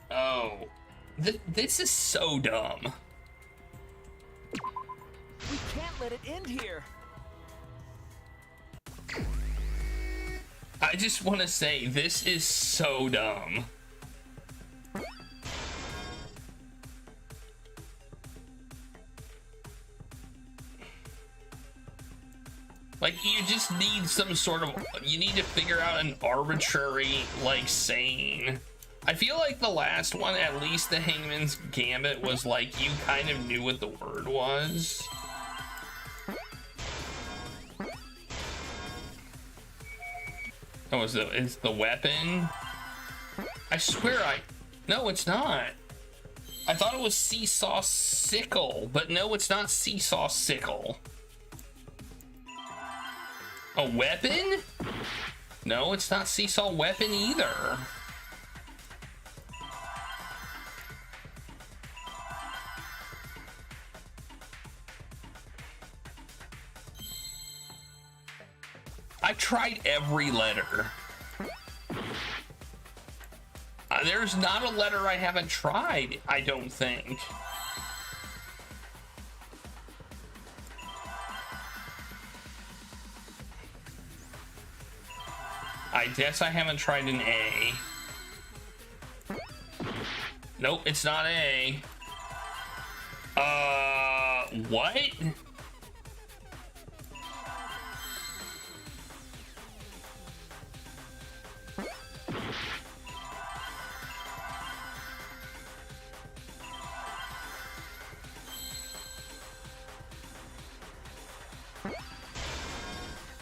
Oh. This is so dumb. We can't let it end here. I just want to say, this is so dumb. Like, you just need some sort of, you need to figure out an arbitrary, like, saying. I feel like the last one, at least the Hangman's Gambit, was like, you kind of knew what the word was. Oh, is the weapon? I swear no, it's not. I thought it was seesaw sickle, but no, it's not seesaw sickle. A weapon? No, it's not seesaw weapon either. I tried every letter. There's not a letter I haven't tried, I don't think. I guess I haven't tried an A. Nope, it's not A. What?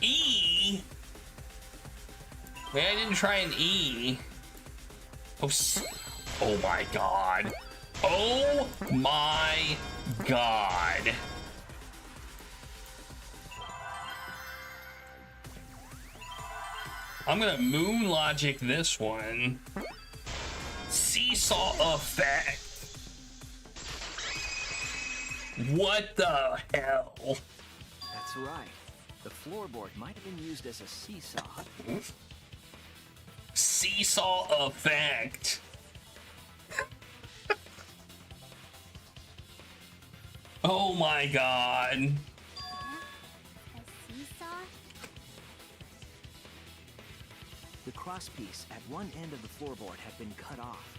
E? Wait, I didn't try an E. Oh my god. Oh my god. I'm gonna moon logic this one. Seesaw effect. What the hell? That's right. The floorboard might have been used as a seesaw. Seesaw effect. Oh my god. A seesaw? The crosspiece at one end of the floorboard had been cut off.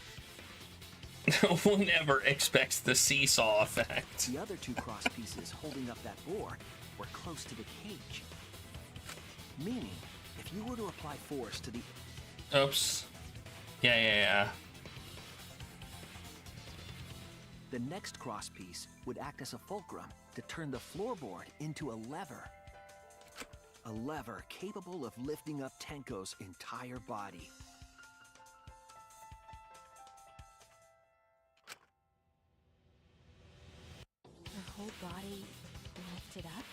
No one ever expects the seesaw effect. The other two crosspieces holding up that board were close to the cage. Meaning, if you were to apply force to the... Oops. Yeah. The next crosspiece would act as a fulcrum to turn the floorboard into a lever. A lever capable of lifting up Tenko's entire body. Her whole body lifted up?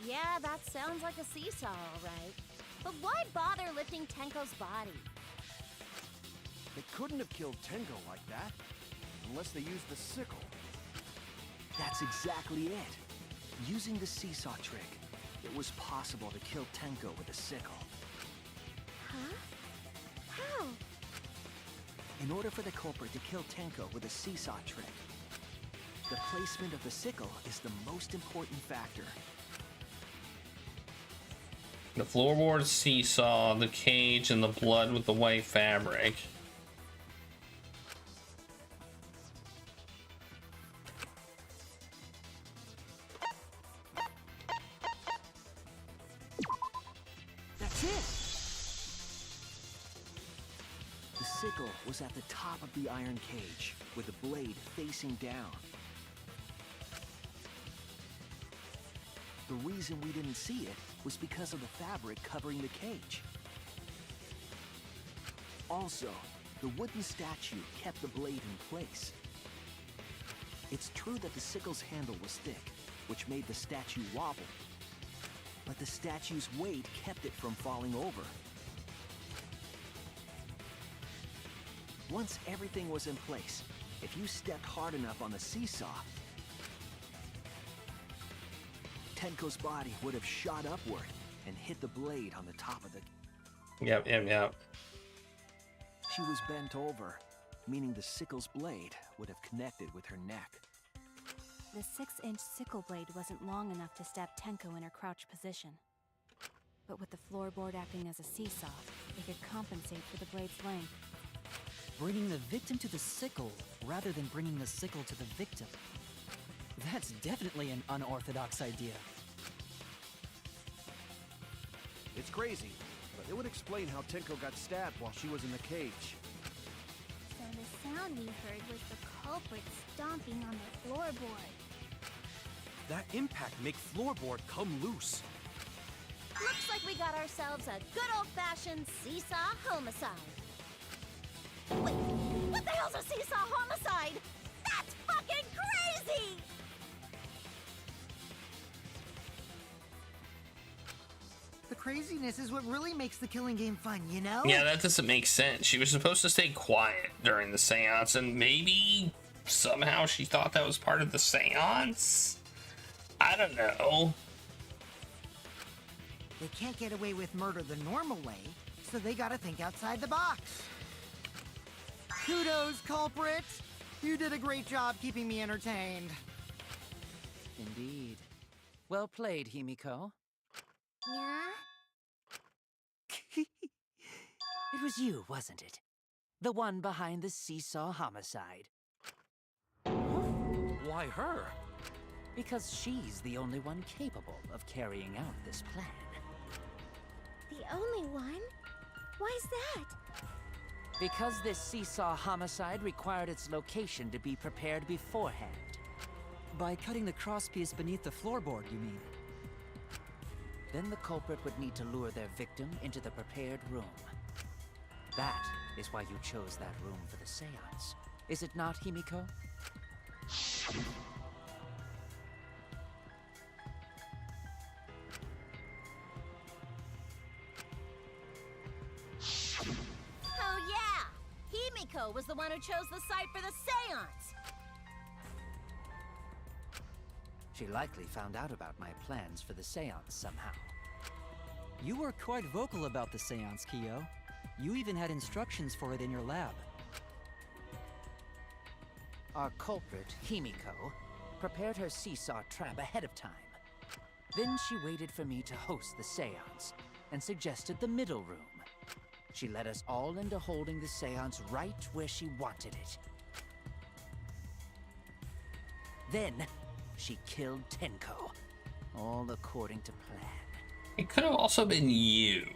Yeah, that sounds like a seesaw, all right. But why bother lifting Tenko's body? They couldn't have killed Tenko like that, unless they used the sickle. That's exactly it. Using the seesaw trick, it was possible to kill Tenko with a sickle. Huh? How? In order for the culprit to kill Tenko with a seesaw trick, the placement of the sickle is the most important factor. The floorboard seesaw, the cage, and the blood with the white fabric. That's it! The sickle was at the top of the iron cage, with the blade facing down. The reason we didn't see it was because of the fabric covering the cage. Also, the wooden statue kept the blade in place. It's true that the sickle's handle was thick, which made the statue wobble. But the statue's weight kept it from falling over. Once everything was in place, if you stepped hard enough on the seesaw, Tenko's body would have shot upward and hit the blade on the top of the... Yep. She was bent over, meaning the sickle's blade would have connected with her neck. The 6-inch sickle blade wasn't long enough to stab Tenko in her crouch position. But with the floorboard acting as a seesaw, it could compensate for the blade's length. Bringing the victim to the sickle rather than bringing the sickle to the victim. That's definitely an unorthodox idea. It's crazy, but it would explain how Tenko got stabbed while she was in the cage. So the sound we heard was the culprit stomping on the floorboard. That impact make floorboard come loose. Looks like we got ourselves a good old-fashioned seesaw homicide. Wait, what the hell's a seesaw homicide? That's fucking crazy! The craziness is what really makes the killing game fun, you know? Yeah, that doesn't make sense. She was supposed to stay quiet during the seance, and maybe somehow she thought that was part of the seance? I don't know. They can't get away with murder the normal way, so they gotta think outside the box. Kudos, culprit! You did a great job keeping me entertained. Indeed. Well played, Himiko. Yeah? It was you, wasn't it? The one behind the seesaw homicide. Why her? Because she's the only one capable of carrying out this plan. The only one? Why's that? Because this seesaw homicide required its location to be prepared beforehand. By cutting the crosspiece beneath the floorboard, you mean? Then the culprit would need to lure their victim into the prepared room. That is why you chose that room for the seance. Is it not, Himiko? Himiko was the one who chose the site for the seance. She likely found out about my plans for the seance somehow. You were quite vocal about the seance, Kyo. You even had instructions for it in your lab. Our culprit, Himiko, prepared her seesaw trap ahead of time. Then she waited for me to host the seance and suggested the middle room. She led us all into holding the seance right where she wanted it. Then, she killed Tenko, all according to plan. It could have also been you.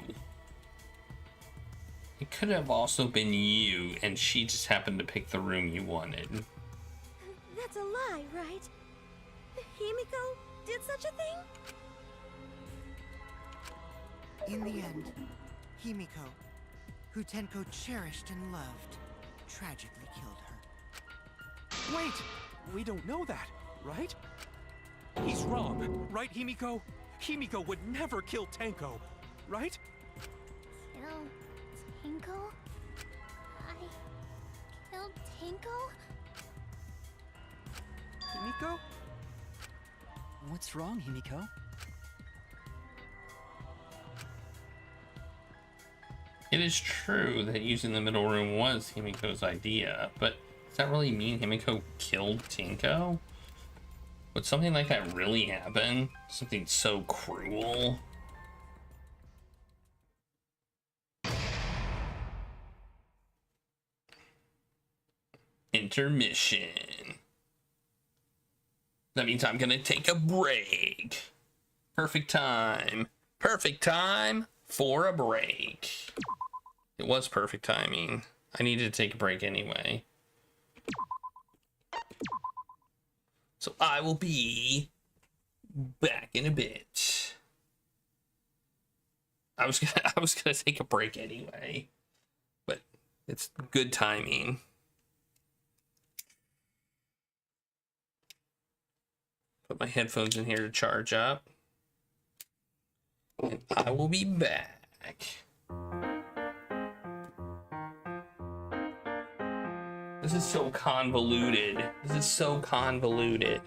It could have also been you, and she just happened to pick the room you wanted. That's a lie, right? Himiko did such a thing? In the end, Himiko, who Tenko cherished and loved, tragically killed her. Wait! We don't know that, right? He's wrong, right, Himiko? Himiko would never kill Tenko, right? Kill Tenko? I killed Tenko? Himiko? What's wrong, Himiko? It is true that using the middle room was Himiko's idea, but does that really mean Himiko killed Tenko? Would something like that really happen? Something so cruel? Intermission. That means I'm gonna take a break. Perfect time. Perfect time for a break. It was perfect timing. I needed to take a break anyway. So I will be back in a bit. I was gonna take a break anyway, but it's good timing. Put my headphones in here to charge up, and I will be back. This is so convoluted. This is so convoluted.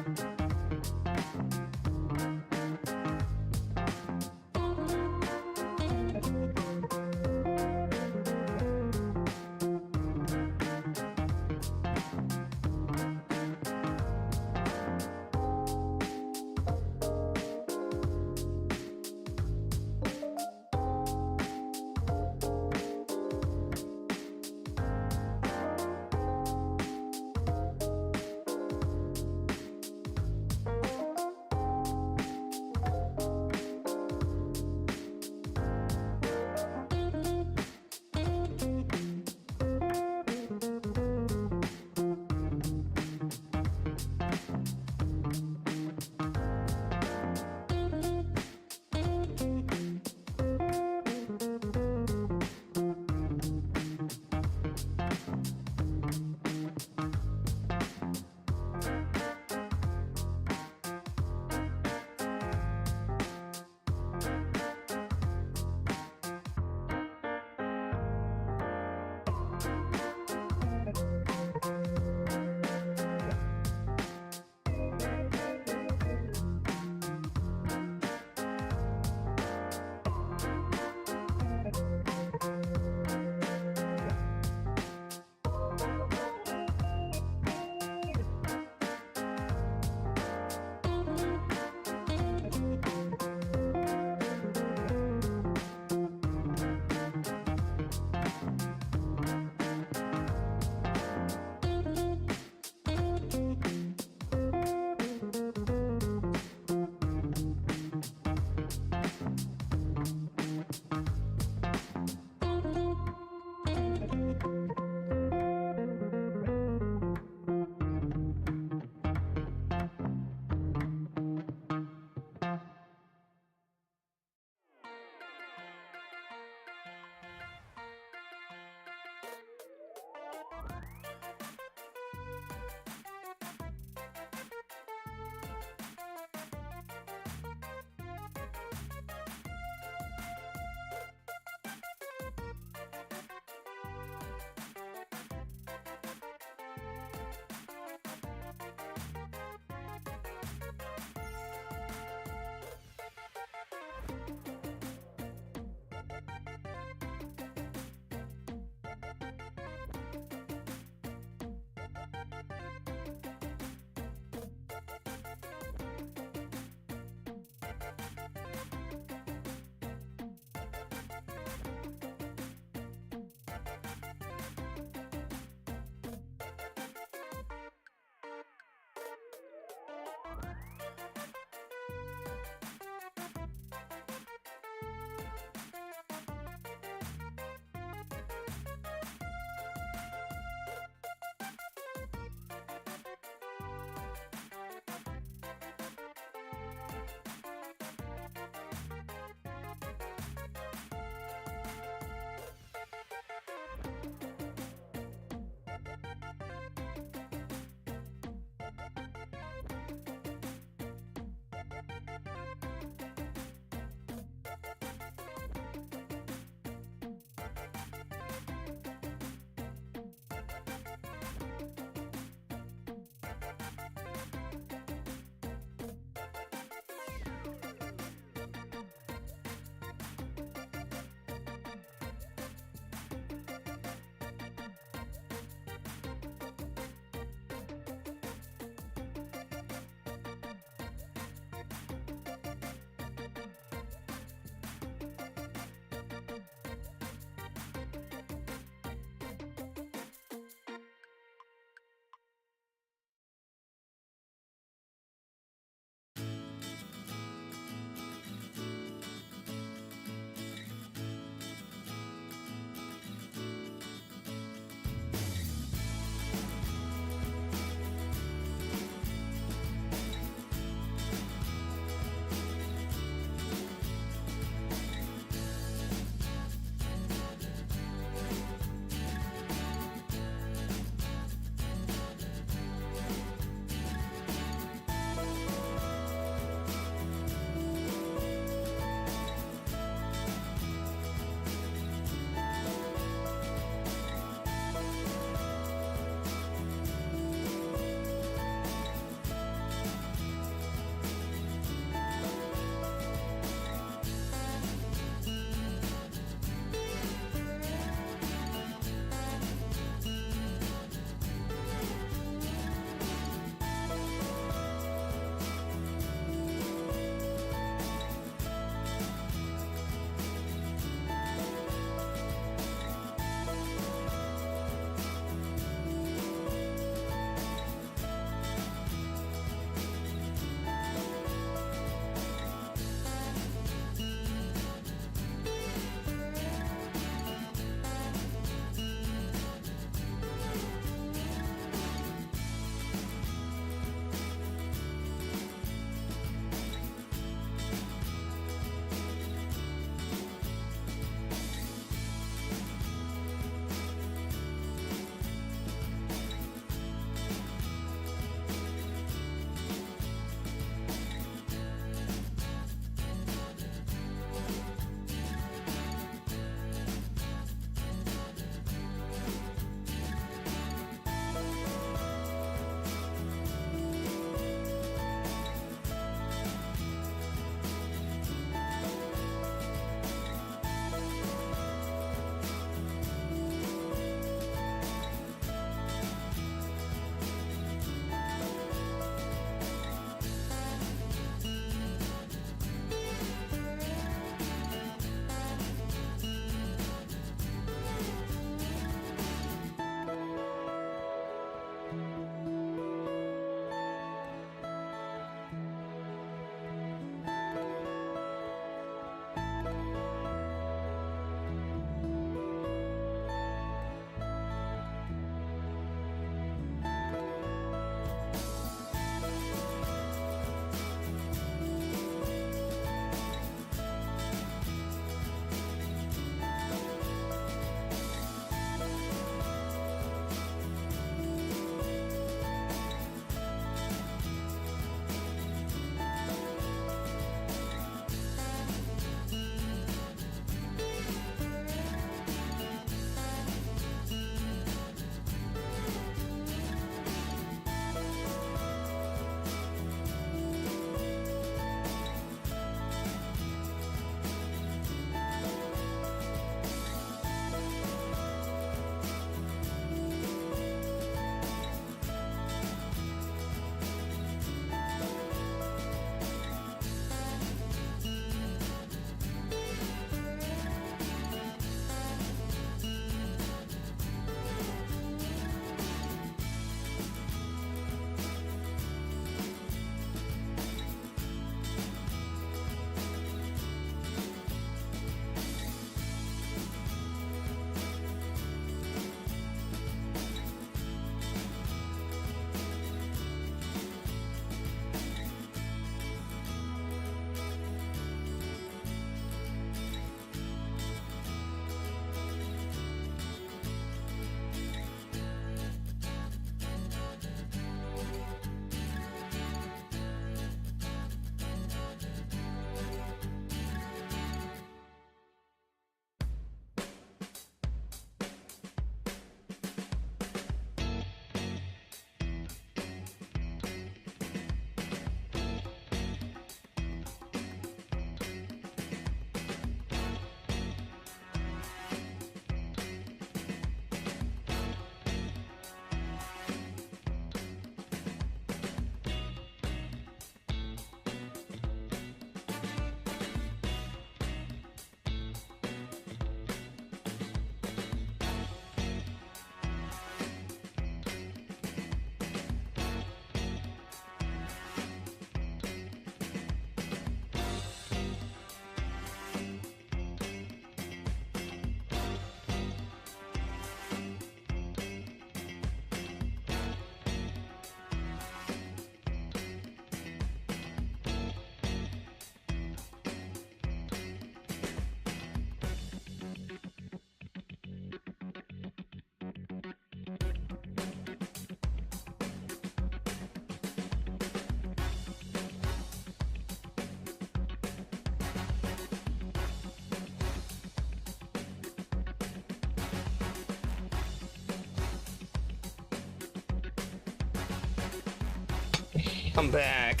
I'm back.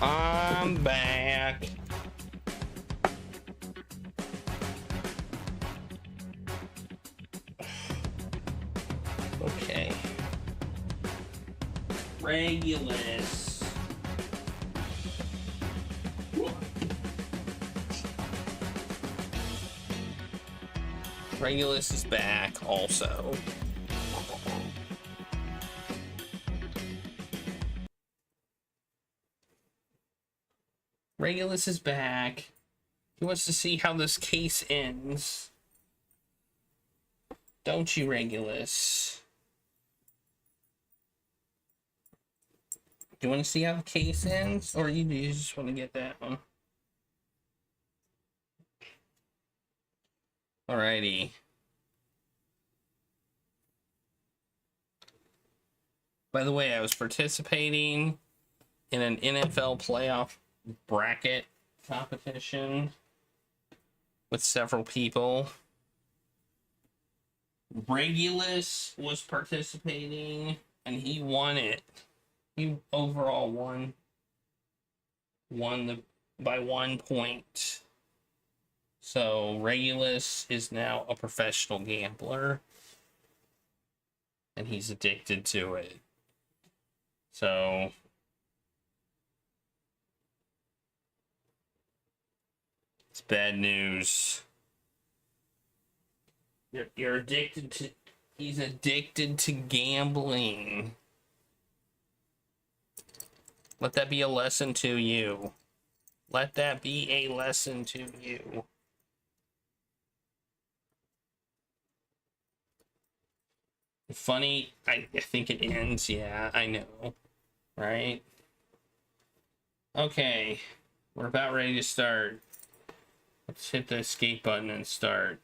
I'm back. Okay. Regulus. Regulus is back also. Regulus is back. He wants to see how this case ends. Don't you, Regulus? Do you want to see how the case ends? Or you just want to get that one? Alrighty. By the way, I was participating in an NFL playoff bracket competition with several people. Regulus was participating and he won it. He overall won by 1 point. So Regulus is now a professional gambler and he's addicted to it. So it's bad news. You're addicted to... He's addicted to gambling. Let that be a lesson to you. Let that be a lesson to you. Funny, I think it ends. Yeah, I know. Right? Okay. We're about ready to start. Let's hit the escape button and start.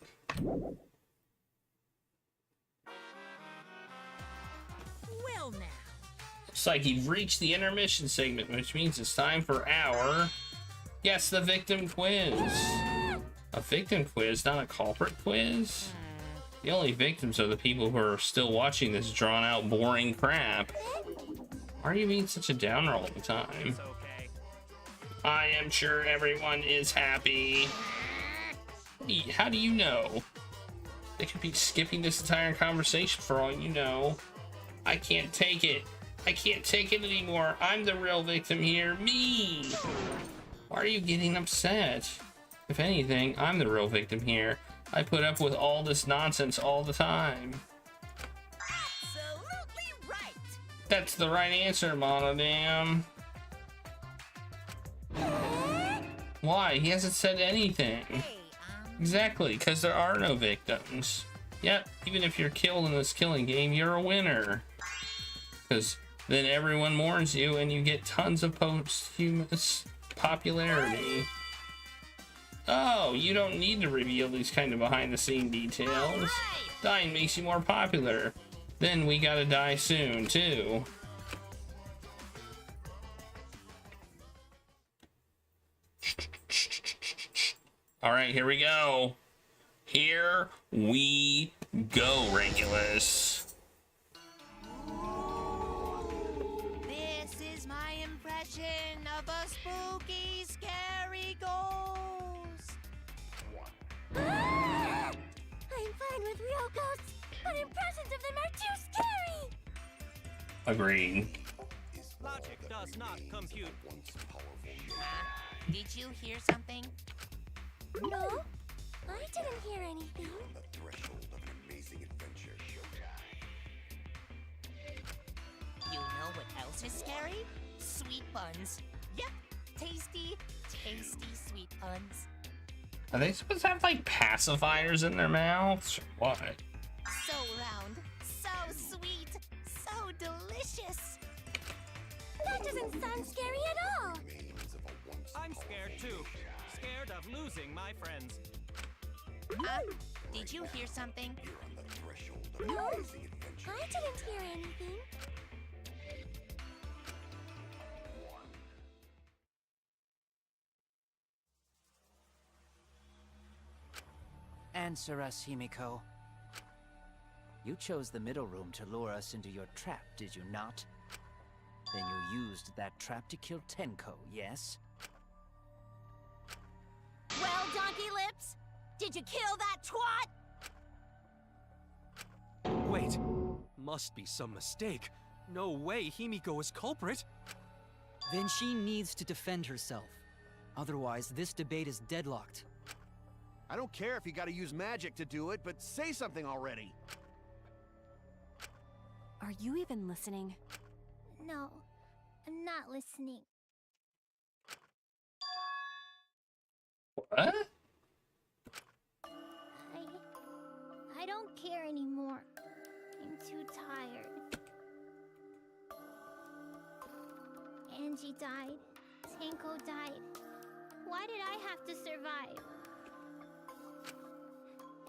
Well now. Looks like you've reached the intermission segment, which means it's time for our... Yes, the victim quiz. A victim quiz, not a culprit quiz? The only victims are the people who are still watching this drawn-out, boring crap. Why are you being such a downer all the time? I am sure everyone is happy. How do you know? They could be skipping this entire conversation for all you know. I can't take it. I can't take it anymore. I'm the real victim here. Me! Why are you getting upset? If anything, I'm the real victim here. I put up with all this nonsense all the time. Absolutely right. That's the right answer, Monodam. Why? He hasn't said anything. Exactly, because there are no victims. Yep, even if you're killed in this killing game, you're a winner. Because then everyone mourns you and you get tons of posthumous popularity. Oh, you don't need to reveal these kind of behind-the-scene details. Dying makes you more popular. Then we gotta die soon, too. Alright, here we go. Here we go, Regulus. This is my impression of a spooky, scary ghost. I'm fine with real ghosts, but impressions of them are too scary. Agreed. Logic does not compute. Did you hear something? No, I didn't hear anything. You know what else is scary? Sweet buns. Yep, tasty, tasty sweet buns. Are they supposed to have, like, pacifiers in their mouths? Or what? So round, so sweet, so delicious. That doesn't sound scary at all. I'm scared too. Scared of losing my friends. Did you hear something? No, I didn't hear anything. Answer us, Himiko. You chose the middle room to lure us into your trap, did you not? Then you used that trap to kill Tenko, yes? Well, Donkey Lips, did you kill that twat? Wait, must be some mistake. No way Himiko is culprit. Then she needs to defend herself. Otherwise, this debate is deadlocked. I don't care if you gotta use magic to do it, but say something already. Are you even listening? No, I'm not listening. What? I don't care anymore. I'm too tired. Angie died. Tenko died. Why did I have to survive?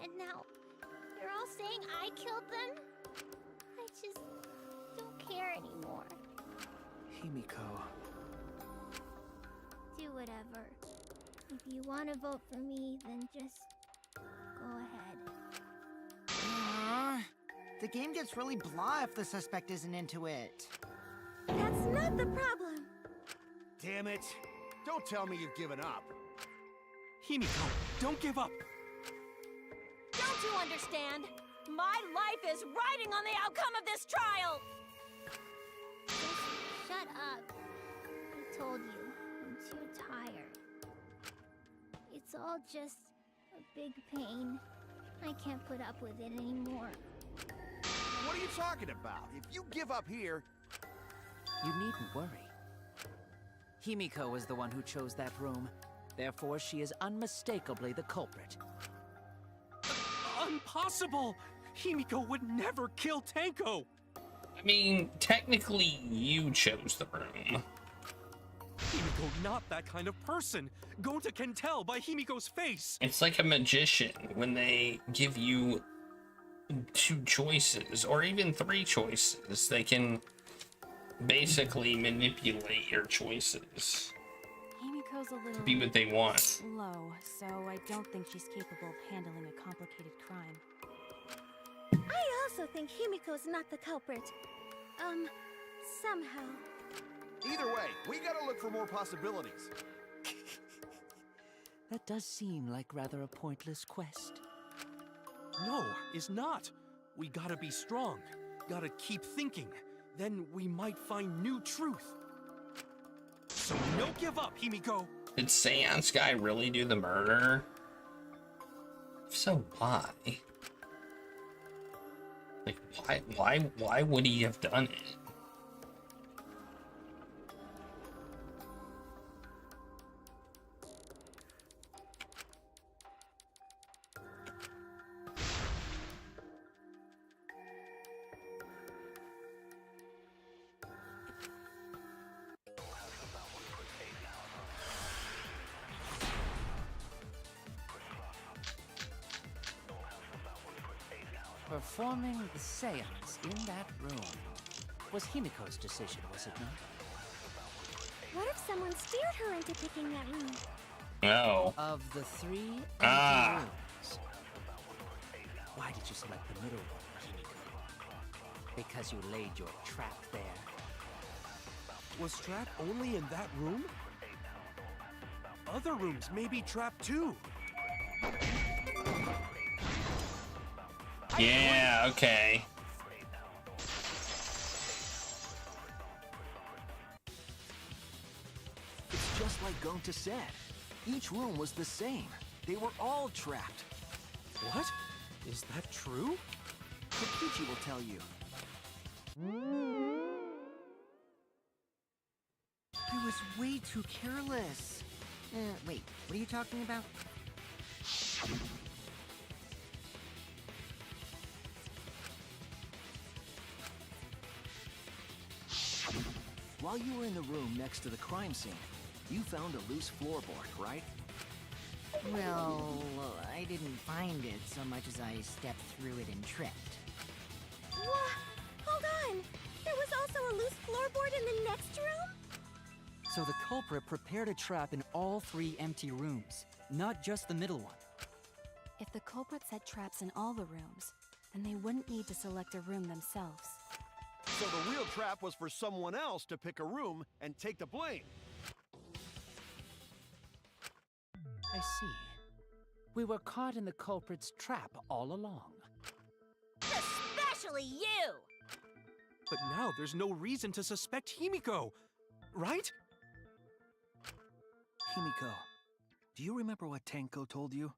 And now, you're all saying I killed them? I just don't care anymore. Himiko. Do whatever. If you want to vote for me, then just go ahead. The game gets really blah if the suspect isn't into it. That's not the problem. Damn it. Don't tell me you've given up. Himiko, don't give up. Don't you understand? My life is riding on the outcome of this trial! Just shut up. I told you, I'm too tired. It's all just a big pain. I can't put up with it anymore. What are you talking about? If you give up here... You needn't worry. Himiko is the one who chose that room. Therefore, she is unmistakably the culprit. Impossible! Himiko would never kill Tenko! I mean, technically, you chose the room. Himiko not that kind of person. Gonta can tell by Himiko's face. It's like a magician when they give you 2 choices, or even 3 choices. They can basically manipulate your choices Himiko's a little to be what they want. slow, so I don't think she's capable of handling a complicated crime. I also think Himiko's not the culprit. Somehow. Either way, we gotta look for more possibilities. That does seem like rather a pointless quest. No, is not. We gotta be strong. Gotta keep thinking. Then we might find new truth. So no give up, Himiko! Did Seance Guy really do the murder? If so, why? Like, why would he have done it? Performing the seance in that room was Himiko's decision, was it not? What if someone steered her into picking that room? No. Of the 3 empty rooms, why did you select the middle one, Himiko? Because you laid your trap there. Was trap only in that room? Other rooms may be trapped too. Yeah, okay. It's just like Gonta said. Each room was the same. They were all trapped. What? Is that true? Kokichi will tell you. I was way too careless. Wait, what are you talking about? While you were in the room next to the crime scene, you found a loose floorboard, right? Well, I didn't find it so much as I stepped through it and tripped. What? Hold on! There was also a loose floorboard in the next room? So the culprit prepared a trap in all 3 empty rooms, not just the middle one. If the culprit set traps in all the rooms, then they wouldn't need to select a room themselves. So the real trap was for someone else to pick a room and take the blame. I see. We were caught in the culprit's trap all along. Especially you! But now there's no reason to suspect Himiko, right? Himiko, do you remember what Tenko told you?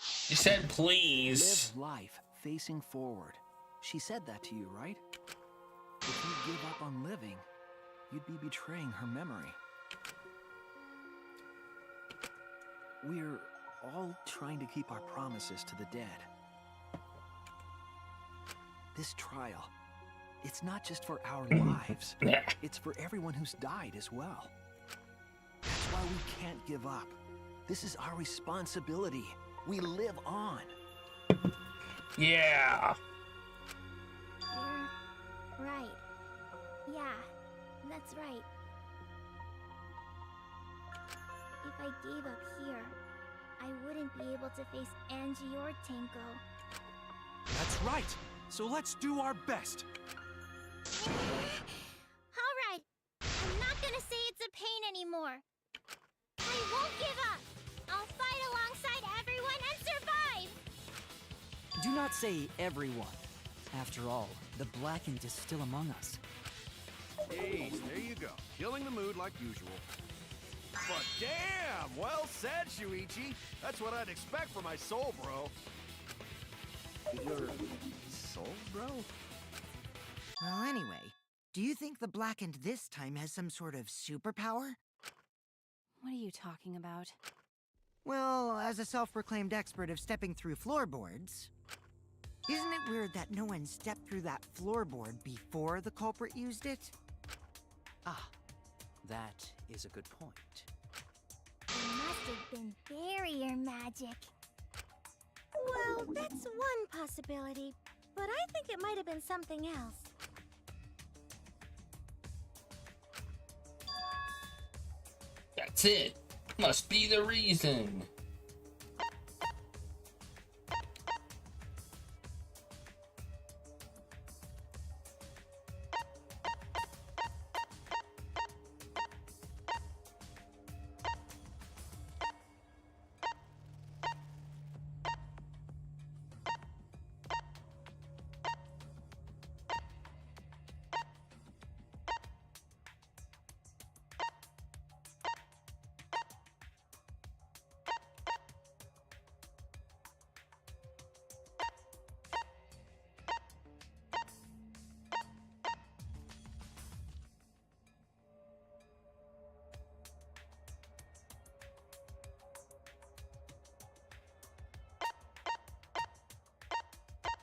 She said please. Live life facing forward. She said that to you, right? If you give up on living, you'd be betraying her memory. We're all trying to keep our promises to the dead. This trial, it's not just for our lives. It's for everyone who's died as well. That's why we can't give up. This is our responsibility. We live on. Yeah. You're right. Yeah, that's right. If I gave up here, I wouldn't be able to face Angie or Tenko. That's right. So let's do our best. Alright, I'm not gonna say it's a pain anymore. I won't give up. I'll fight alongside everyone and survive! Do not say everyone. After all, the Blackened is still among us. Jeez, there you go. Killing the mood like usual. But damn! Well said, Shuichi. That's what I'd expect from my soul, bro. Your soul, bro? Well, anyway, do you think the Blackened this time has some sort of superpower? What are you talking about? Well, as a self-proclaimed expert of stepping through floorboards, isn't it weird that no one stepped through that floorboard before the culprit used it? Ah, that is a good point. It must have been barrier magic. Well, that's one possibility, but I think it might have been something else. That's it. Must be the reason.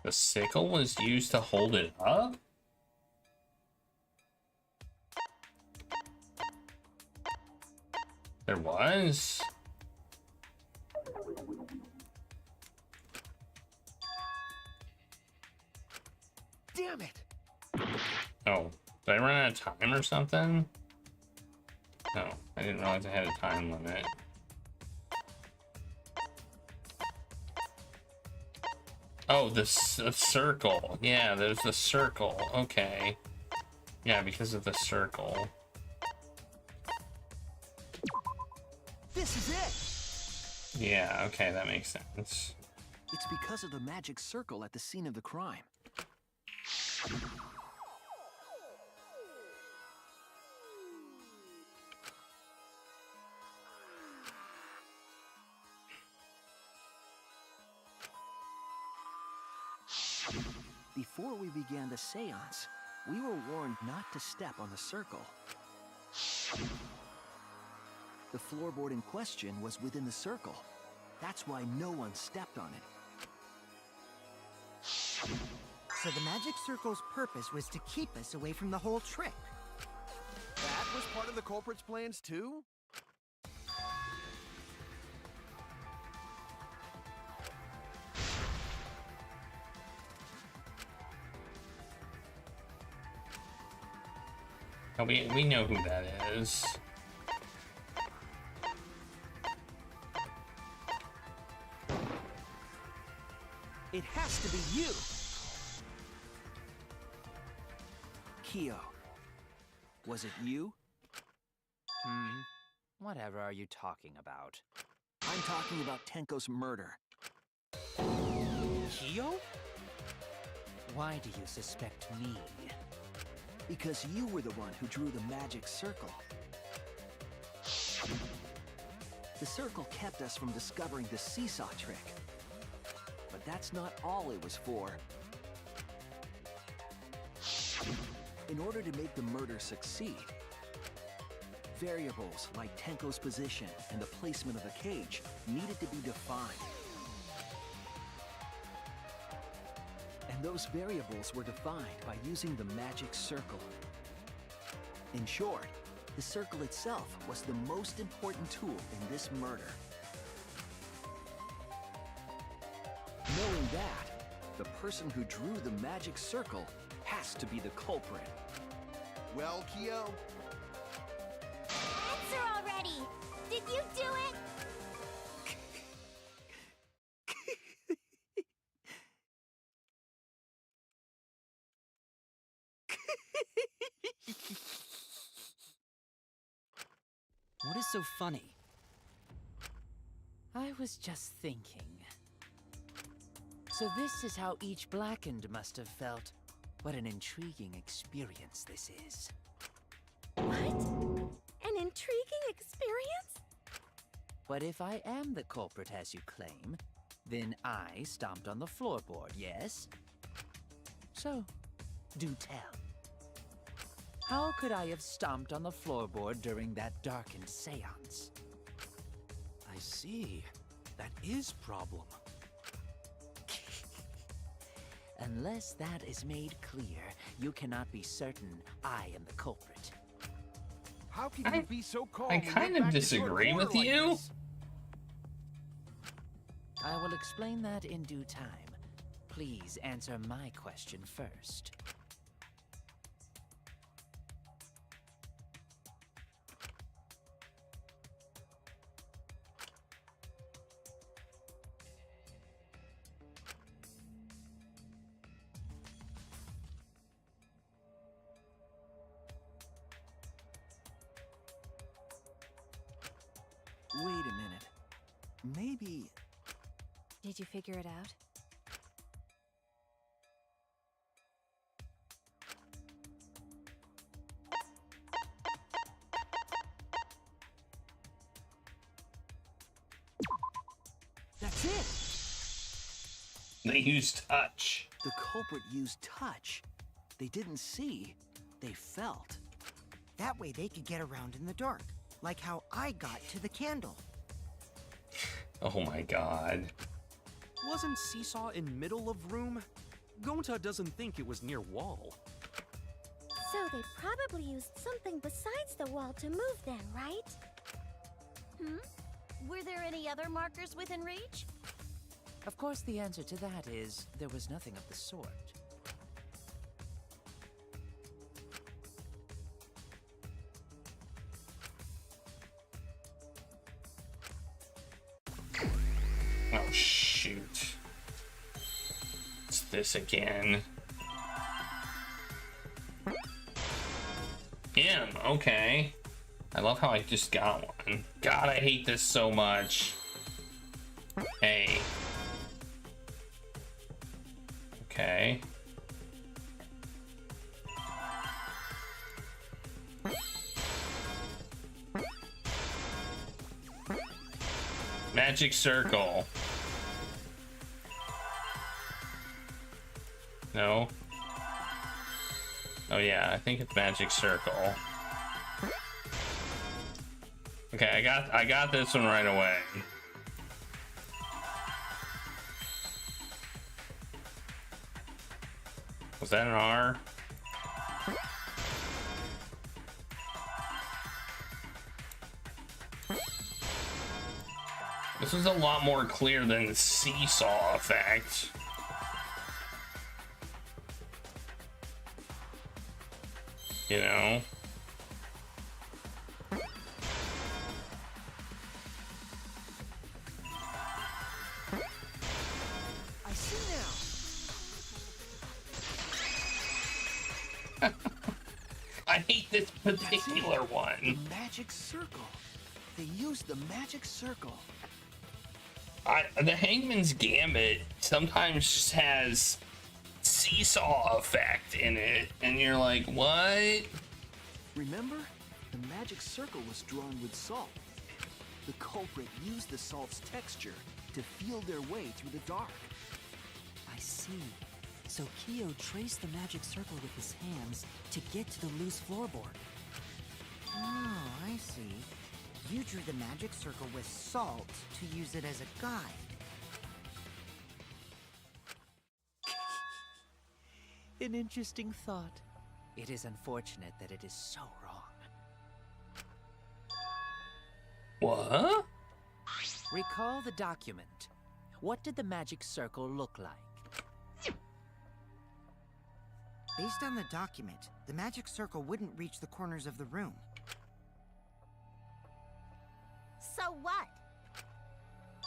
The sickle was used to hold it up? There was? Damn it! Oh, did I run out of time or something? No, I didn't realize I had a time limit. Oh, the circle. Yeah, there's the circle. Okay. Yeah, because of the circle. This is it! Yeah, okay, that makes sense. It's because of the magic circle at the scene of the crime. Before we began the seance, we were warned not to step on the circle. The floorboard in question was within the circle. That's why no one stepped on it. So the magic circle's purpose was to keep us away from the whole trick. That was part of the culprit's plans too? Oh, we know who that is. It has to be you! Kyo, was it you? Whatever are you talking about? I'm talking about Tenko's murder. Kyo? Why do you suspect me? Because you were the one who drew the magic circle. The circle kept us from discovering the seesaw trick. But that's not all it was for. In order to make the murder succeed, variables like Tenko's position and the placement of the cage needed to be defined. And those variables were defined by using the magic circle. In short, the circle itself was the most important tool in this murder. Knowing that, the person who drew the magic circle has to be the culprit. Well, Kyo? Answer already! Did you do it? What is so funny? I was just thinking. So this is how each Blackened must have felt. What an intriguing experience this is. What? An intriguing experience? But if I am the culprit as you claim, then I stomped on the floorboard, yes? So, do tell. How could I have stomped on the floorboard during that darkened seance? I see. That is problem. Unless that is made clear, you cannot be certain I am the culprit. How can you be so calm? I kind of disagree with you. I will explain that in due time. Please answer my question first. Wait a minute. Maybe... Did you figure it out? That's it! They used touch. The culprit used touch. They didn't see, they felt. That way they could get around in the dark, like how I got to the candle. Oh my god. Wasn't Seesaw in middle of room? Gonta doesn't think it was near wall. So they probably used something besides the wall to move then, right? Were there any other markers within reach? Of course, the answer to that is there was nothing of the sort. Oh, shoot. It's this again. Him, okay. I love how I just got one. God, I hate this so much. Hey. Okay. Magic circle. No. Oh yeah, I think it's magic circle. Okay, I got this one right away. Was that an R? This is a lot more clear than the seesaw effect. You know? I see now. I hate this particular one. The magic circle. They used the magic circle. The Hangman's Gambit sometimes just has seesaw effect in it, and you're like, what? Remember? The magic circle was drawn with salt. The culprit used the salt's texture to feel their way through the dark. I see. So Kyo traced the magic circle with his hands to get to the loose floorboard. Oh, I see. You drew the magic circle with salt to use it as a guide. An interesting thought. It is unfortunate that it is so wrong. What? Recall the document. What did the magic circle look like? Based on the document, the magic circle wouldn't reach the corners of the room. So what?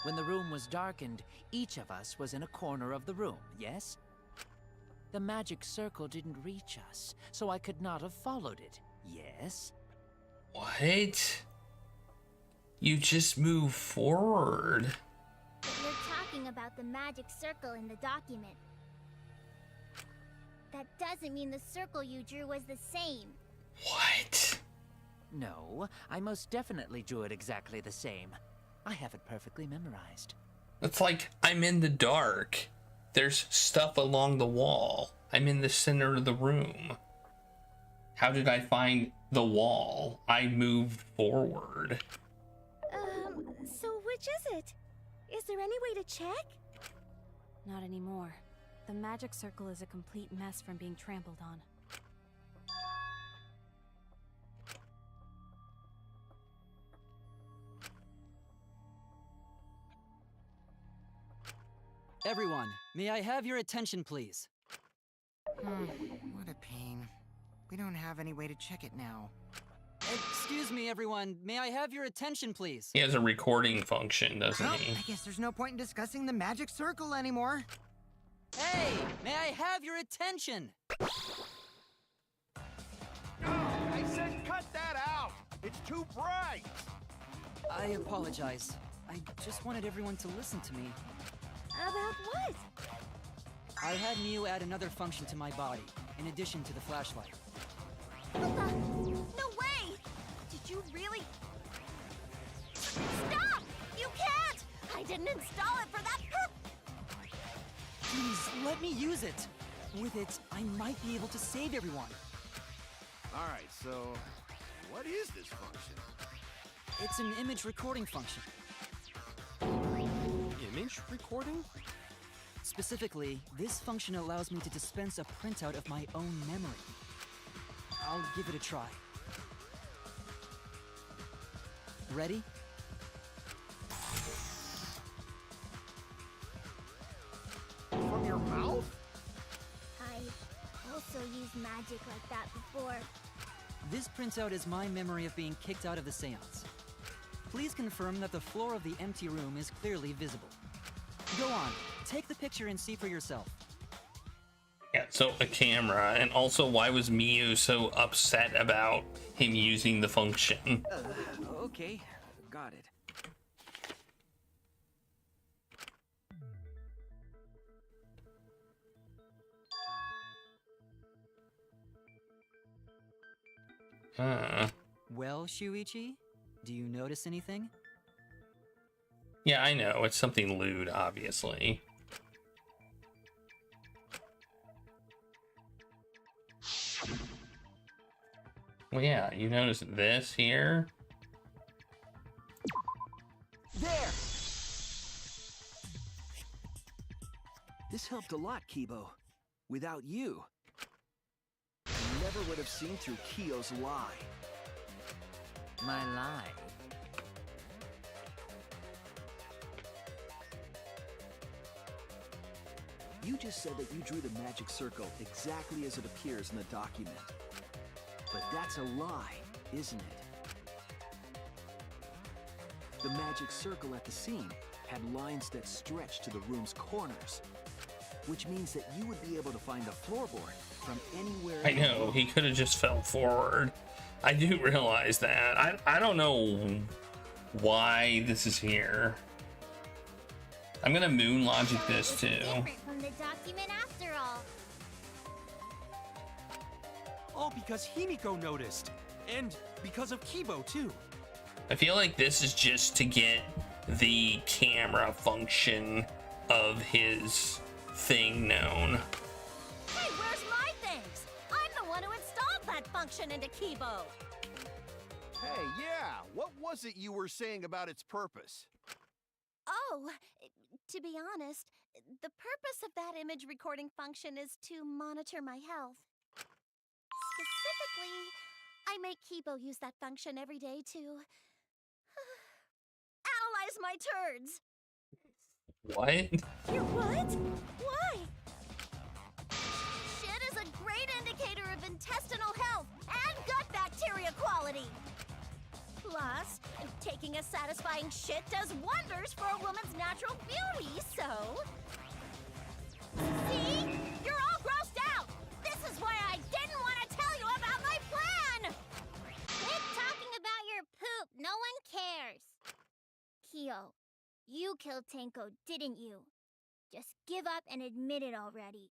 When the room was darkened, each of us was in a corner of the room, yes? The magic circle didn't reach us, so I could not have followed it, yes? What? You just move forward. But you're talking about the magic circle in the document. That doesn't mean the circle you drew was the same. What? No, I most definitely drew it exactly the same. I have it perfectly memorized. It's like I'm in the dark. There's stuff along the wall. I'm in the center of the room. How did I find the wall? I moved forward. So which is it? Is there any way to check? Not anymore. The magic circle is a complete mess from being trampled on. Everyone, may I have your attention, please? What a pain. We don't have any way to check it now. Excuse me, everyone. May I have your attention, please? He has a recording function, doesn't Well, he? I guess there's no point in discussing the magic circle anymore. Hey, may I have your attention? I said cut that out! It's too bright! I apologize. I just wanted everyone to listen to me. About what? I had Miu add another function to my body, in addition to the flashlight. No way! Did you really? Stop! You can't! I didn't install it for that purpose! Please, let me use it. With it, I might be able to save everyone. Alright, so what is this function? It's an image recording function. Image recording? Specifically, this function allows me to dispense a printout of my own memory. I'll give it a try. Ready? From your mouth? I also used magic like that before. This printout is my memory of being kicked out of the seance. Please confirm that the floor of the empty room is clearly visible. Go on, take the picture and see for yourself. Yeah, so a camera, and also why was Miu so upset about him using the function? Okay, got it. Well, Shuichi, do you notice anything? Yeah, I know. It's something lewd, obviously. Well, yeah, you notice this here? There! This helped a lot, Kibo. Without you, I never would have seen through Kyo's lie. My lie? You just said that you drew the magic circle exactly as it appears in the document. But that's a lie, isn't it? The magic circle at the scene had lines that stretched to the room's corners, which means that you would be able to find the floorboard from anywhere. I know, he could have just fell forward. I do realize that. I don't know why this is here. I'm gonna moon logic this too. Different from the document after all. All because Himiko noticed. And because of Kibo, too. I feel like this is just to get the camera function of his thing known. Hey, where's my things? I'm the one who installed that function into Kibo. Hey, yeah, what was it you were saying about its purpose? Oh, to be honest, the purpose of that image recording function is to monitor my health. Specifically, I make Kibo use that function every day to analyze my turds. What? Your what? Why? Shit is a great indicator of intestinal health and gut bacteria quality. Plus, taking a satisfying shit does wonders for a woman's natural beauty, so... See? You're all grossed out! This is why I didn't want to tell you about my plan! Quit talking about your poop. No one cares. Kyo, you killed Tenko, didn't you? Just give up and admit it already.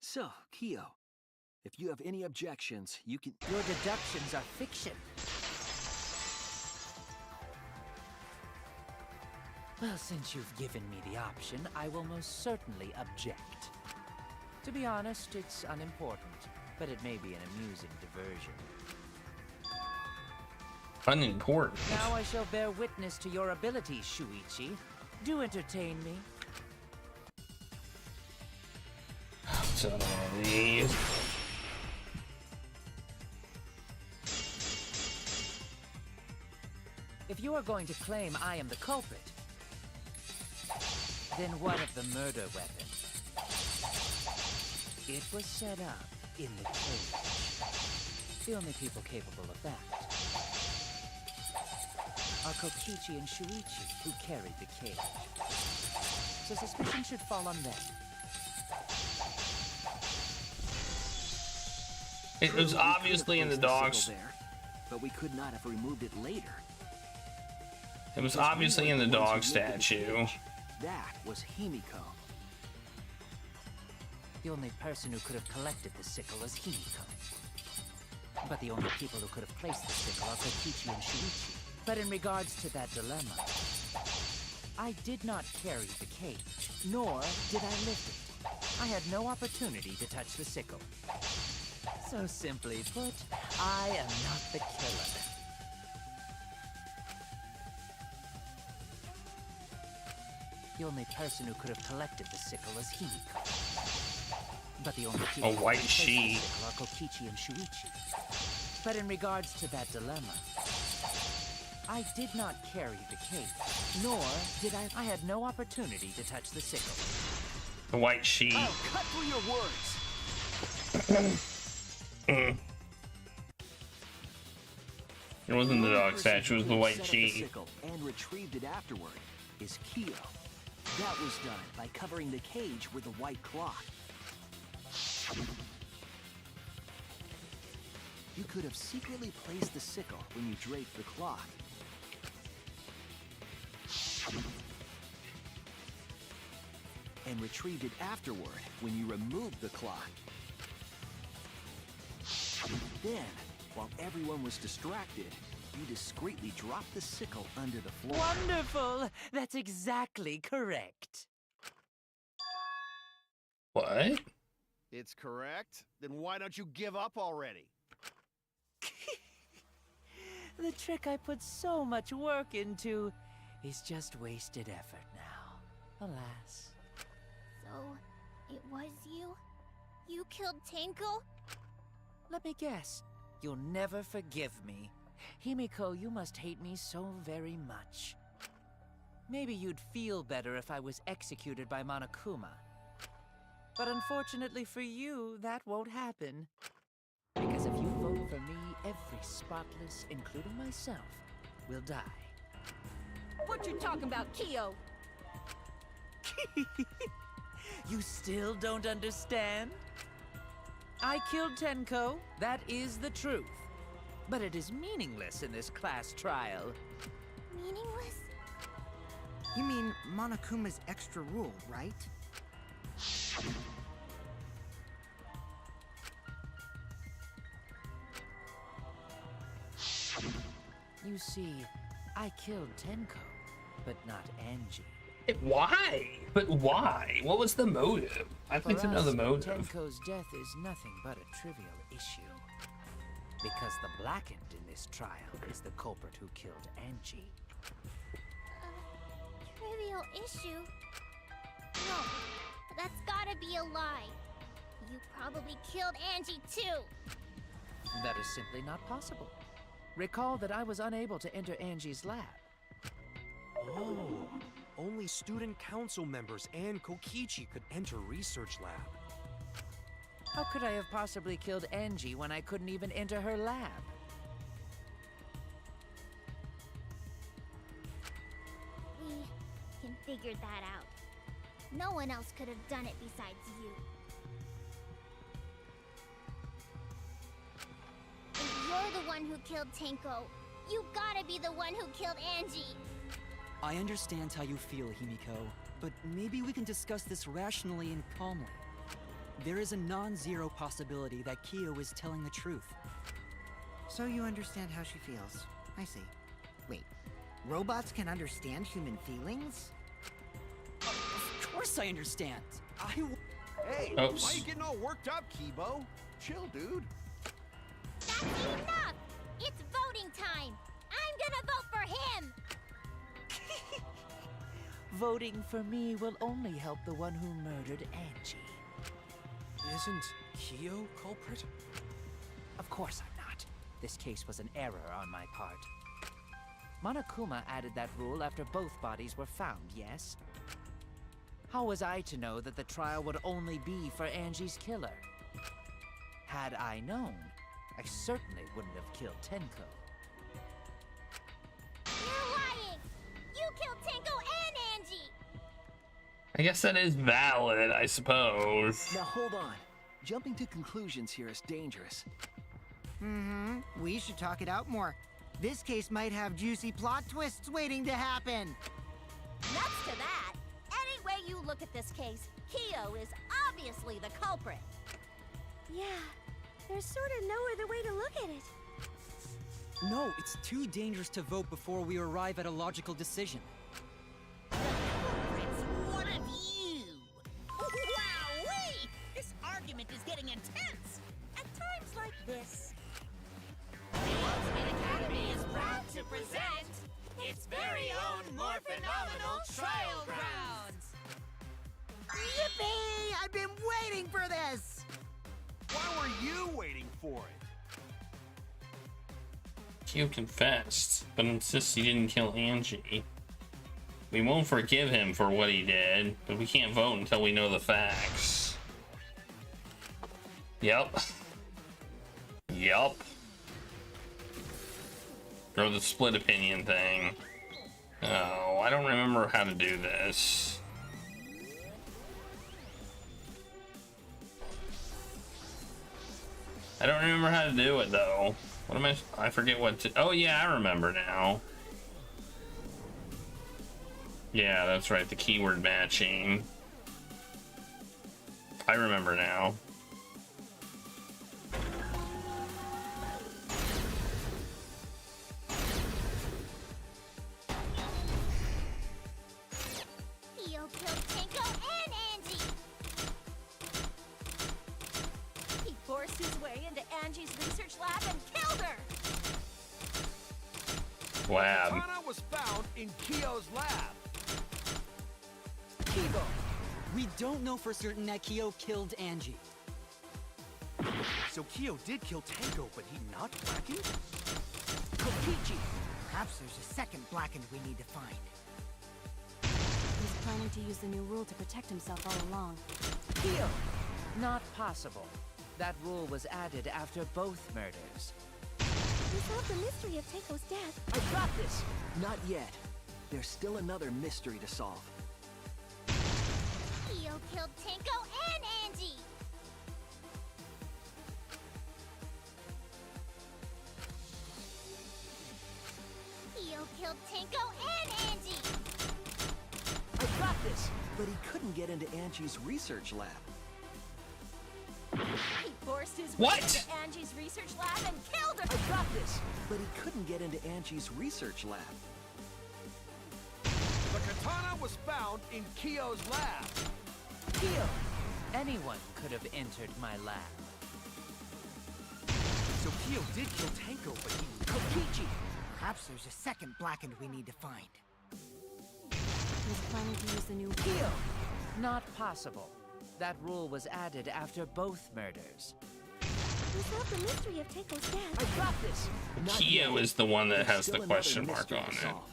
So, Kyo, if you have any objections, you can... Your deductions are fiction. Well, since you've given me the option, I will most certainly object. To be honest, it's unimportant, but it may be an amusing diversion. Unimportant? Now I shall bear witness to your abilities, Shuichi. Do entertain me. What's on all these? If you are going to claim I am the culprit, then what of the murder weapon? It was set up in the cage. The only people capable of that are Kokichi and Shuichi, who carried the cage. So suspicion should fall on them. It was obviously in the dogs. There, but we could not have removed it later. It was obviously in the dog statue. That was Himiko. The only person who could have collected the sickle is Himiko. But the only people who could have placed the sickle are Kokichi and Shuichi. But in regards to that dilemma, I did not carry the cage, nor did I lift it. I had no opportunity to touch the sickle. So simply put, I am not the killer. The only person who could have collected the sickle is Himiko. But the only people A white sheep. are Kokichi and Shuichi. But in regards to that dilemma, I did not carry the cage, nor did I had no opportunity to touch the sickle. The white sheep. I'll cut through your words. It wasn't the dog statue, it was the white sheep. And retrieved it afterward is Kyo. That was done by covering the cage with a white cloth. You could have secretly placed the sickle when you draped the cloth. And retrieved it afterward when you removed the cloth. Then, while everyone was distracted, you discreetly dropped the sickle under the floor. Wonderful! That's exactly correct. What? It's correct? Then why don't you give up already? The trick I put so much work into is just wasted effort now. Alas. So, it was you? You killed Tenko? Let me guess. You'll never forgive me. Himiko, you must hate me so very much. Maybe you'd feel better if I was executed by Monokuma. But unfortunately for you, that won't happen. Because if you vote for me, every spotless, including myself, will die. What you talking about, Kyo? You still don't understand? I killed Tenko, that is the truth. But it is meaningless in this class trial. Meaningless? You mean Monokuma's extra rule, right? You see, I killed Tenko, but not Angie. Why? But why? What was the motive? I'd like to know the motive. Tenko's death is nothing but a trivial issue. Because the blackened in this trial is the culprit who killed Angie. Trivial issue? No, that's gotta be a lie. You probably killed Angie too. That is simply not possible. Recall that I was unable to enter Angie's lab. Oh, only student council members and Kokichi could enter research lab. How could I have possibly killed Angie when I couldn't even enter her lab? We can figure that out. No one else could have done it besides you. If you're the one who killed Tenko, you gotta be the one who killed Angie. I understand how you feel, Himiko, but maybe we can discuss this rationally and calmly. There is a non-zero possibility that Kyo is telling the truth. So you understand how she feels. I see. Wait, robots can understand human feelings? Of course I understand. Hey, Oops. why are you getting all worked up, Kibo? Chill, dude. That's enough! It's voting time! I'm gonna vote for him! Voting for me will only help the one who murdered Angie. Isn't Kyo culprit? Of course I'm not. This case was an error on my part. Monokuma added that rule after both bodies were found, yes? How was I to know that the trial would only be for Angie's killer? Had I known, I certainly wouldn't have killed Tenko. You're lying! You killed Tenko and Angie! I guess that is valid, I suppose. Now hold on. Jumping to conclusions here is dangerous. Mm-hmm. We should talk it out more. This case might have juicy plot twists waiting to happen. Nuts to that! Any way you look at this case, Kyo is obviously the culprit. Yeah, there's sort of no other way to look at it. No, it's too dangerous to vote before we arrive at a logical decision. It's one of you! Wowee! This argument is getting intense! At times like this. The Ultimate Academy is proud to present its very own more phenomenal trial grounds! Yippee! I've been waiting for this! Why were you waiting for it? Kyo confessed, but insists he didn't kill Angie. We won't forgive him for what he did, but we can't vote until we know the facts. Yep. Yup. Or the split opinion thing. Oh, I don't remember how to do this. I don't remember how to do it though. What am I forget what to, oh yeah, I remember now. Yeah, that's right, the keyword matching. I remember now. Kyo killed Tenko and Angie! He forced his way into Angie's research lab and killed her! Lab. Katana was found in Kyo's lab. Kibo! We don't know for certain that Kyo killed Angie. So Kyo did kill Tenko, but he not blackened? Kokichi! Perhaps there's a second blackened we need to find. He's planning to use the new rule to protect himself all along. Kyo! Not possible. That rule was added after both murders. We solved the mystery of Tenko's death. I got this! Not yet. There's still another mystery to solve. Kyo killed Tenko and Angie! Kyo killed Tenko and Angie! I got this! But he couldn't get into Angie's research lab. He forced his What? way into Angie's research lab and killed her! I got this! But he couldn't get into Angie's research lab. The katana was found in Kyo's lab. Kyo, anyone could have entered my lab. So Kyo did kill Tenko, but he... Kokichi! Perhaps there's a second Blackened we need to find. He was planning to use the new Kyo! Not possible. That rule was added after both murders. We solved the mystery of Tenko's death. I got this! Not Kyo yet. is the one that There's has still the another question mark mystery on to it. solve.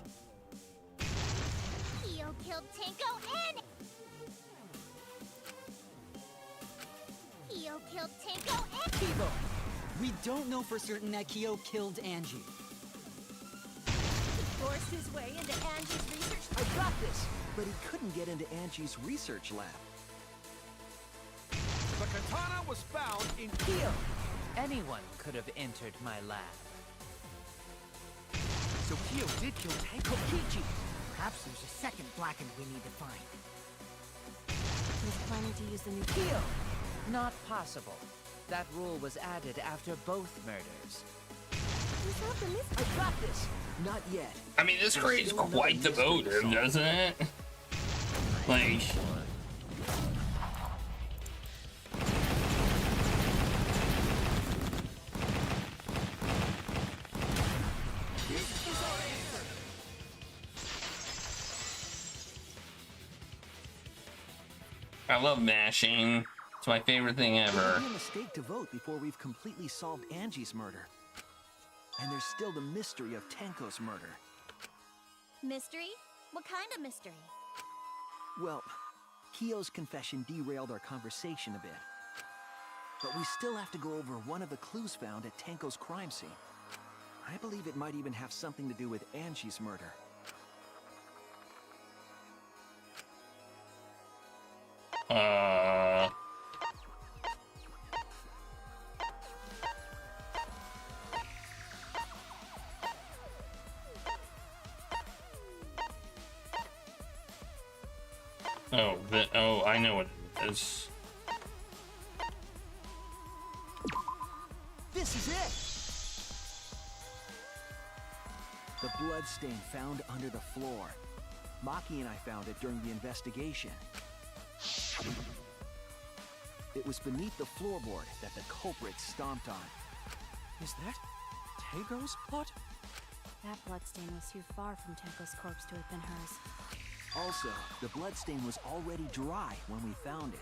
Kyo killed Tenko and... Kyo killed Tenko and... Kibo! We don't know for certain that Kyo killed Angie. He forced his way into Angie's research I got this! But he couldn't get into Angie's research lab. The katana was found in Kyo, anyone could have entered my lab. So Kyo did kill Tenko. Kokichi! Perhaps there's a second Blackened we need to find. He was planning to use the new Kyo! Not possible. That rule was added after both murders. We solved the mystery. I got this! Not yet. I mean, this creates quite the motive, doesn't it? Like... I love mashing. It's my favorite thing It ever. would be a mistake to vote before we've completely solved Angie's murder. And there's still the mystery of Tenko's murder. Mystery? What kind of mystery? Well, Kyo's confession derailed our conversation a bit. But we still have to go over one of the clues found at Tenko's crime scene. I believe it might even have something to do with Angie's murder. Oh, I know what it is. This is it! The blood stain found under the floor. Maki and I found it during the investigation. It was beneath the floorboard that the culprit stomped on. Is that Tenko's blood? That bloodstain was too far from Tenko's corpse to have been hers. Also, the bloodstain was already dry when we found it.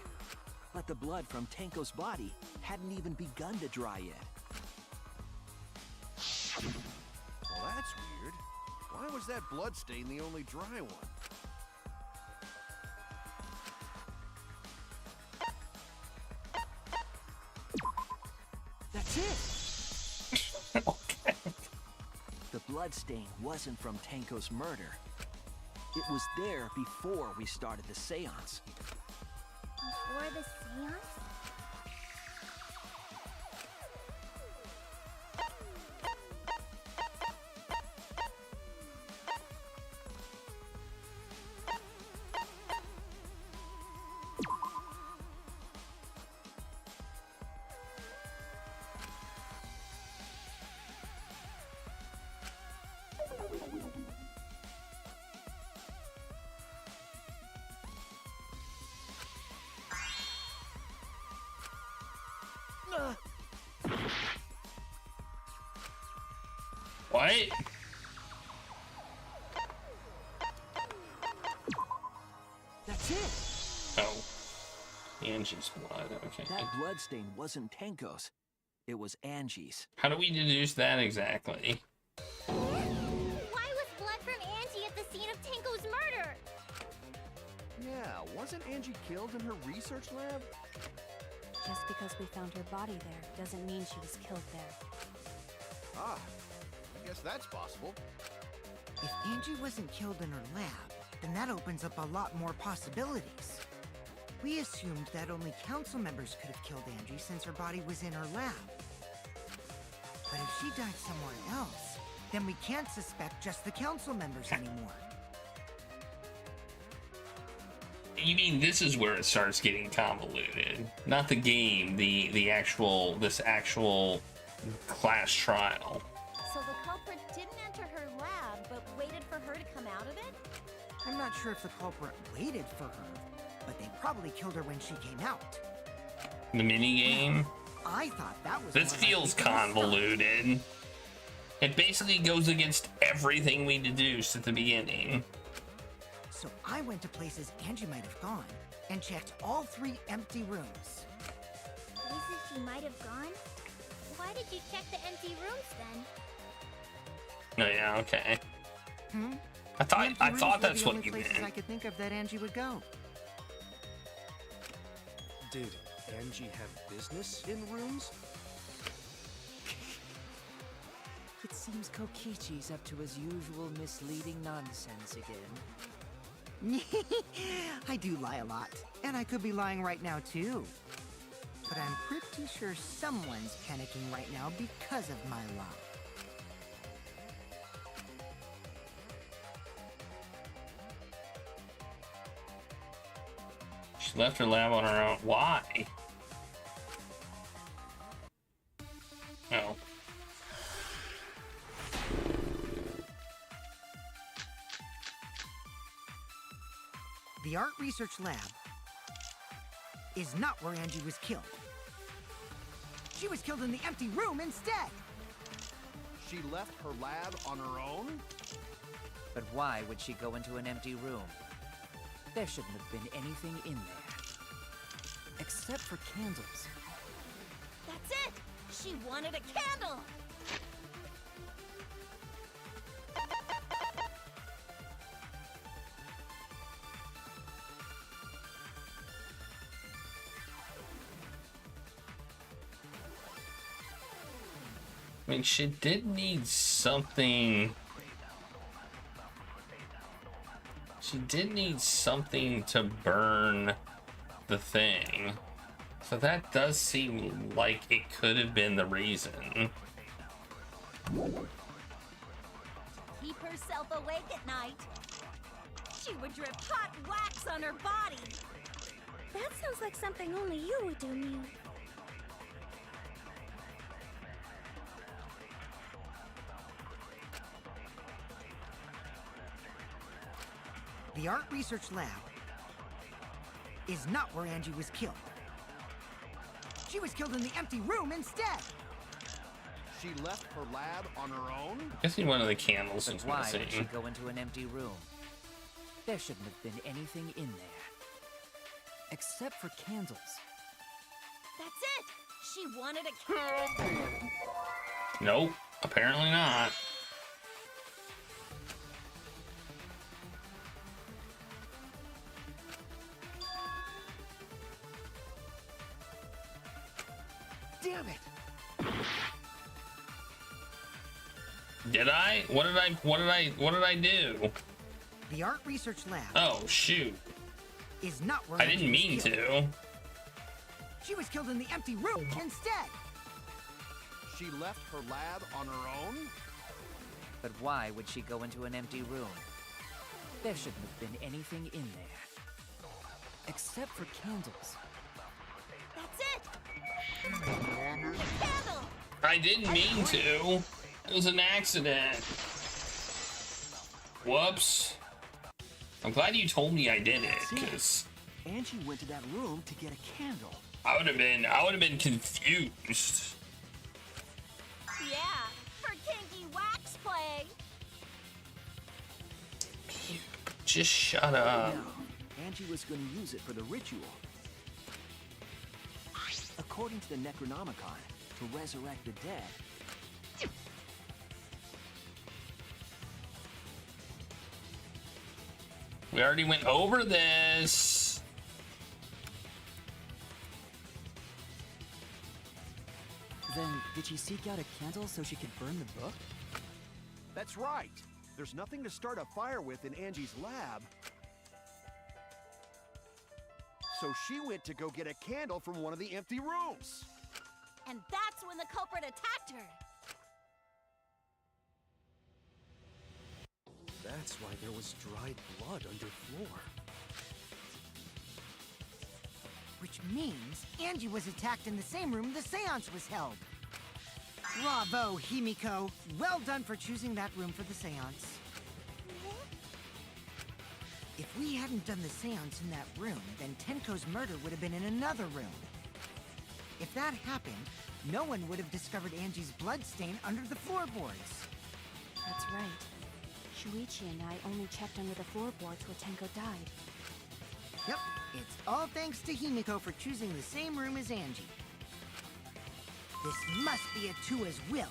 But the blood from Tenko's body hadn't even begun to dry yet. Well, that's weird. Why was that bloodstain the only dry one? That's it! Okay. The bloodstain wasn't from Tenko's murder. It was there before we started the seance. Before the seance? What? That's it! Oh. Angie's blood, okay. That bloodstain wasn't Tenko's. It was Angie's. How do we deduce that exactly? Why was blood from Angie at the scene of Tenko's murder? Yeah, wasn't Angie killed in her research lab? Just because we found her body there doesn't mean she was killed there. Ah, I guess that's possible. If Angie wasn't killed in her lab, then that opens up a lot more possibilities. We assumed that only council members could have killed Angie since her body was in her lab. But if she died somewhere else, then we can't suspect just the council members anymore. You mean this is where it starts getting convoluted? Not the game, this actual class trial. So the culprit didn't enter her lab, but waited for her to come out of it? I'm not sure if the culprit waited for her, but they probably killed her when she came out. The minigame? I thought that was... This feels convoluted. It basically goes against everything we deduced at the beginning. So I went to places Angie might have gone and checked all 3 empty rooms. Places she might have gone? Why did you check the empty rooms then? Oh yeah, okay. Hmm? I thought that's what you places meant. I could think of that Angie would go. Did Angie have business in rooms? It seems Kokichi's up to his usual misleading nonsense again. I do lie a lot, and I could be lying right now too. But I'm pretty sure someone's panicking right now because of my lie. She left her lab on her own. Why? Oh. The art research lab is not where Angie was killed. She was killed in the empty room instead. She left her lab on her own? But why would she go into an empty room? There shouldn't have been anything in there. Except for candles. That's it! She wanted a candle! I mean, she did need something. She did need something to burn the thing. So that does seem like it could have been the reason. Keep herself awake at night. She would drip hot wax on her body. That sounds like something only you would do, Mew. The art research lab is not where Angie was killed. She was killed in the empty room instead. She left her lab on her own? Guessing one of the candles is Why missing. would she go into an empty room? There shouldn't have been anything in there. Except for candles. That's it! She wanted a candle! Nope, apparently not. Damn it! Did I? What did I do? The art research lab Oh shoot. is not where I Angie didn't was mean killed. to. She was killed in the empty room instead. She left her lab on her own? But why would she go into an empty room? There shouldn't have been anything in there. Except for candles. That's it! A candle! I didn't mean to. It was an accident. Whoops. I'm glad you told me I did it, because Angie went to that room to get a candle. I would have been confused. Yeah, for kinky wax play. Just shut up. No, Angie was going to use it for the ritual. According to the Necronomicon, to resurrect the dead. We already went over this. Then, did she seek out a candle so she could burn the book? That's right. There's nothing to start a fire with in Angie's lab. so she went to go get a candle from one of the empty rooms. And that's when the culprit attacked her. That's why there was dried blood underfloor. Which means Angie was attacked in the same room the seance was held. Bravo, Himiko. Well done for choosing that room for the seance. If we hadn't done the seance in that room, then Tenko's murder would have been in another room. If that happened, no one would have discovered Angie's bloodstain under the floorboards. That's right. Shuichi and I only checked under the floorboards where Tenko died. Yep, it's all thanks to Himiko for choosing the same room as Angie. This must be a Tua's will.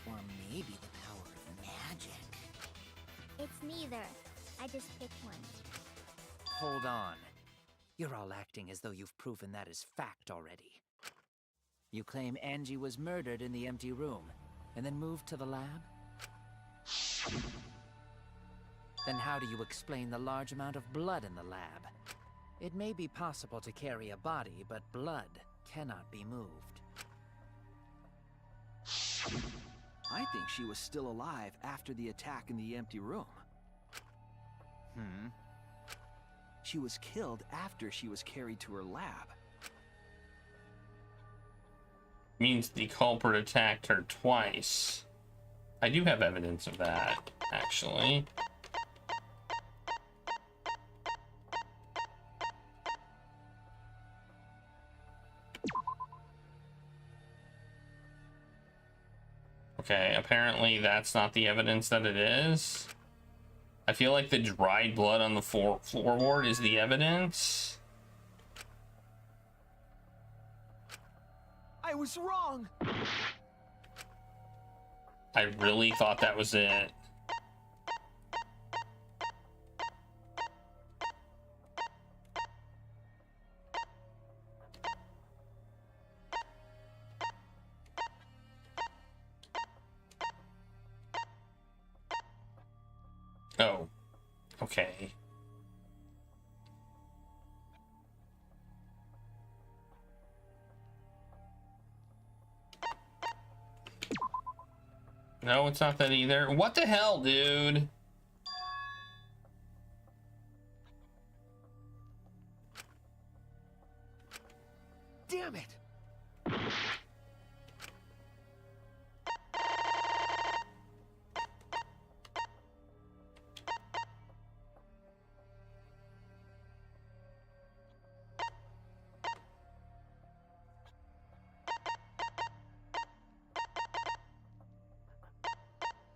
Or maybe the power of magic. It's neither. I just picked one. Hold on. You're all acting as though you've proven that as fact already. You claim Angie was murdered in the empty room, and then moved to the lab? Then how do you explain the large amount of blood in the lab? It may be possible to carry a body, but blood cannot be moved. I think she was still alive after the attack in the empty room. She was killed after she was carried to her lab. Means the culprit attacked her twice. I do have evidence of that, actually. Okay, apparently that's not the evidence that it is. I feel like the dried blood on the floorboard is the evidence. I was wrong. I really thought that was it. Oh, okay. No, it's not that either. What the hell, dude? Damn it!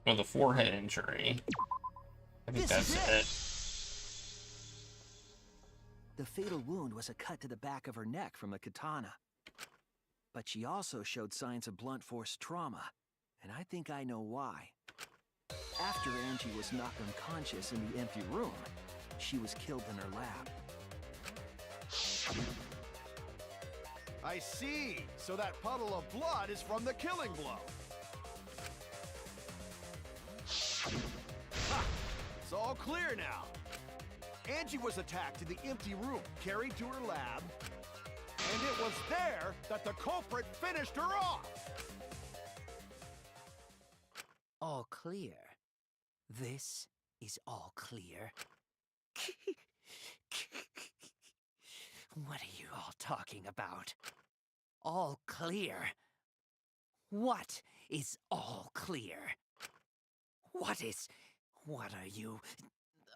Well, the forehead injury. I think that's it. The fatal wound was a cut to the back of her neck from a katana. But she also showed signs of blunt force trauma, and I think I know why. After Angie was knocked unconscious in the empty room, she was killed in her lab. I see. So that puddle of blood is from the killing blow. Ha! It's all clear now. Angie was attacked in the empty room, carried to her lab, and it was there that the culprit finished her off. All clear. This is all clear. What are you all talking about? All clear? What is all clear? What are you?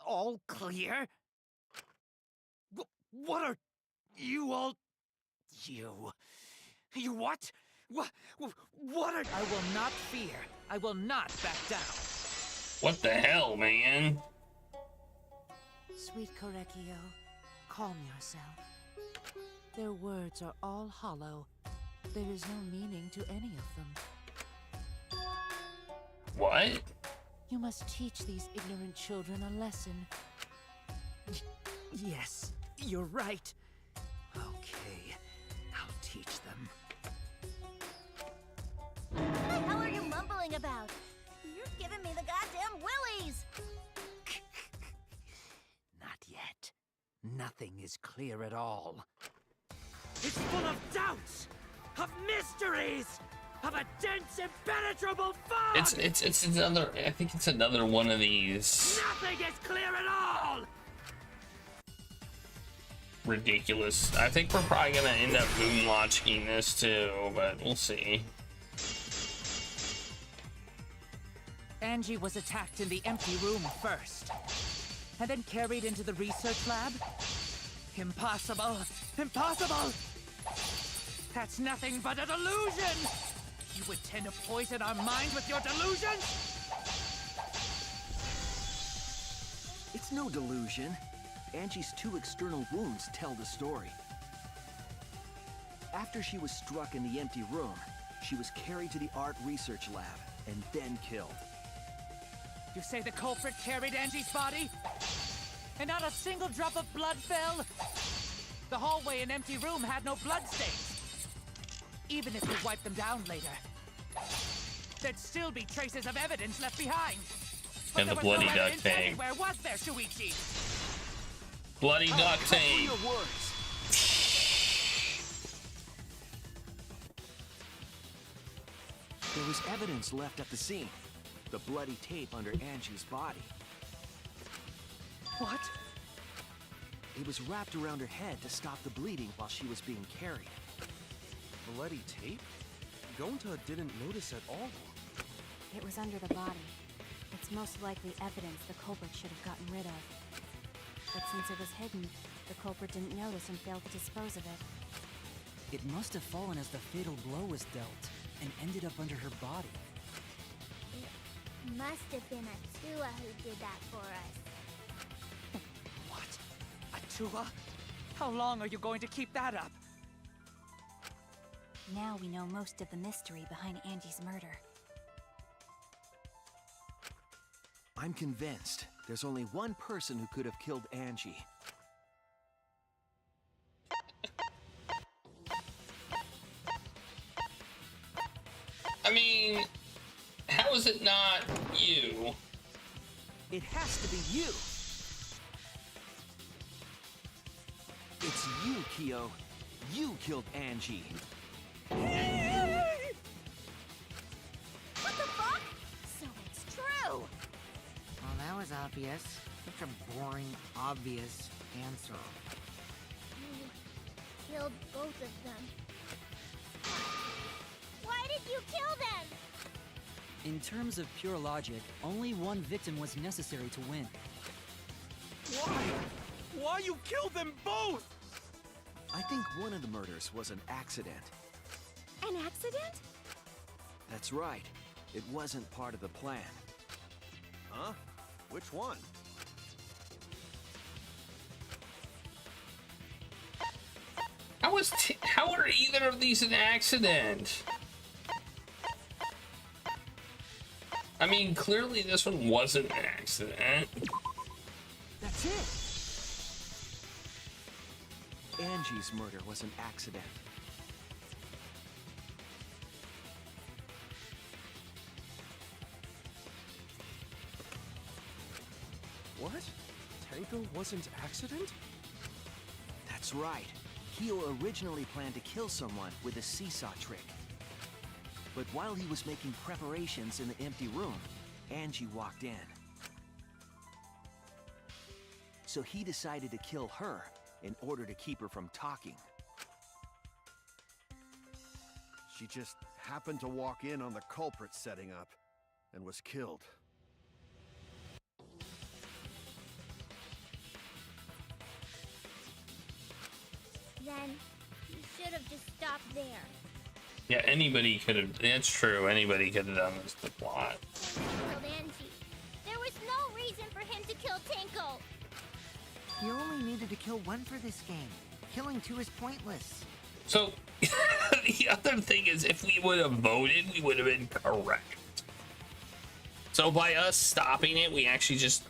All clear? What are you all? You what? What are? I will not fear. I will not back down. What the hell, man? Sweet Korekio, calm yourself. Their words are all hollow. There is no meaning to any of them. What? You must teach these ignorant children a lesson. Yes, you're right. Okay, I'll teach them. What the hell are you mumbling about? You're giving me the goddamn willies! Not yet. Nothing nothing is clear at all. It's full of doubts, of mysteries, of a dense, impenetrable fog! It's another, I think it's another one of these. Nothing is clear at all! Ridiculous. I think we're probably gonna end up moonwatching this too, but we'll see. Angie was attacked in the empty room first, and then carried into the research lab? Impossible! Impossible! That's nothing but a delusion! You intend to poison our minds with your delusions? It's no delusion. Angie's 2 external wounds tell the story. After she was struck in the empty room, she was carried to the art research lab and then killed. You say the culprit carried Angie's body? And not a single drop of blood fell? The hallway and empty room had no bloodstains. Even if you wipe them down later, there'd still be traces of evidence left behind. But And the there was bloody no duct evidence tape. anywhere, was there, Shuichi? Bloody duct tape. There was evidence left at the scene. The bloody tape under Angie's body. What? It was wrapped around her head to stop the bleeding while she was being carried. Bloody tape? Gonta didn't notice at all. It was under the body. It's most likely evidence the culprit should have gotten rid of. But since it was hidden, the culprit didn't notice and failed to dispose of it. It must have fallen as the fatal blow was dealt, and ended up under her body. It must have been Atua who did that for us. What? Atua? How long are you going to keep that up? Now we know most of the mystery behind Angie's murder. I'm convinced there's only one person who could have killed Angie. I mean, how is it not you? It has to be you. It's you, Kyo. You killed Angie. What the fuck? So it's true! Well, that was obvious. Such a boring, obvious answer. You killed both of them. Why did you kill them? In terms of pure logic, only one victim was necessary to win. Why? Why you killed them both? I think one of the murders was an accident. An accident? That's right. It wasn't part of the plan. Huh? Which one? How are either of these an accident? I mean, clearly this one wasn't an accident. That's it. Angie's murder was an accident. What? Tenko wasn't accident? That's right. Kyo originally planned to kill someone with a seesaw trick. But while he was making preparations in the empty room, Angie walked in. So he decided to kill her in order to keep her from talking. She just happened to walk in on the culprit setting up and was killed. Then you should have just stopped there. Yeah, anybody could have. That's true. Anybody could have done this. The plot. He killed Angie. There was no reason for him to kill Tenko. You only needed to kill one for this game. Killing 2 is pointless. So the other thing is, if we would have voted, we would have been correct. So by us stopping it, we actually just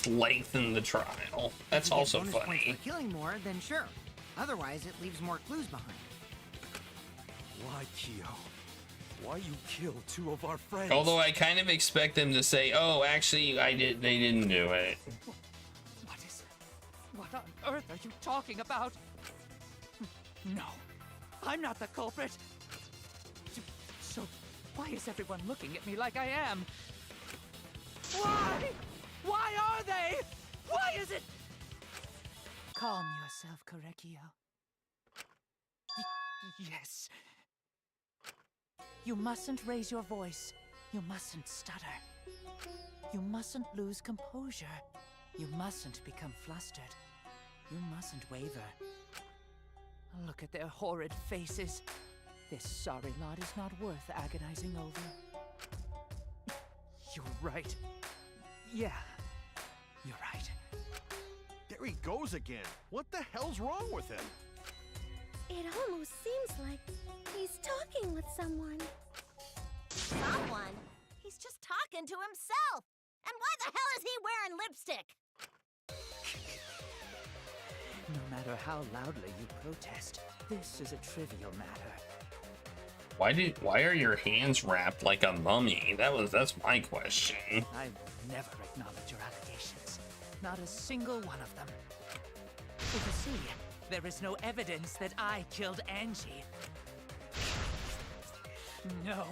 lengthened the trial. That's also bonus points funny. for killing more, then sure. Otherwise, it leaves more clues behind. Why, Kyo? Why you killed 2 of our friends? Although I kind of expect them to say, "Oh, actually, they didn't do it." What What on earth are you talking about? No, I'm not the culprit. So, why is everyone looking at me like I am? Why? Why are they? Why is it? Calm yourself, Korekio. Yes. You mustn't raise your voice. You mustn't stutter. You mustn't lose composure. You mustn't become flustered. You mustn't waver. Look at their horrid faces. This sorry lot is not worth agonizing over. You're right. Yeah, you're right. There he goes again. What the hell's wrong with him? It almost seems like he's talking with someone. Someone? He's just talking to himself. And why the hell is he wearing lipstick? No matter how loudly you protest, this is a trivial matter. Why are your hands wrapped like a mummy? That's my question. I will never acknowledge your allegations. Not a single one of them. So you see, there is no evidence that I killed Angie. No,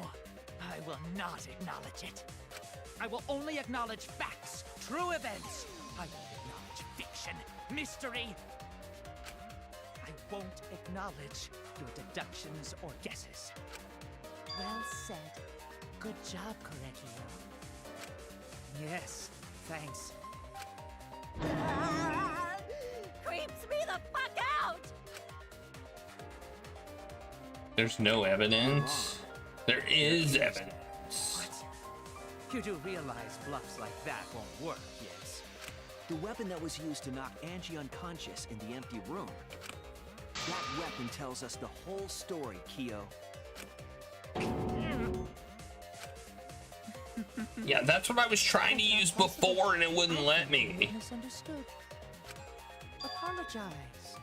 I will not acknowledge it. I will only acknowledge facts, true events. I won't acknowledge fiction, mystery. I won't acknowledge your deductions or guesses. Well said. Good job, Korekio. Yes, thanks. Creeps me the fuck out! There's no evidence. There is evidence. What? You do realize bluffs like that won't work, yes? The weapon that was used to knock Angie unconscious in the empty room. That weapon tells us the whole story, Kyo. Yeah, that's what I was trying to use before and it wouldn't let me. Misunderstood. Apologize.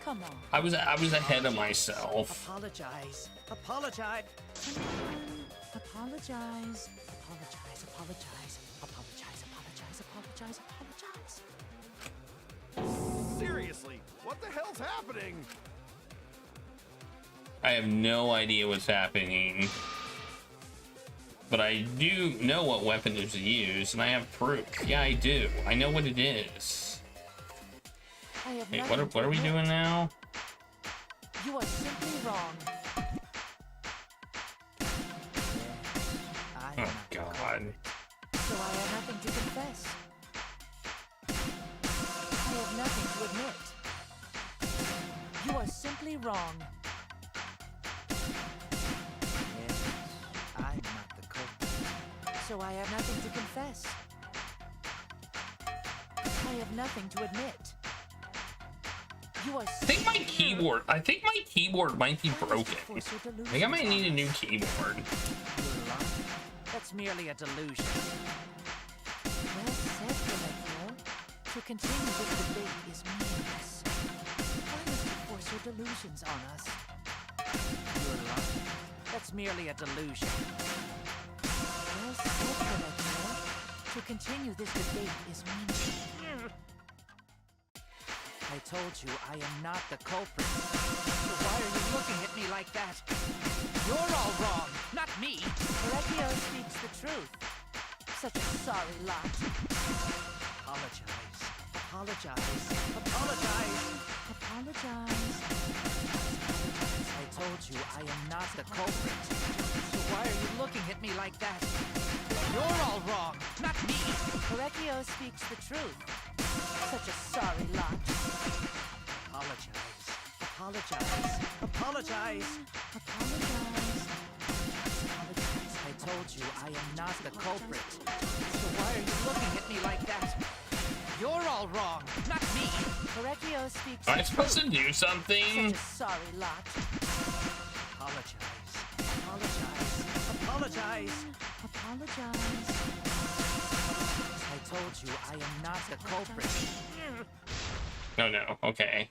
Come on. I was ahead of myself. Apologize. Apologize. Apologize. Apologize. Apologize. Apologize. Apologize. Apologize. Apologize. Seriously, what the hell's happening? I have no idea what's happening. But I do know what weapon is used, and I have proof. Yeah, I do. I know what it is. Hey, what are we doing now? You are simply wrong. Oh, God. So I have nothing to confess. I have nothing to admit. You are simply wrong. Yes, I'm not the culprit. So I have nothing to confess. I have nothing to admit. You are I think my keyboard might be broken. I think I might need a new keyboard. That's merely a delusion. Well said, Korekio. To continue this debate is meaningless. Why must you force your delusions on us? You're lying. That's merely a delusion. Well said, Korekio. To continue this debate is meaningless. I told you I am not the culprit. So why are you looking at me like that? You're all wrong, not me. Korekio speaks the truth. Such a sorry lot. Apologize. Apologize. Apologize. Apologize. I told you I am not the culprit. So why are you looking at me like that? You're all wrong, not me. Korekio speaks the truth. Such a sorry lot. Apologize. Apologize. Apologize. Apologize. Apologize. I told you I am not the culprit. So why are you looking at me like that? You're all wrong, not me. Korekio speaks. Am I supposed to do something? Such a sorry lot. Apologize. Apologize. Apologize. Apologize. I told you I am not the culprit. No, no. Okay.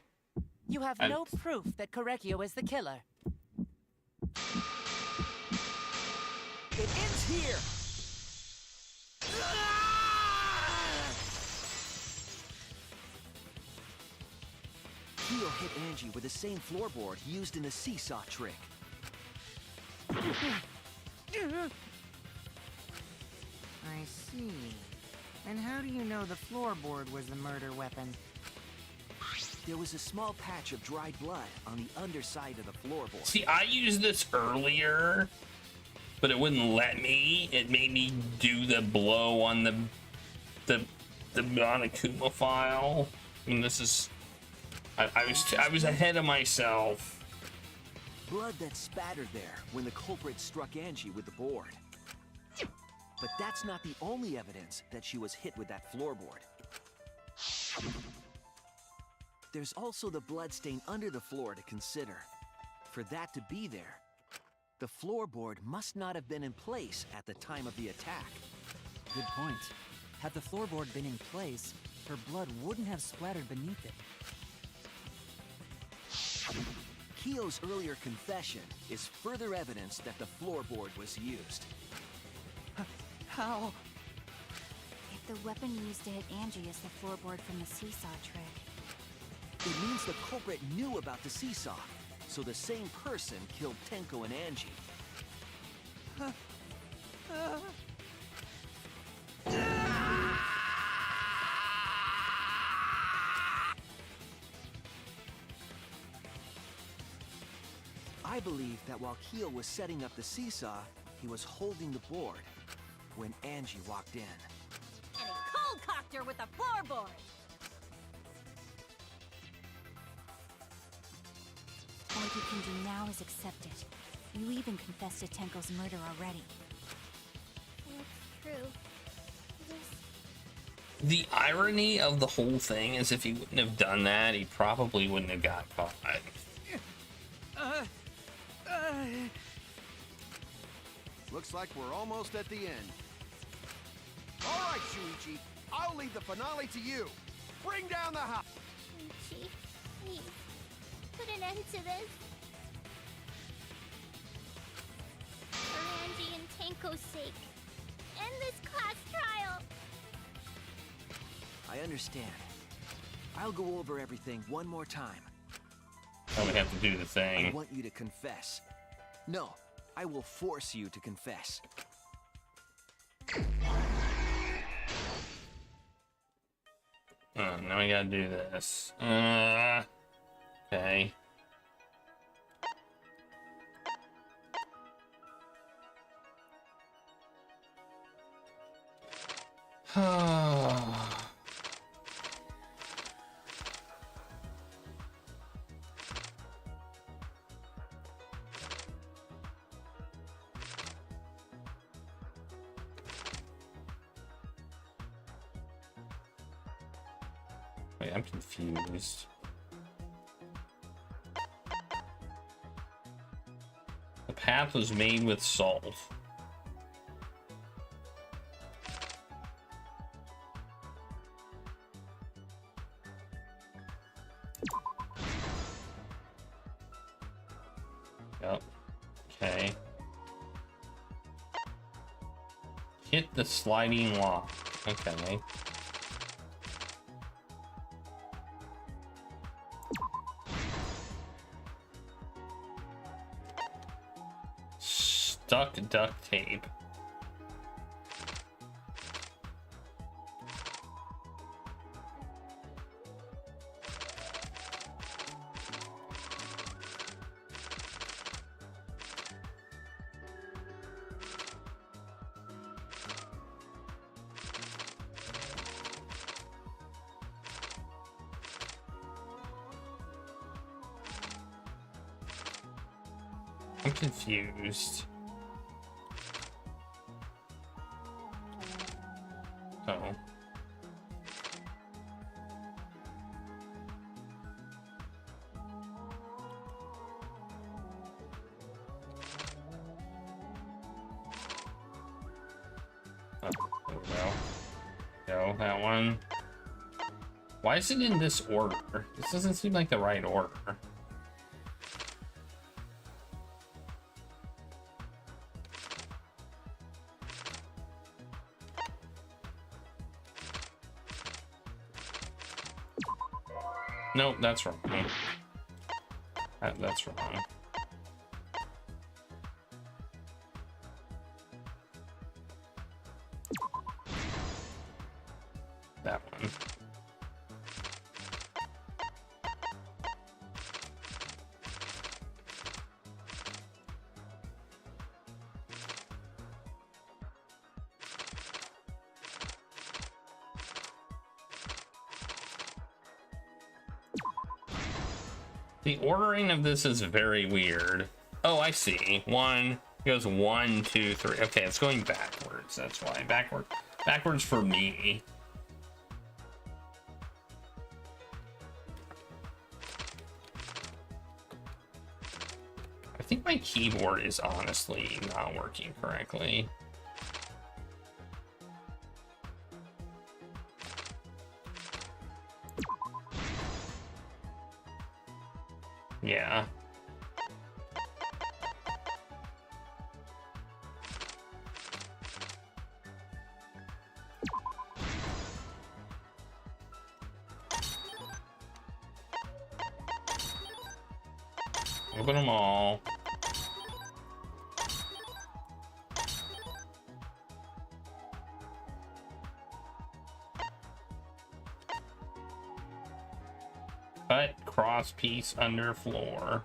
You have no proof that Korekio is the killer. It ends here! Angie with the same floorboard used in the seesaw trick. I see. And how do you know the floorboard was the murder weapon? There was a small patch of dried blood on the underside of the floorboard. See, I used this earlier, but it wouldn't let me. It made me do the blow on the Monokuma file. I mean, this is... I was ahead of myself. Blood that spattered there when the culprit struck Angie with the board. But that's not the only evidence that she was hit with that floorboard. There's also the bloodstain under the floor to consider. For that to be there, the floorboard must not have been in place at the time of the attack. Good point. Had the floorboard been in place, her blood wouldn't have splattered beneath it. Kyo's earlier confession is further evidence that the floorboard was used. How? If the weapon used to hit Angie is the floorboard from the seesaw trick, it means the culprit knew about the seesaw, so the same person killed Tenko and Angie. I believe that while Kyo was setting up the seesaw, he was holding the board when Angie walked in. And he cold-cocked her with the floorboard! all you can do now is accept it. You even confessed to Tenko's murder already. That's true. The irony of the whole thing is if he wouldn't have done that, he probably wouldn't have got caught. Looks like we're almost at the end. All right, Shuichi. I'll leave the finale to you. Bring down the house. Shuichi, please, put an end to this. For Angie and Tenko's sake. End this class trial. I understand. I'll go over everything one more time. Oh, we have to do the thing. I want you to confess. No, I will force you to confess. Oh, now we gotta do this. Okay. Wait, I'm confused. The path was made with salt. Yep. Okay. Hit the sliding lock. Okay. Stuck duct tape. I'm confused. Oh. Oh, there we go. Go, that one. Why is it in this order? This doesn't seem like the right order. Nope, that's wrong. That's wrong. That one. The ordering of this is very weird. Oh, I see. One, it goes 1, 2, 3. Okay, it's going backwards. That's why. Backwards for me. I think my keyboard is honestly not working correctly. Yeah. Open them all. Cut cross piece under floor.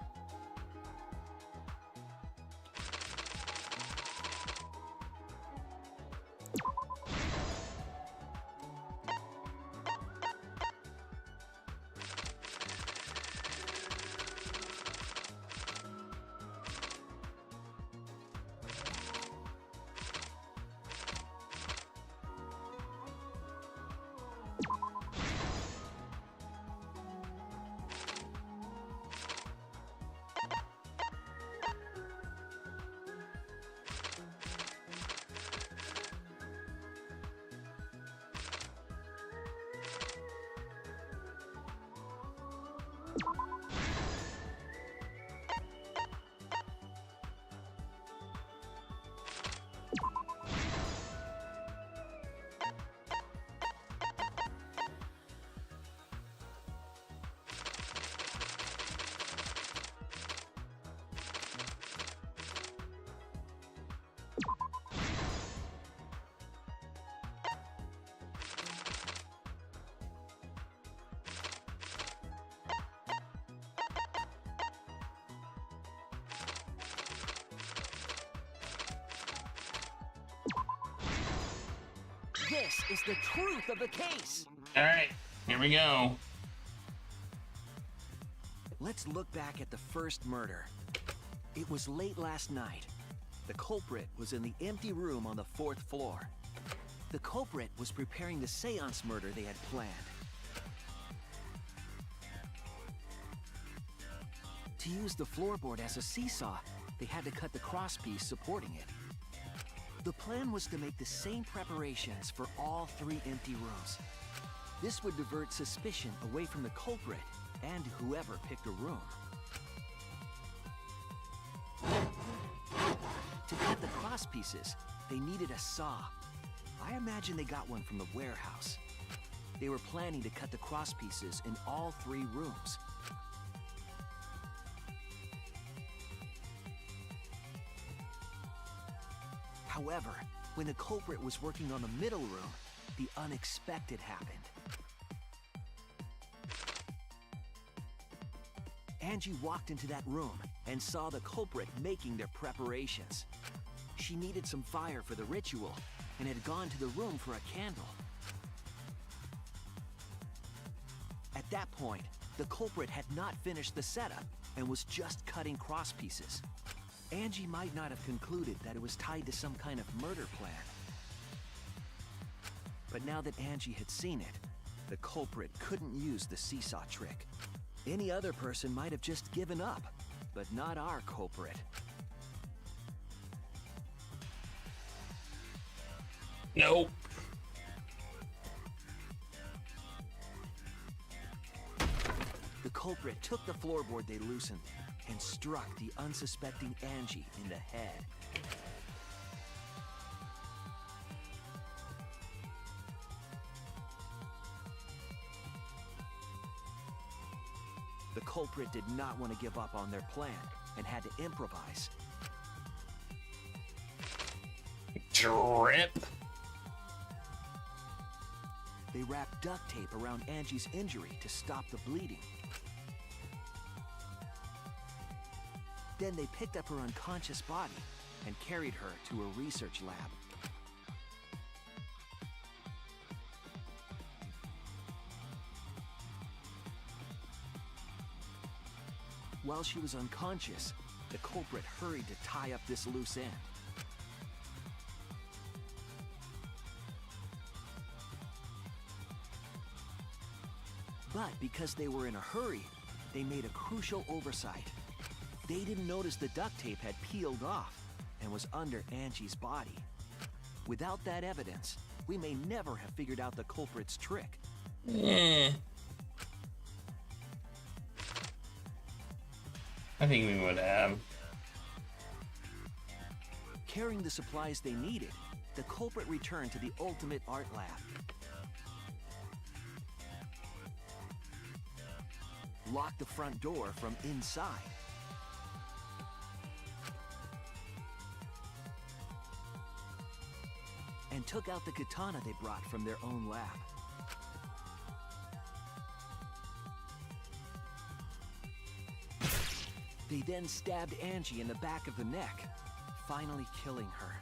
This is the truth of the case. All right, here we go. Let's look back at the first murder. It was late last night. The culprit was in the empty room on the 4th floor. The culprit was preparing the seance murder they had planned. To use the floorboard as a seesaw, they had to cut the crosspiece supporting it. The plan was to make the same preparations for all 3 empty rooms. This would divert suspicion away from the culprit and whoever picked a room. To cut the crosspieces, they needed a saw. I imagine they got one from the warehouse. They were planning to cut the crosspieces in all 3 rooms. However, when the culprit was working on the middle room, the unexpected happened. Angie walked into that room and saw the culprit making their preparations. She needed some fire for the ritual and had gone to the room for a candle. At that point, the culprit had not finished the setup and was just cutting crosspieces. Angie might not have concluded that it was tied to some kind of murder plan. But now that Angie had seen it, the culprit couldn't use the seesaw trick. Any other person might have just given up, but not our culprit. Nope. The culprit took the floorboard they loosened and struck the unsuspecting Angie in the head. The culprit did not want to give up on their plan and had to improvise. Drip. They wrapped duct tape around Angie's injury to stop the bleeding. Then they picked up her unconscious body and carried her to a research lab. While she was unconscious, the culprit hurried to tie up this loose end. But because they were in a hurry, they made a crucial oversight. They didn't notice the duct tape had peeled off and was under Angie's body. Without that evidence, we may never have figured out the culprit's trick. I think we would have. Carrying the supplies they needed, the culprit returned to the ultimate art lab. Locked the front door from inside. And took out the katana they brought from their own lab. They then stabbed Angie in the back of the neck, finally killing her.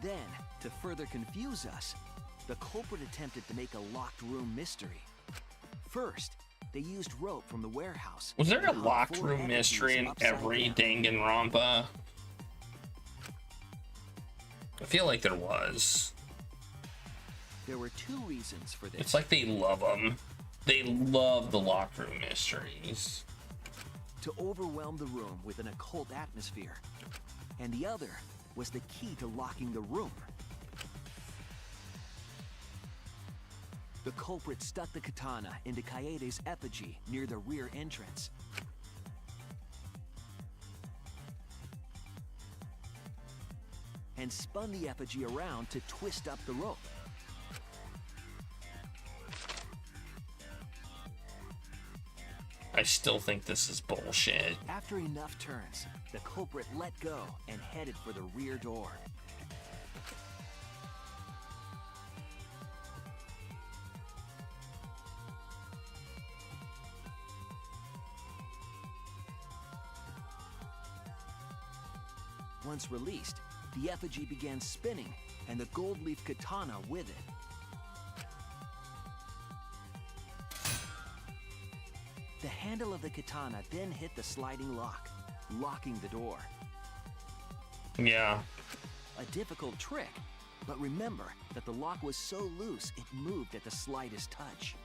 Then, to further confuse us, the culprit attempted to make a locked room mystery. First, they used rope from the warehouse. Was there a locked room mystery in every Danganronpa? I feel like there was. There were two reasons for this. It's like they love them. They love the locked room mysteries. To overwhelm the room with an occult atmosphere. And the other was the key to locking the room. The culprit stuck the katana into Kaede's effigy near the rear entrance. And spun the effigy around to twist up the rope. I still think this is bullshit. After enough turns, the culprit let go and headed for the rear door. Once released, the effigy began spinning, and the gold leaf katana with it. The handle of the katana then hit the sliding lock, locking the door. Yeah. A difficult trick, but remember that the lock was so loose it moved at the slightest touch.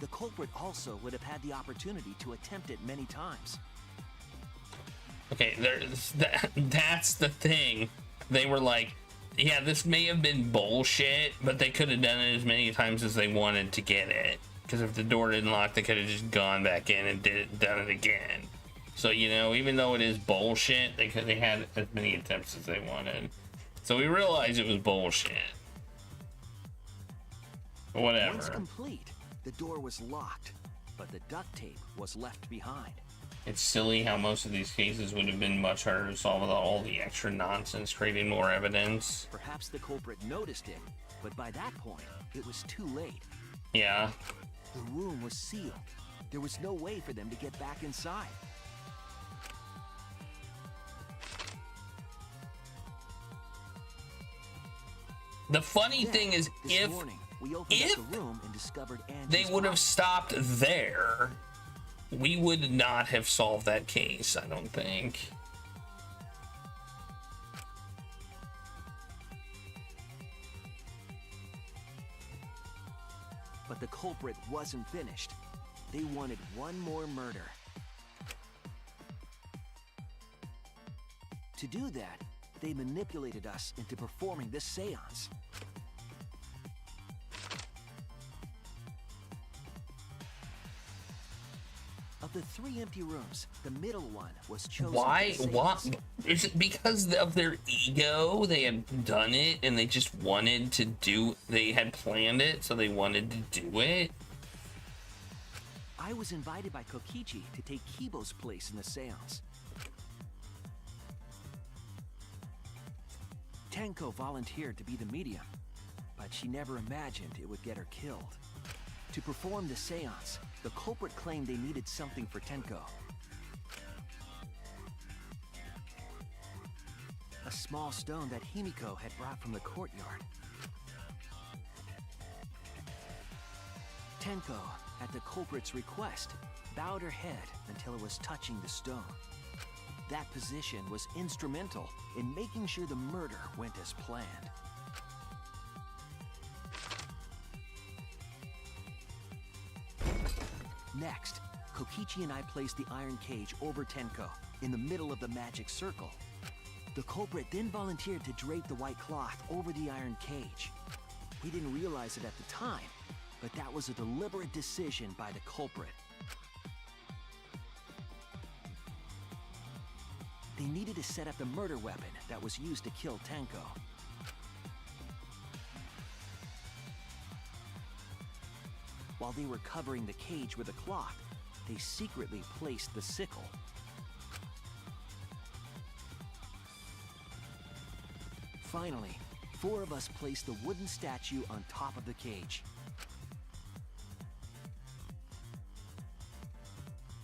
The culprit also would have had the opportunity to attempt it many times. Okay, that's the thing. They were like, yeah, this may have been bullshit, but they could have done it as many times as they wanted to get it. Because if the door didn't lock, they could have just gone back in and done it again. So, you know, even though it is bullshit, they had as many attempts as they wanted. So we realized it was bullshit. Whatever. Once complete, the door was locked, but the duct tape was left behind. It's silly how most of these cases would have been much harder to solve without all the extra nonsense creating more evidence. Perhaps the culprit noticed it, but by that point, it was too late. Yeah. The room was sealed. There was no way for them to get back inside. The funny thing is, if they would have stopped there, we would not have solved that case, I don't think. But the culprit wasn't finished. They wanted one more murder. To do that, they manipulated us into performing this seance. Of the 3 empty rooms, the middle one was chosen. Why? Is it because of their ego? They had done it and they just wanted to do. They had planned it, so they wanted to do it. I was invited by Kokichi to take Kibo's place in the seance. Tenko volunteered to be the medium, but she never imagined it would get her killed. To perform the seance, the culprit claimed they needed something for Tenko. A small stone that Himiko had brought from the courtyard. Tenko, at the culprit's request, bowed her head until it was touching the stone. That position was instrumental in making sure the murder went as planned. Next, Kokichi and I placed the iron cage over Tenko, in the middle of the magic circle. The culprit then volunteered to drape the white cloth over the iron cage. We didn't realize it at the time, but that was a deliberate decision by the culprit. They needed to set up the murder weapon that was used to kill Tenko. While they were covering the cage with a cloth, they secretly placed the sickle. Finally, 4 of us placed the wooden statue on top of the cage.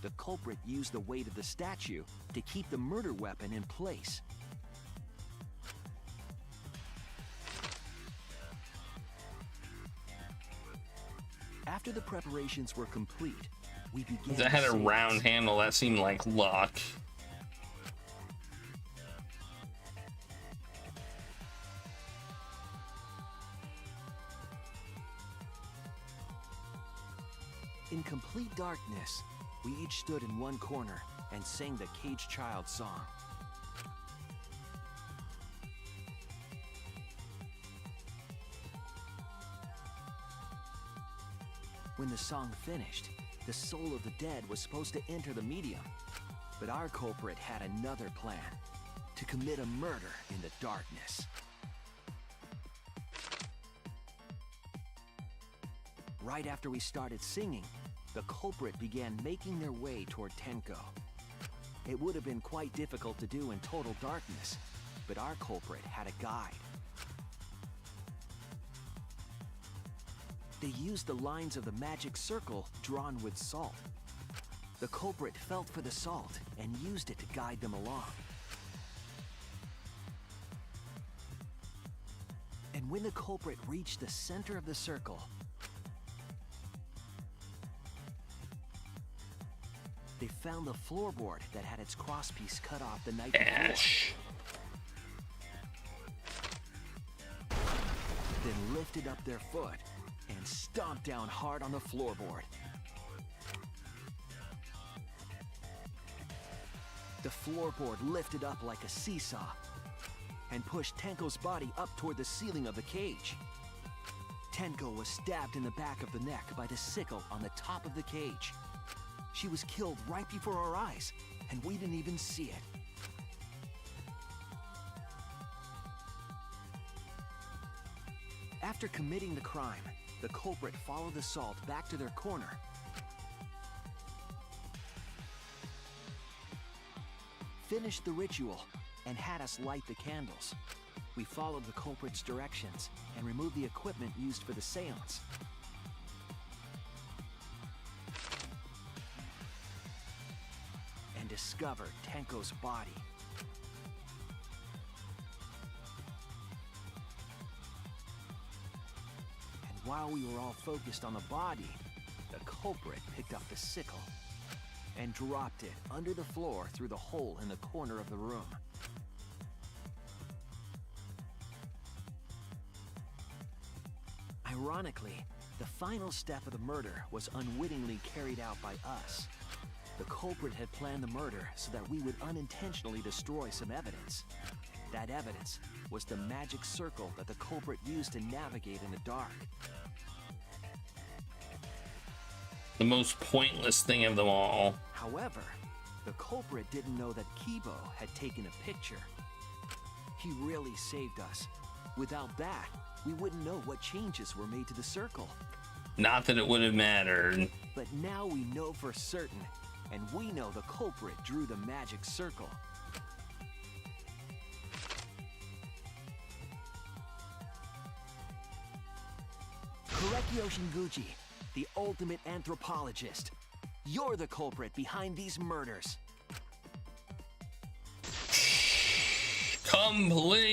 The culprit used the weight of the statue to keep the murder weapon in place. After the preparations were complete, we began. That had a round handle. That seemed like luck. In complete darkness, we each stood in one corner and sang the Caged Child song. When the song finished, the soul of the dead was supposed to enter the medium, but our culprit had another plan: to commit a murder in the darkness. Right after we started singing, the culprit began making their way toward Tenko. It would have been quite difficult to do in total darkness, but our culprit had a guide. They used the lines of the magic circle drawn with salt. The culprit felt for the salt and used it to guide them along. And when the culprit reached the center of the circle, they found the floorboard that had its crosspiece cut off the night before. Then lifted up their foot and stomped down hard on the floorboard. The floorboard lifted up like a seesaw and pushed Tenko's body up toward the ceiling of the cage. Tenko was stabbed in the back of the neck by the sickle on the top of the cage. She was killed right before our eyes, and we didn't even see it. After committing the crime, the culprit followed the salt back to their corner. Finished the ritual and had us light the candles. We followed the culprit's directions and removed the equipment used for the seance. And discovered Tenko's body. While we were all focused on the body, the culprit picked up the sickle and dropped it under the floor through the hole in the corner of the room. Ironically, the final step of the murder was unwittingly carried out by us. The culprit had planned the murder so that we would unintentionally destroy some evidence. That evidence was the magic circle that the culprit used to navigate in the dark. The most pointless thing of them all. However, the culprit didn't know that Kibo had taken a picture. He really saved us. Without that, we wouldn't know what changes were made to the circle. Not that it would have mattered. But now we know for certain, and we know the culprit drew the magic circle. Korekio Shinguchi, the ultimate anthropologist. You're the culprit behind these murders. Complete!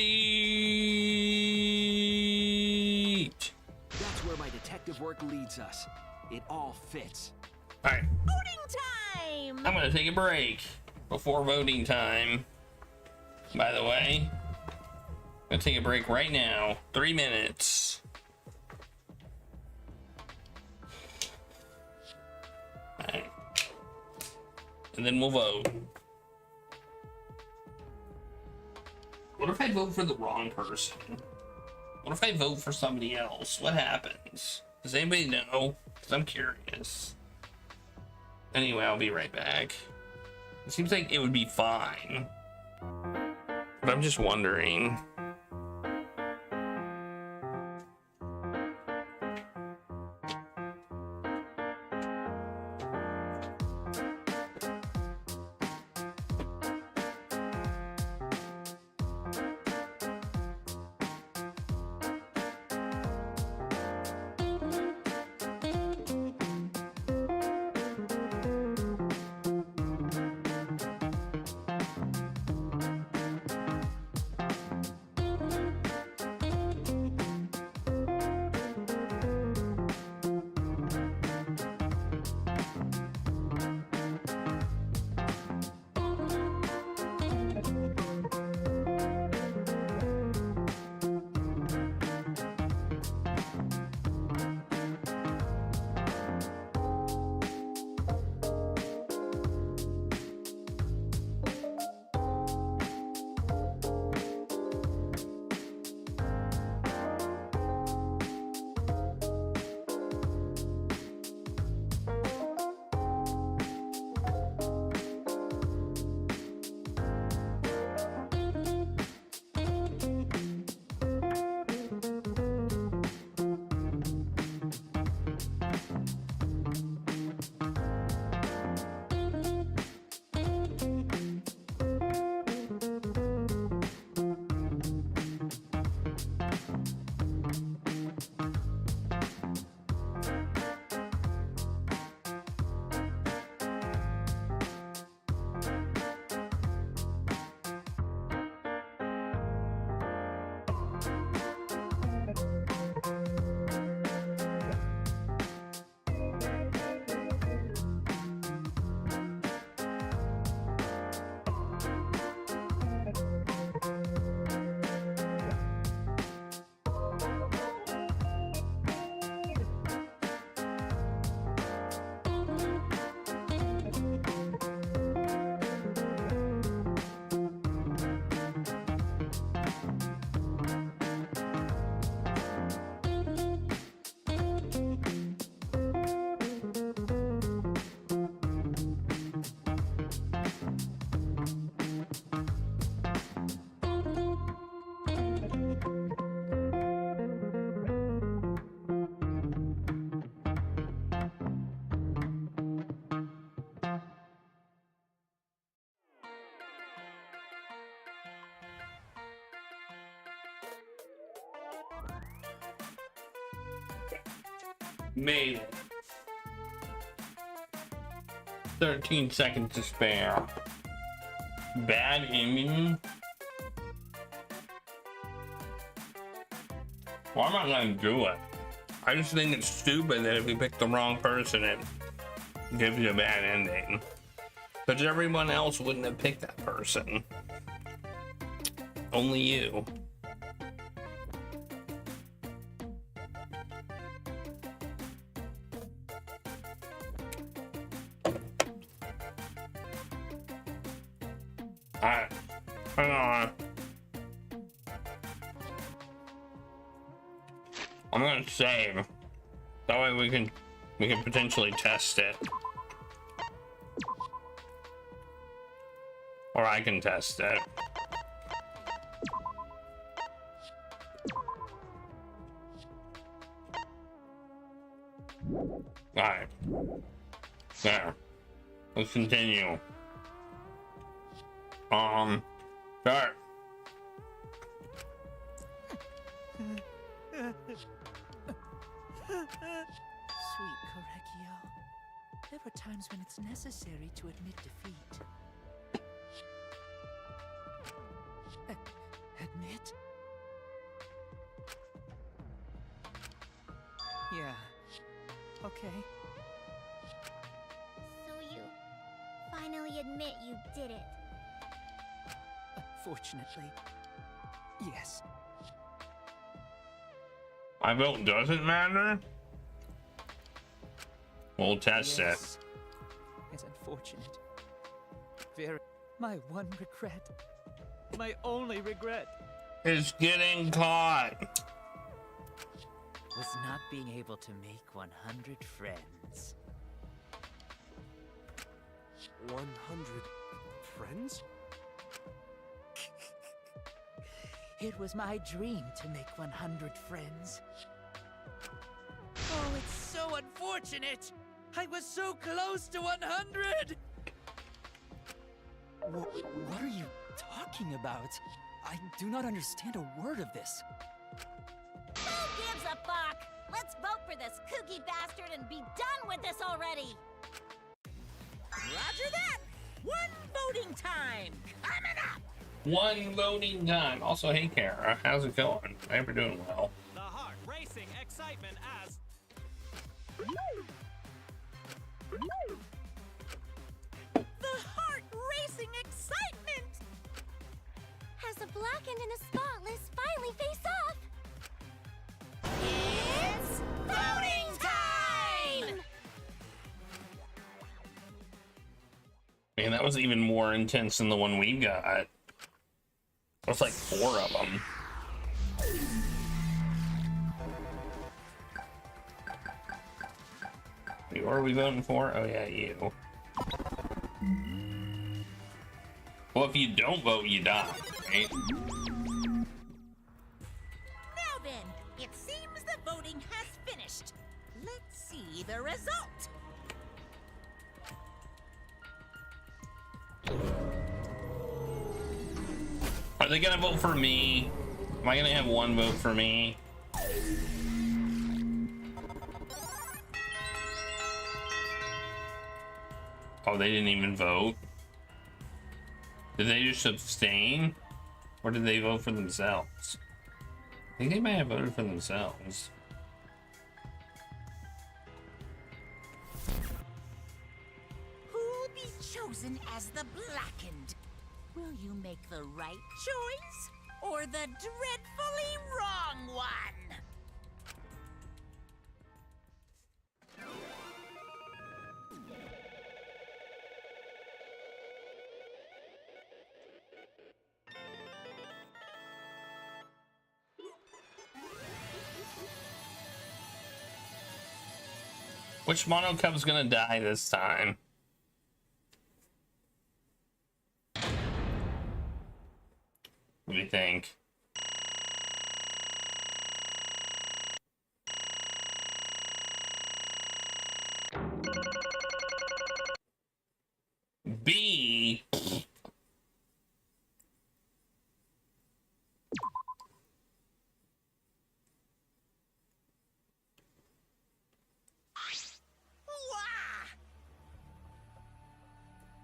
That's where my detective work leads us. It all fits. Alright. Voting time! I'm gonna take a break before voting time. By the way, I'm gonna take a break right now. 3 minutes. Alright. And then we'll vote. What if I vote for the wrong person? What if I vote for somebody else? What happens? Does anybody know? Because I'm curious. Anyway, I'll be right back. It seems like it would be fine. But I'm just wondering. Made it. 13 seconds to spare. Bad ending. Well, I'm not gonna do it. I just think it's stupid that if you pick the wrong person, it gives you a bad ending. Because everyone else wouldn't have picked that person. Only you. Alright, hang on. I'm gonna save. That way we can potentially test it. Or I can test it. Alright. There. Let's continue. Start. Sweet Correcchio. There are times when it's necessary to admit defeat. Admit? Yeah. Okay. So you finally admit you did it. Fortunately, yes. My vote doesn't matter? We'll test it. It's unfortunate. Very. My one regret. My only regret. Is getting caught. Was not being able to make 100 friends. 100 friends? It was my dream to make 100 friends. Oh, it's so unfortunate! I was so close to 100! What are you talking about? I do not understand a word of this. Who gives a fuck? Let's vote for this kooky bastard and be done with this already! Roger that! One voting time coming up! One voting time. Also, hey Kara, how's it going? I hope you're doing well. The heart racing excitement as... The heart racing excitement! As the blackened and the spotless finally face off. It's voting time! Man, that was even more intense than the one we got. There's like 4 of them. Who are we voting for? Oh yeah, you. Well, if you don't vote, you die, right? Now then, it seems the voting has finished. Let's see the result. Are they gonna vote for me? Am I gonna have one vote for me? Oh, they didn't even vote. Did they just abstain? Or did they vote for themselves? I think they might have voted for themselves. Who'll be chosen as the blackened? Will you make the right choice or the dreadfully wrong one? Which Mono Cub's gonna die this time? What do you think? B.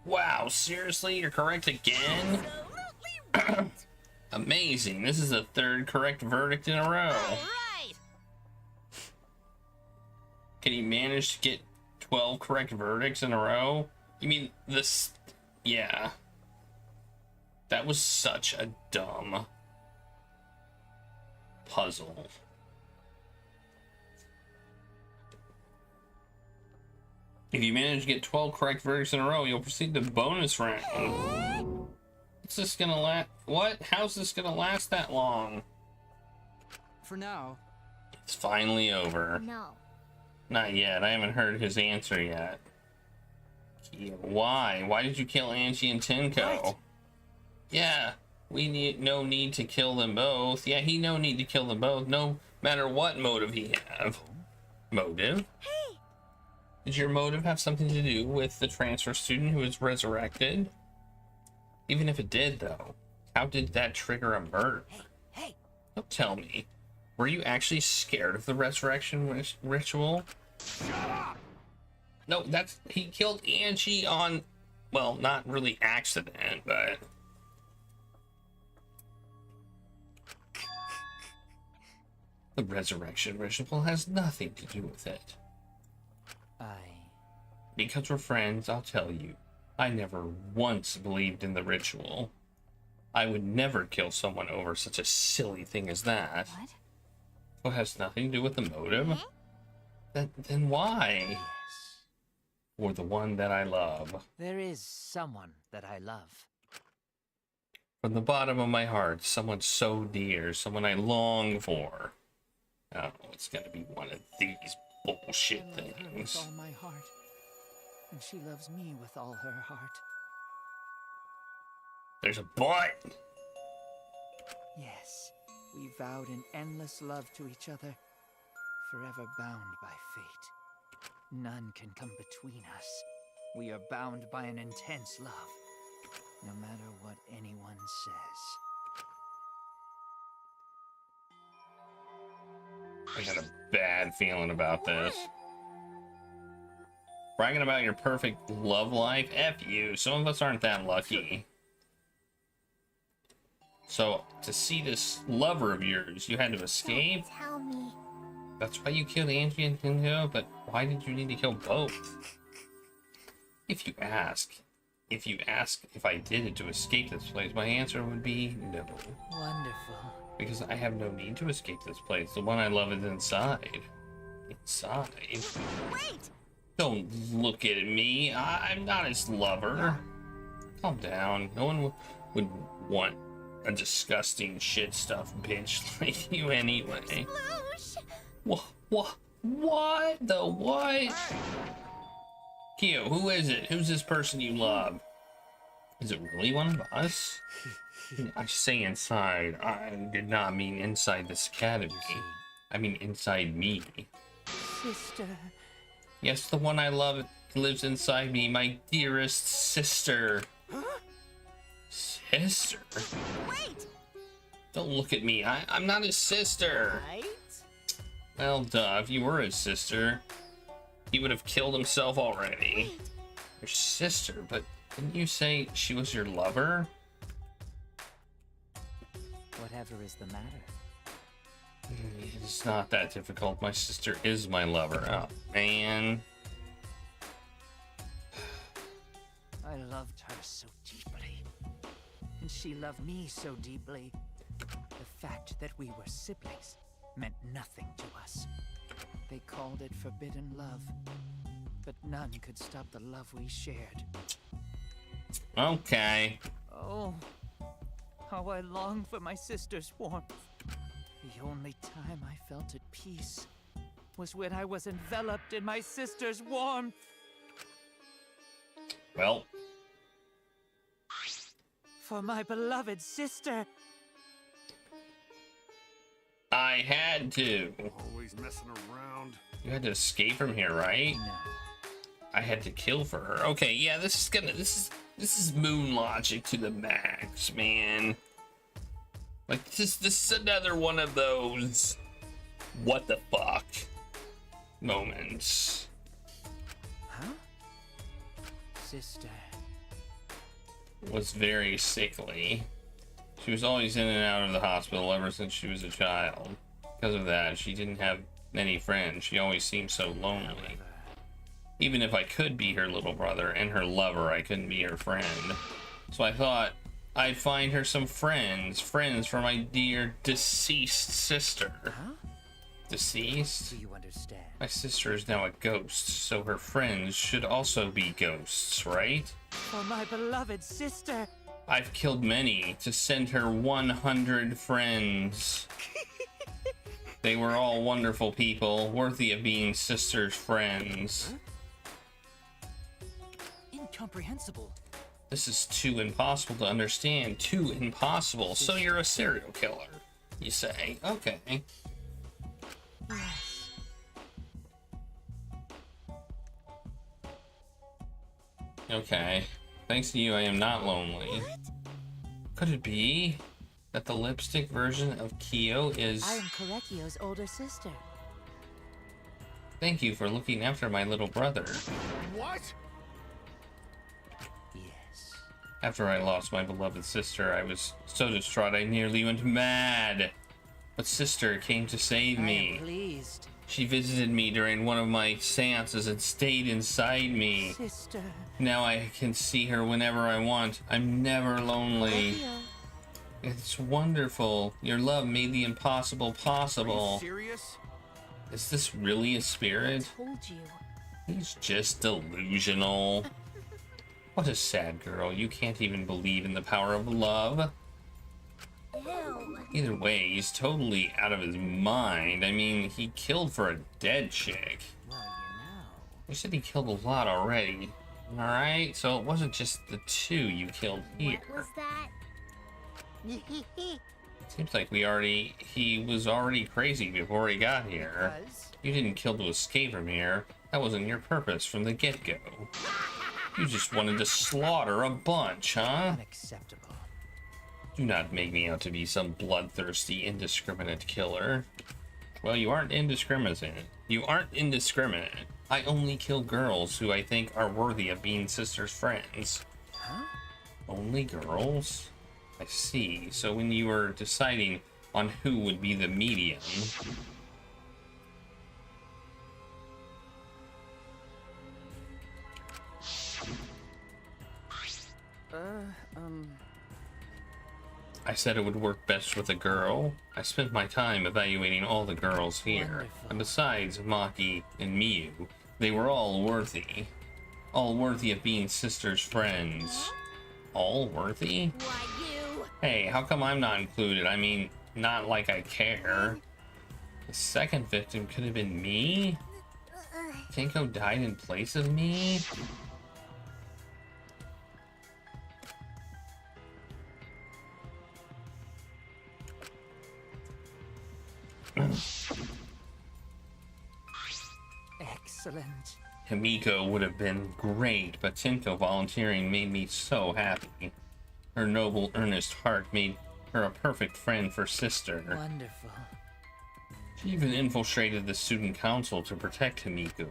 Wow, seriously? You're correct again? Amazing. This is the 3rd correct verdict in a row. Right. Can you manage to get 12 correct verdicts in a row? You mean this? Yeah. That was such a dumb puzzle. If you manage to get 12 correct verdicts in a row, you'll proceed to bonus round. What's this gonna last? What? How's this gonna last that long? For now. It's finally over. No. Not yet. I haven't heard his answer yet. Why? Why did you kill Angie and Tenko? Right. Yeah, no need to kill them both. Yeah, he no need to kill them both, no matter what motive he have. Motive? Hey! Did your motive have something to do with the transfer student who was resurrected? Even if it did, though, how did that trigger a murder? Hey! Don't tell me. Were you actually scared of the resurrection ritual? Shut up! No, he killed Angie on, well, not really accident, but... The resurrection ritual has nothing to do with it. Because we're friends, I'll tell you. I never once believed in the ritual. I would never kill someone over such a silly thing as that. What? Well, it has nothing to do with the motive. Then why? Yes. For the one that I love. There is someone that I love. From the bottom of my heart, someone so dear, someone I long for. Oh, it's gonna be one of these bullshit I love her with things. all my heart, and she loves me with all her heart. There's a but. Yes, we vowed an endless love to each other, forever bound by fate. None can come between us. We are bound by an intense love, no matter what anyone says. I got a bad feeling about this. Bragging about your perfect love life? F you. Some of us aren't that lucky. So, to see this lover of yours, you had to escape? Tell me. That's why you killed Angie and Tingo, but why did you need to kill both? If you ask if I did it to escape this place, my answer would be no. Wonderful. Because I have no need to escape this place. The one I love is inside. Inside? Wait! Don't look at me. I'm not his lover. Calm down. No one would want a disgusting shit stuff bitch like you anyway. What the what? Kyo, who is it? Who's this person you love? Is it really one of us? I say inside. I did not mean inside this academy. I mean inside me. Sister. Yes, the one I love lives inside me, my dearest sister. Huh? Sister? Wait! Don't look at me. I'm not his sister. Right? Well, duh, if you were his sister, he would have killed himself already. Wait. Your sister, but didn't you say she was your lover? Whatever is the matter. It's not that difficult. My sister is my lover. Oh, man. I loved her so deeply, and she loved me so deeply. The fact that we were siblings meant nothing to us. They called it forbidden love, but none could stop the love we shared. Okay. Oh, how I long for my sister's warmth. The only time I felt at peace was when I was enveloped in my sister's warmth. Well. For my beloved sister. I had to. Always messing around. You had to escape from here, right? No. I had to kill for her. Okay, yeah, this is moon logic to the max, man. Like this is another one of those what the fuck moments. Huh? Sister. Was very sickly. She was always in and out of the hospital ever since she was a child. Because of that, she didn't have many friends. She always seemed so lonely. Even if I could be her little brother and her lover, I couldn't be her friend. So I thought I'd find her some friends for my dear deceased sister. Huh? Deceased? Do you understand? My sister is now a ghost, so her friends should also be ghosts, right? For my beloved sister. I've killed many to send her 100 friends. They were all wonderful people, worthy of being sister's friends. Incomprehensible. This is too impossible to understand. Too impossible. So you're a serial killer, you say? Okay. Yes. Okay. Thanks to you, I am not lonely. Could it be that the lipstick version of Kyo is... I am Korekio's older sister. Thank you for looking after my little brother. What? Yes. After I lost my beloved sister, I was so distraught I nearly went mad. But sister came to save me. I am pleased. She visited me during one of my seances and stayed inside me. Sister. Now I can see her whenever I want. I'm never lonely. Korekio. It's wonderful. Your love made the impossible possible. Are you serious? Is this really a spirit? I told you. He's just delusional. What a sad girl. You can't even believe in the power of love. Ew. Either way, he's totally out of his mind. I mean, he killed for a dead chick. Well, You said he killed a lot already. Alright, so it wasn't just the two you killed here. What was that? Seems like he was already crazy before he got here. You didn't kill to escape from here. That wasn't your purpose from the get-go. You just wanted to slaughter a bunch, huh? Unacceptable. Do not make me out to be some bloodthirsty, indiscriminate killer. Well, you aren't indiscriminate. You aren't indiscriminate. I only kill girls who I think are worthy of being sisters' friends. Huh? Only girls? I see. So when you were deciding on who would be the medium... I said it would work best with a girl. I spent my time evaluating all the girls here. Wonderful. And besides Maki and Miyu, they were all worthy. All worthy of being sisters' friends. All worthy? Why, you? Hey, how come I'm not included? I mean, not like I care. The second victim could have been me? Tenko died in place of me? Excellent. Himiko would have been great, but Tenko volunteering made me so happy. Her noble, earnest heart made her a perfect friend for sister. Wonderful. She even infiltrated the student council to protect Himiko.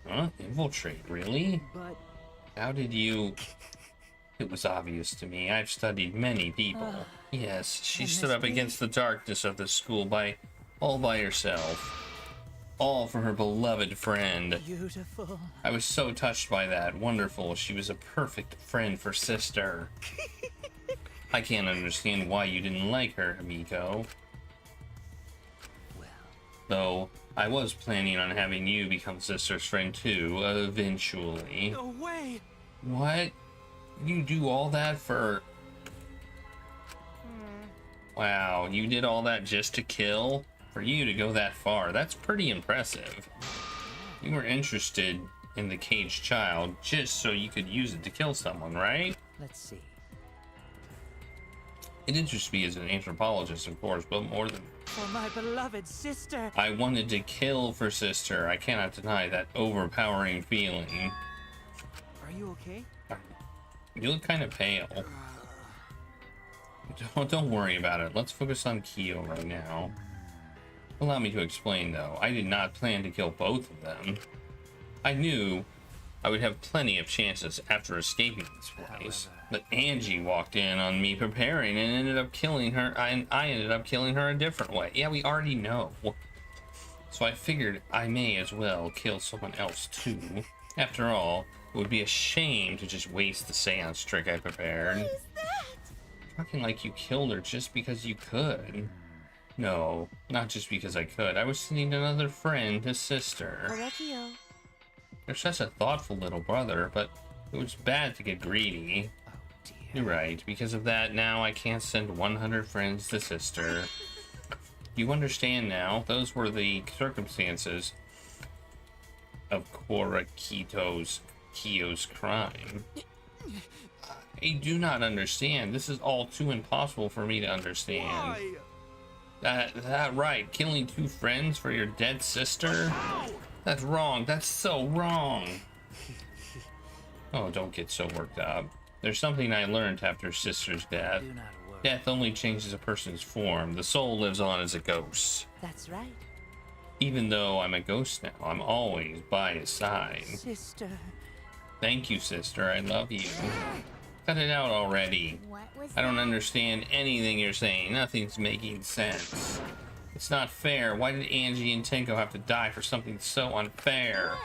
Huh? Infiltrate? Really? But... How did you... It was obvious to me. I've studied many people. Yes, she stood up against the darkness of the school all by herself. All for her beloved friend. Beautiful. I was so touched by that. Wonderful. She was a perfect friend for sister. I can't understand why you didn't like her, Himiko. Well. Though, I was planning on having you become sister's friend too, eventually. No way! What? You do all that for... Wow, you did all that just to kill? For you to go that far, that's pretty impressive. You were interested in the caged child just so you could use it to kill someone, right? Let's see. It interests me as an anthropologist, of course, but more than... For my beloved sister! I wanted to kill for sister. I cannot deny that overpowering feeling. Are you okay? You look kind of pale. Don't worry about it. Let's focus on Kyo right now. Allow me to explain, though. I did not plan to kill both of them. I knew I would have plenty of chances after escaping this place. But Angie walked in on me preparing and ended up killing her. I ended up killing her a different way. Yeah, we already know. So I figured I may as well kill someone else, too. After all, it would be a shame to just waste the seance trick I prepared. What is that? Talking like you killed her just because you could. No, not just because I could. I was sending another friend to sister. Korekio. You're such a thoughtful little brother, but it was bad to get greedy. Oh dear. You're right. Because of that, now I can't send 100 friends to sister. You understand now. Those were the circumstances of Kyo's crime. I do not understand. This is all too impossible for me to understand. Why? That right. Killing 2 friends for your dead sister? That's wrong. That's so wrong. Oh, don't get so worked up. There's something I learned after sister's death. Death only changes a person's form. The soul lives on as a ghost. That's right. Even though I'm a ghost now, I'm always by his side. Sister. Thank you, sister. I love you. Cut it out already. I don't understand anything you're saying. Nothing's making sense. It's not fair. Why did Angie and Tenko have to die for something so unfair?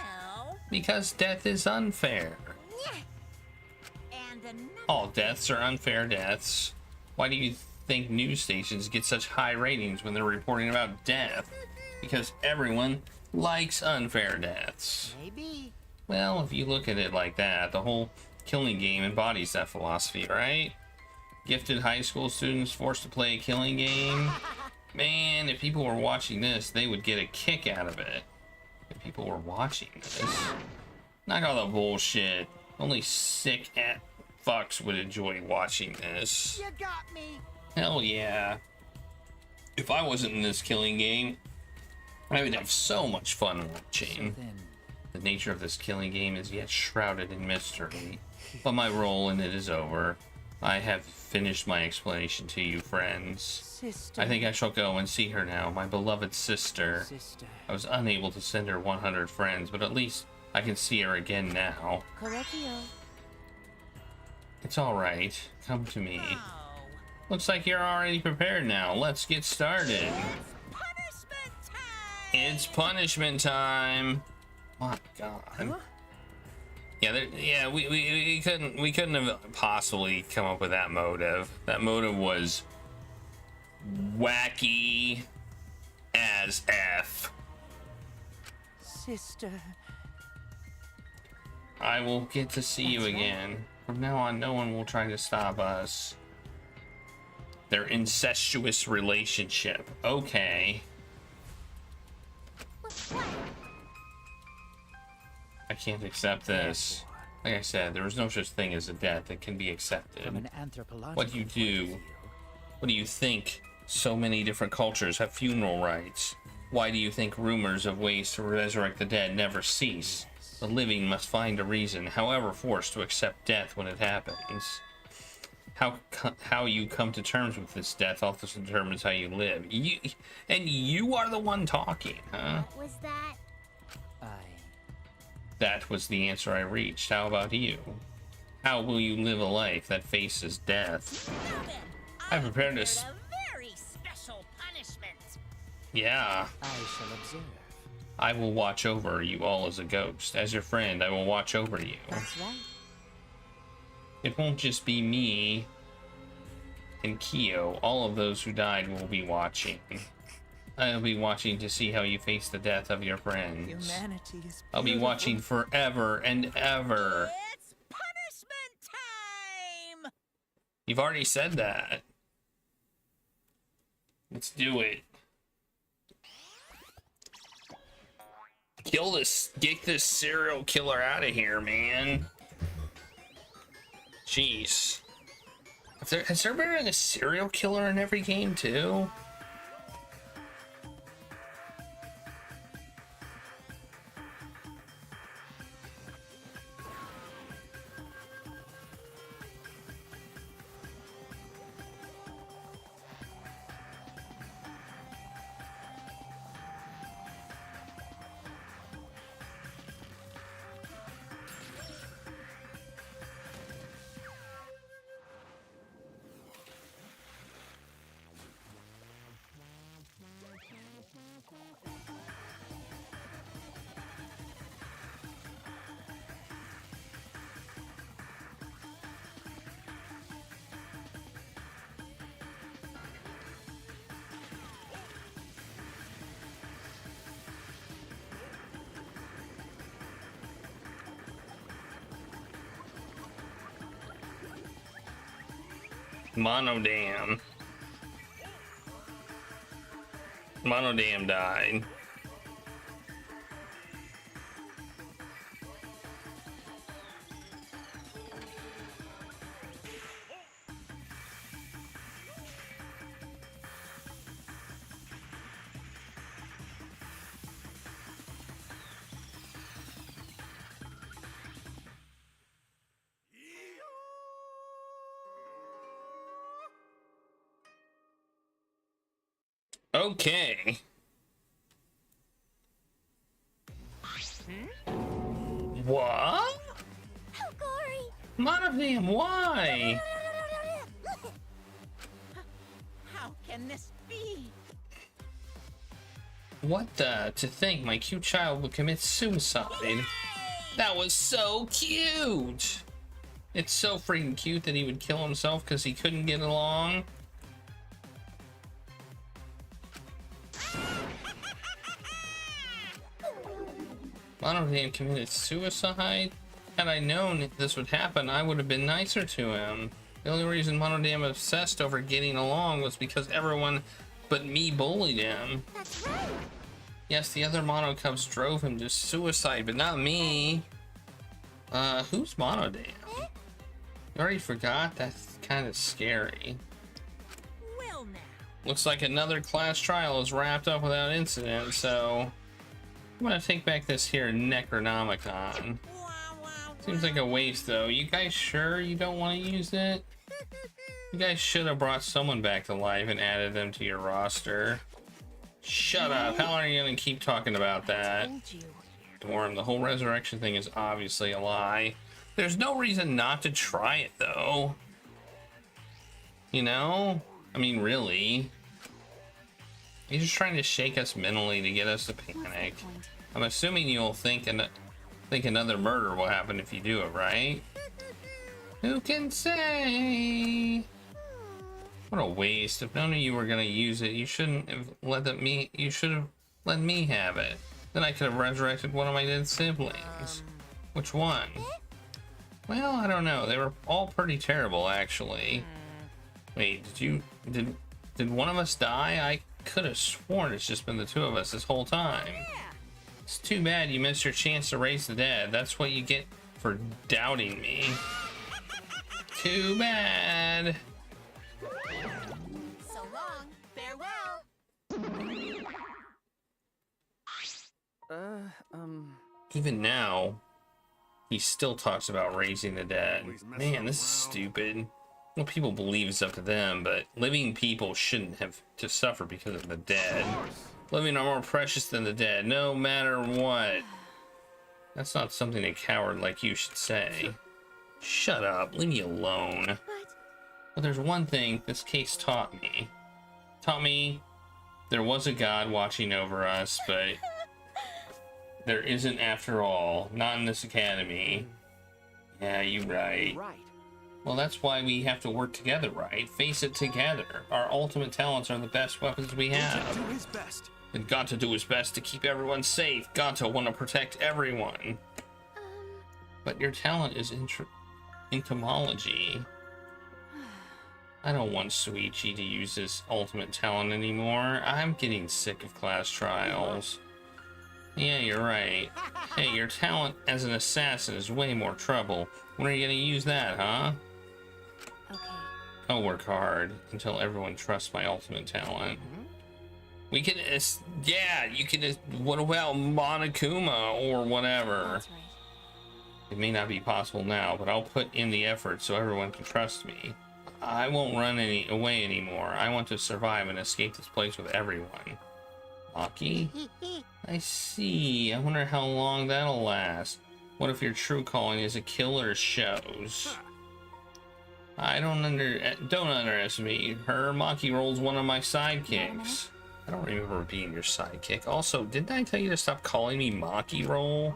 Because death is unfair. All deaths are unfair deaths. Why do you think news stations get such high ratings when they're reporting about death? Because everyone likes unfair deaths. Maybe. Well, if you look at it like that, the whole killing game embodies that philosophy, right? Gifted high school students forced to play a killing game. Man, if people were watching this, they would get a kick out of it. If people were watching this. Knock all the bullshit. Only sick fucks would enjoy watching this. You got me. Hell yeah. If I wasn't in this killing game, I would have so much fun watching. The nature of this killing game is yet shrouded in mystery, but my role in it is over. I have finished my explanation to you, friends. Sister. I think I shall go and see her now, my beloved sister. I was unable to send her 100 friends, but at least I can see her again now. Correctio. It's all right. Come to me. Looks like you're already prepared now. Let's get started. It's punishment time. My God. Huh? Yeah, we couldn't have possibly come up with that motive. That motive was wacky as F. Sister. I will get to see you again. From now on, no one will try to stop us. Their incestuous relationship. Okay. I can't accept this. Like I said, there is no such thing as a death that can be accepted. From an anthropological What do you do? What do you think so many different cultures have funeral rites? Why do you think rumors of ways to resurrect the dead never cease? The living must find a reason, however forced, to accept death when it happens. How you come to terms with this death also determines how you live. You are the one talking, huh? What was that? That was the answer I reached. How about you? How will you live a life that faces death? I prepared a very special punishment. Yeah. I shall observe. I will watch over you all as a ghost. As your friend, I will watch over you. That's right. It won't just be me and Kyo. All of those who died will be watching. I'll be watching to see how you face the death of your friends. Humanity is I'll be watching forever and ever. It's punishment time! You've already said that. Let's do it. Get this serial killer out of here, man. Jeez. Has there been a serial killer in every game too? Monodam. Monodam died. Okay. What? How gory! Monofam, why? How can this be? What the? To think my cute child would commit suicide. That was so cute. It's so freaking cute that he would kill himself because he couldn't get along. Monofam committed suicide? Had I known this would happen, I would have been nicer to him. The only reason Monodam obsessed over getting along was because everyone but me bullied him. That's right. Yes, the other Mono Cubs drove him to suicide, but not me. Who's Monodam? You already forgot? That's kind of scary. Well now. Looks like another class trial is wrapped up without incident, so I'm gonna take back this here Necronomicon. Seems like a waste though. You guys sure you don't want to use it? You guys should have brought someone back to life and added them to your roster. Shut up. How long are you gonna keep talking about that? Dorm, the whole resurrection thing is obviously a lie. There's no reason not to try it though. You know? I mean, really? He's just trying to shake us mentally to get us to panic. I'm assuming you'll think another murder will happen if you do it, right? Who can say? What a waste. If none of you were gonna use it, you shouldn't have you should have let me have it. Then I could have resurrected one of my dead siblings. Which one? Well, I don't know. They were all pretty terrible, actually. Wait, did one of us die? I could have sworn it's just been the two of us this whole time. It's too bad you missed your chance to raise the dead. That's what you get for doubting me. Too bad. So long. Farewell. Even now, he still talks about raising the dead. Man, this is stupid. What people believe is up to them, but living people shouldn't have to suffer because of the dead. Living are more precious than the dead, no matter what. That's not something a coward like you should say. Shut up, leave me alone. But there's one thing this case taught me. Taught me there was a God watching over us, but there isn't after all. Not in this academy. Yeah, you're right. Well, that's why we have to work together, right? Face it together. Our ultimate talents are the best weapons we have. Do his best. And got to do his best to keep everyone safe. Got to want to protect everyone. But your talent is entomology. I don't want Suichi to use his ultimate talent anymore. I'm getting sick of class trials. Yeah, you're right. Hey, your talent as an assassin is way more trouble. When are you gonna use that, huh? Okay. I'll work hard until everyone trusts my ultimate talent. We can, yeah, you can, what about Monokuma or whatever? That's right. It may not be possible now, but I'll put in the effort so everyone can trust me. I won't run away anymore. I want to survive and escape this place with everyone. Maki? I see. I wonder how long that'll last. What if your true calling is a killer shows? I don't underestimate her. Maki rolls one of my sidekicks. I don't remember being your sidekick. Also, didn't I tell you to stop calling me Maki Roll?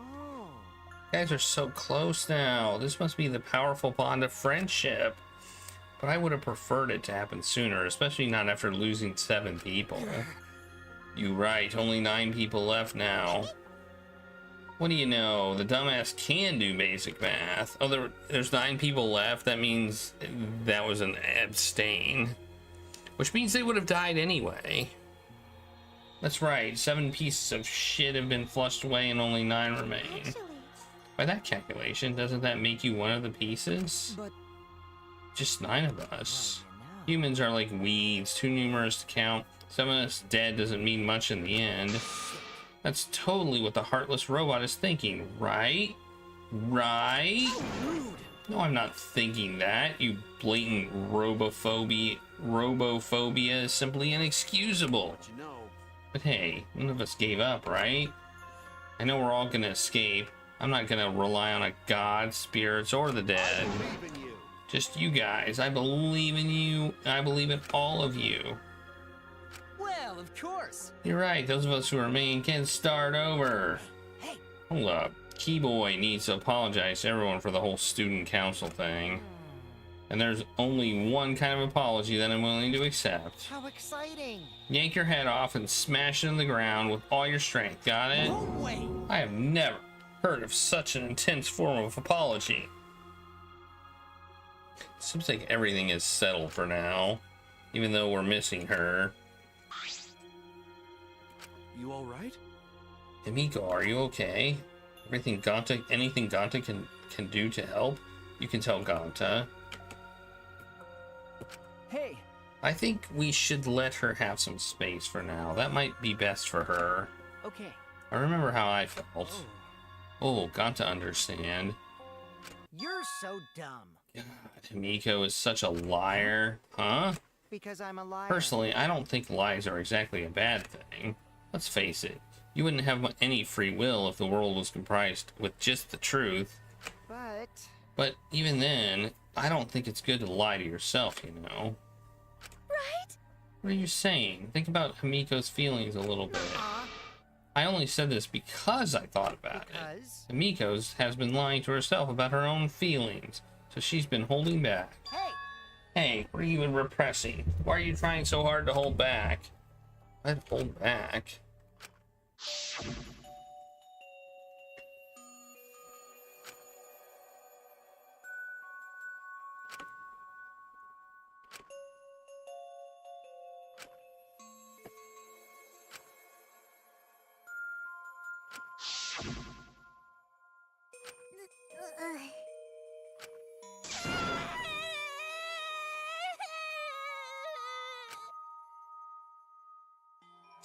You guys are so close now. This must be the powerful bond of friendship. But I would have preferred it to happen sooner, especially not after losing 7 people. You right, only 9 people left now. What do you know? The dumbass can do basic math. Oh, there's 9 people left. That means that was an abstain. Which means they would have died anyway. That's right, 7 pieces of shit have been flushed away and only 9 remain. By that calculation, doesn't that make you one of the pieces? But just 9 of us. Humans are like weeds, too numerous to count. Some of us dead doesn't mean much in the end. That's totally what the heartless robot is thinking, right? Right? No, I'm not thinking that. You blatant robophobia is simply inexcusable. But you know, But hey, none of us gave up, right? I know we're all gonna escape. I'm not gonna rely on a god, spirits, or the dead. I believe in you. Just you guys. I believe in you. I believe in all of you. Well, of course. You're right. Those of us who remain can start over. Hey. Hold up. Keyboy needs to apologize to everyone for the whole student council thing. And there's only one kind of apology that I'm willing to accept. How exciting! Yank your head off and smash it in the ground with all your strength. Got it? No way. I have never heard of such an intense form of apology. Seems like everything is settled for now, even though we're missing her. You all right? Himiko, are you okay? Anything Ganta can do to help? You can tell Ganta. Hey. I think we should let her have some space for now. That might be best for her. Okay. I remember how I felt. Oh, Ganta understand. You're so dumb. God, Himiko is such a liar. Huh? Because I'm a liar. Personally, I don't think lies are exactly a bad thing. Let's face it. You wouldn't have any free will if the world was comprised with just the truth. But even then, I don't think it's good to lie to yourself, you know. Right? What are you saying? Think about Himiko's feelings a little bit. I only said this because I thought about it. Himiko has been lying to herself about her own feelings, so she's been holding back. Hey, what are you repressing? Why are you trying so hard to hold back? I'd hold back.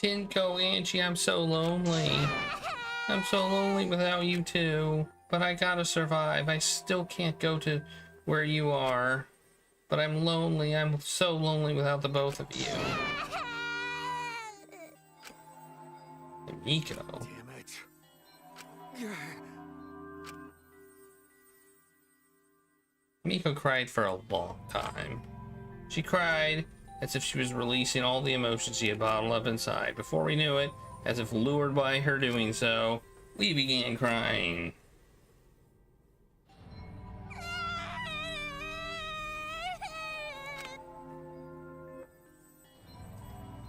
Tinko, Angie, I'm so lonely. I'm so lonely without you two. But I gotta survive. I still can't go to where you are. But I'm lonely. I'm so lonely without the both of you. Himiko. Damn it. Himiko cried for a long time. She cried as if she was releasing all the emotions she had bottled up inside. Before we knew it, as if lured by her doing so, we began crying.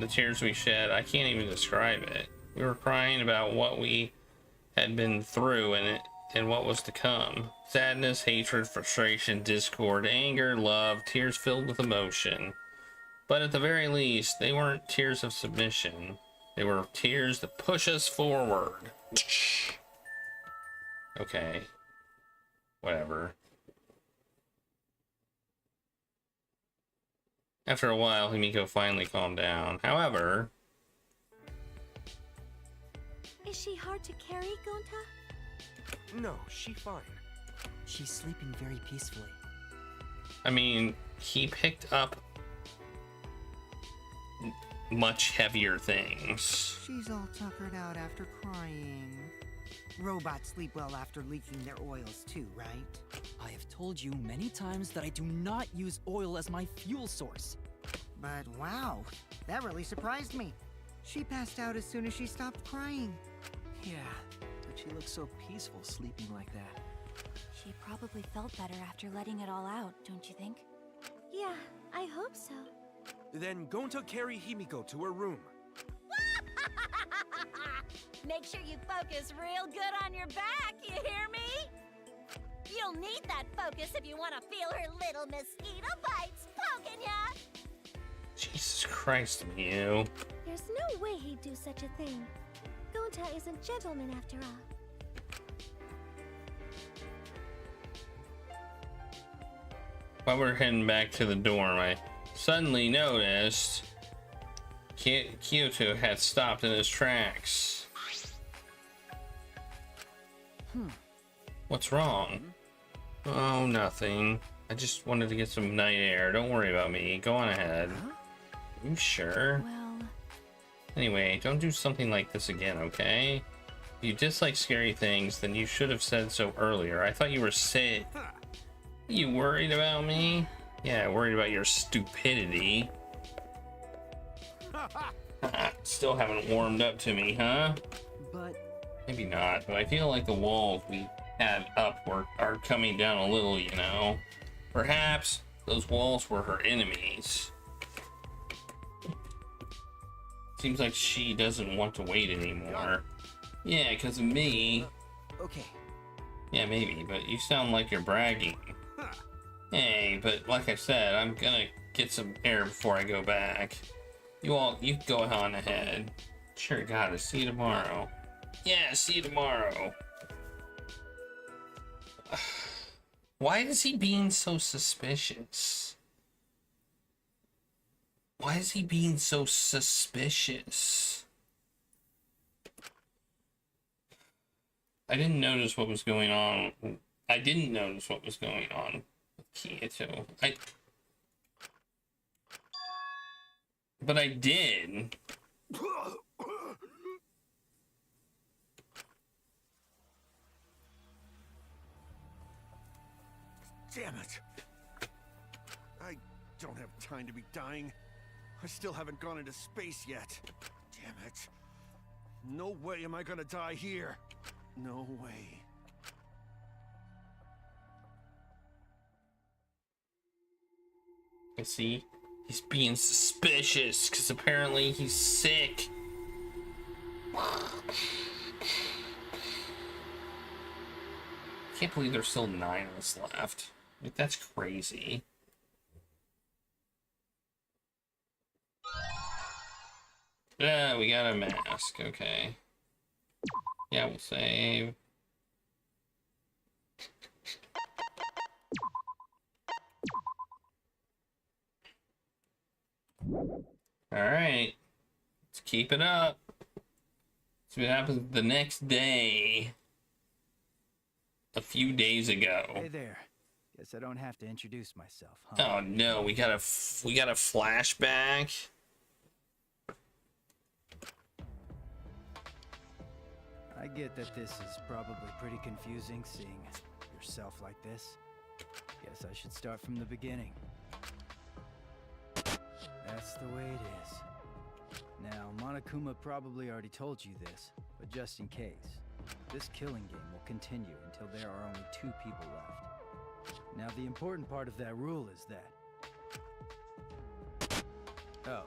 The tears we shed, I can't even describe it. We were crying about what we had been through and what was to come. Sadness, hatred, frustration, discord, anger, love, tears filled with emotion. But at the very least, they weren't tears of submission. They were tears that push us forward. Okay. Whatever. After a while, Himiko finally calmed down. However... Is she hard to carry, Gonta? No, she fine. She's sleeping very peacefully. I mean, he picked up much heavier things. She's all tuckered out after crying. Robots sleep well after leaking their oils too, right? I have told you many times that I do not use oil as my fuel source. But wow, that really surprised me. She passed out as soon as she stopped crying. Yeah, but she looks so peaceful sleeping like that. She probably felt better after letting it all out, don't you think? Yeah, I hope so. Then Gonta carry Himiko to her room. Make sure you focus real good on your back, you hear me? You'll need that focus if you want to feel her little mosquito bites poking ya! Jesus Christ, Mew. There's no way he'd do such a thing. Gonta is a gentleman after all. While we're heading back to the dorm, I suddenly noticed Kyoto had stopped in his tracks. Hmm. What's wrong? Oh, nothing. I just wanted to get some night air. Don't worry about me. Go on ahead. You sure? Well... Anyway, don't do something like this again, okay? If you dislike scary things, then you should have said so earlier. I thought you were sick. You worried about me? Yeah, worried about your stupidity. Still haven't warmed up to me, huh? But... Maybe not, but I feel like the walls we had up are coming down a little, you know? Perhaps those walls were her enemies. Seems like she doesn't want to wait anymore. Yeah, because of me. Okay. Yeah, maybe, but you sound like you're bragging. Hey, but like I said, I'm gonna get some air before I go back. You go on ahead. Sure, gotta see you tomorrow. Yeah, see you tomorrow. Why is he being so suspicious? Why is he being so suspicious? I didn't notice what was going on. I didn't notice what was going on with Kyoto. But I did. Damn it. I don't have time to be dying. I still haven't gone into space yet. Damn it. No way am I gonna die here. No way. I see. He's being suspicious because apparently he's sick. Can't believe there's still 9 of us left. Like, that's crazy. Yeah, we got a mask. Okay. Yeah, we'll save. Alright. Let's keep it up. See what happens the next day. A few days ago. Hey there. Guess I don't have to introduce myself, huh? Oh no, we got a flashback. I get that this is probably pretty confusing seeing yourself like this. Guess I should start from the beginning. That's the way it is. Now, Monokuma probably already told you this, but just in case, this killing game will continue until there are only 2 people left. Now, the important part of that rule is that... Oh,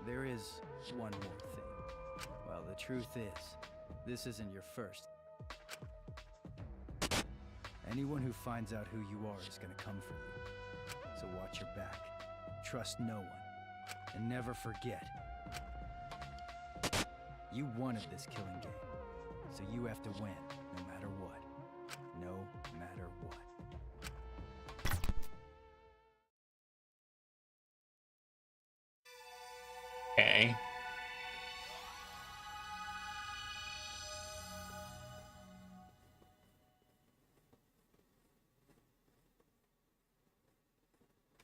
there is one more thing. Well, the truth is, this isn't your first. Anyone who finds out who you are is gonna come for you. So watch your back. Trust no one. And never forget. You wanted this killing game. So you have to win, no matter what. No matter what. Okay.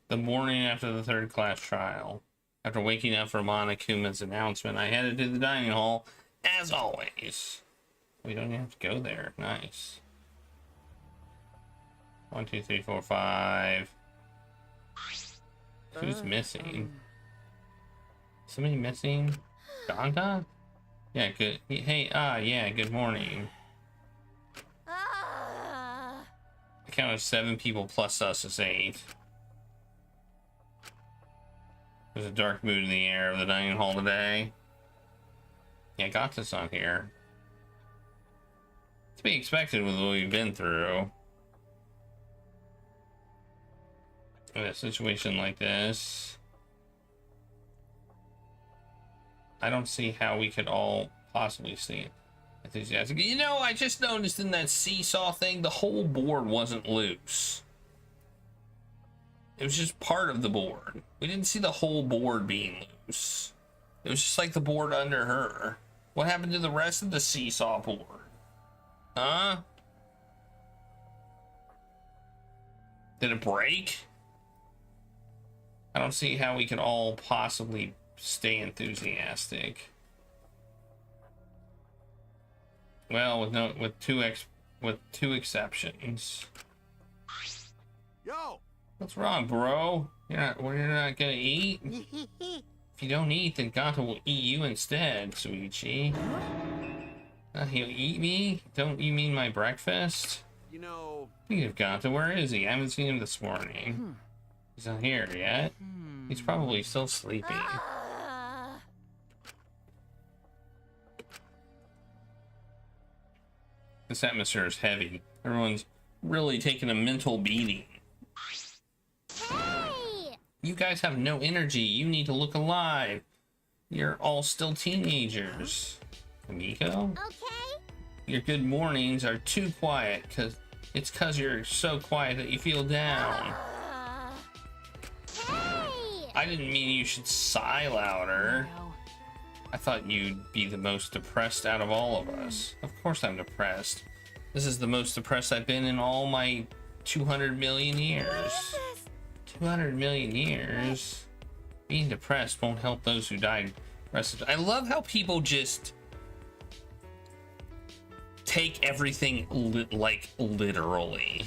The morning after the 3rd class trial, after waking up for Monokuma's announcement, I headed to the dining hall, as always. We don't even have to go there. Nice. 1, 2, 3, 4, 5. Who's missing? Somebody missing? Donda? Yeah, good. Hey, yeah, good morning. I counted 7 people plus us is 8. There's a dark mood in the air of the dining hall today. Yeah, got this on here. To be expected with what we've been through. In a situation like this, I don't see how we could all possibly see it enthusiastic. You know, I just noticed in that seesaw thing, the whole board wasn't loose. It was just part of the board. We didn't see the whole board being loose. It was just like the board under her. What happened to the rest of the seesaw board? Huh? Did it break? I don't see how we could all possibly stay enthusiastic. Well, with two exceptions. Yo! What's wrong, bro? You're not gonna eat? If you don't eat, then Ganta will eat you instead, Suichi. He'll eat me? Don't you mean my breakfast? You know... Speaking of Ganta, where is he? I haven't seen him this morning. He's not here yet. He's probably still sleeping. This atmosphere is heavy. Everyone's really taking a mental beating. Hey! You guys have no energy. You need to look alive. You're all still teenagers. Kamiko? Okay. Your good mornings are too quiet because you're so quiet that you feel down. Hey! I didn't mean you should sigh louder. No. I thought you'd be the most depressed out of all of us. Of course I'm depressed. This is the most depressed I've been in all my 200 million years. 200 million years? Being depressed won't help those who died. I love how people just take everything like literally.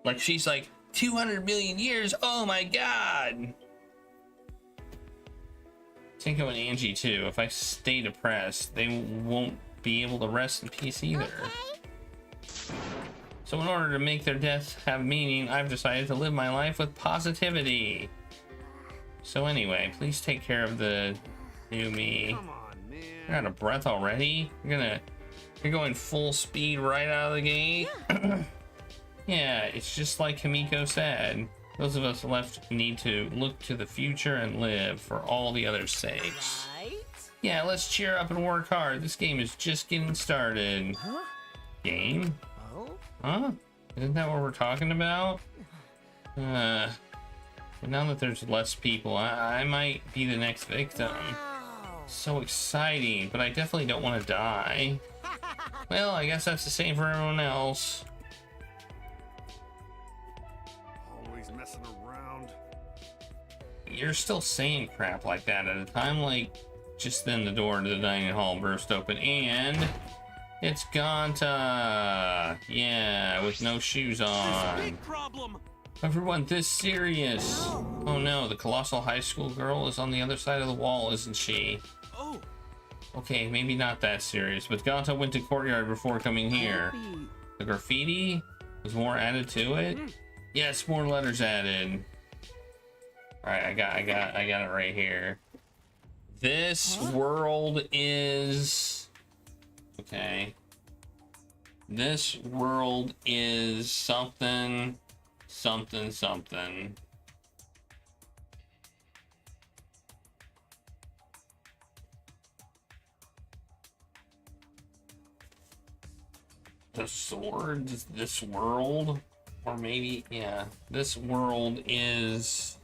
Like she's like, 200 million years? Oh my god! Tinko and Angie too. If I stay depressed, they won't be able to rest in peace either. Okay. So in order to make their death have meaning, I've decided to live my life with positivity. So anyway, please take care of the new me. Come on, man. You're out of breath already? You're going full speed right out of the gate? Yeah, it's just like Kamiko said. Those of us left need to look to the future and live for all the others' sakes. Right? Yeah, let's cheer up and work hard. This game is just getting started. Huh? Game? Oh? Huh? Isn't that what we're talking about? But now that there's less people, I might be the next victim. Wow. So exciting, but I definitely don't want to die. Well, I guess that's the same for everyone else. Always messing around. You're still saying crap like that at a time like just then the door to the dining hall burst open and it's Ganta. Yeah, with no shoes on. Big problem. Everyone this serious. Oh no, the colossal high school girl is on the other side of the wall, isn't she? Oh. Okay, maybe not that serious, but Ganta went to courtyard before coming here. The graffiti was more added to it. Yes, more letters added. All right, I got it right here. This world is okay. This world is something. The sword is this world, or maybe, yeah, this world is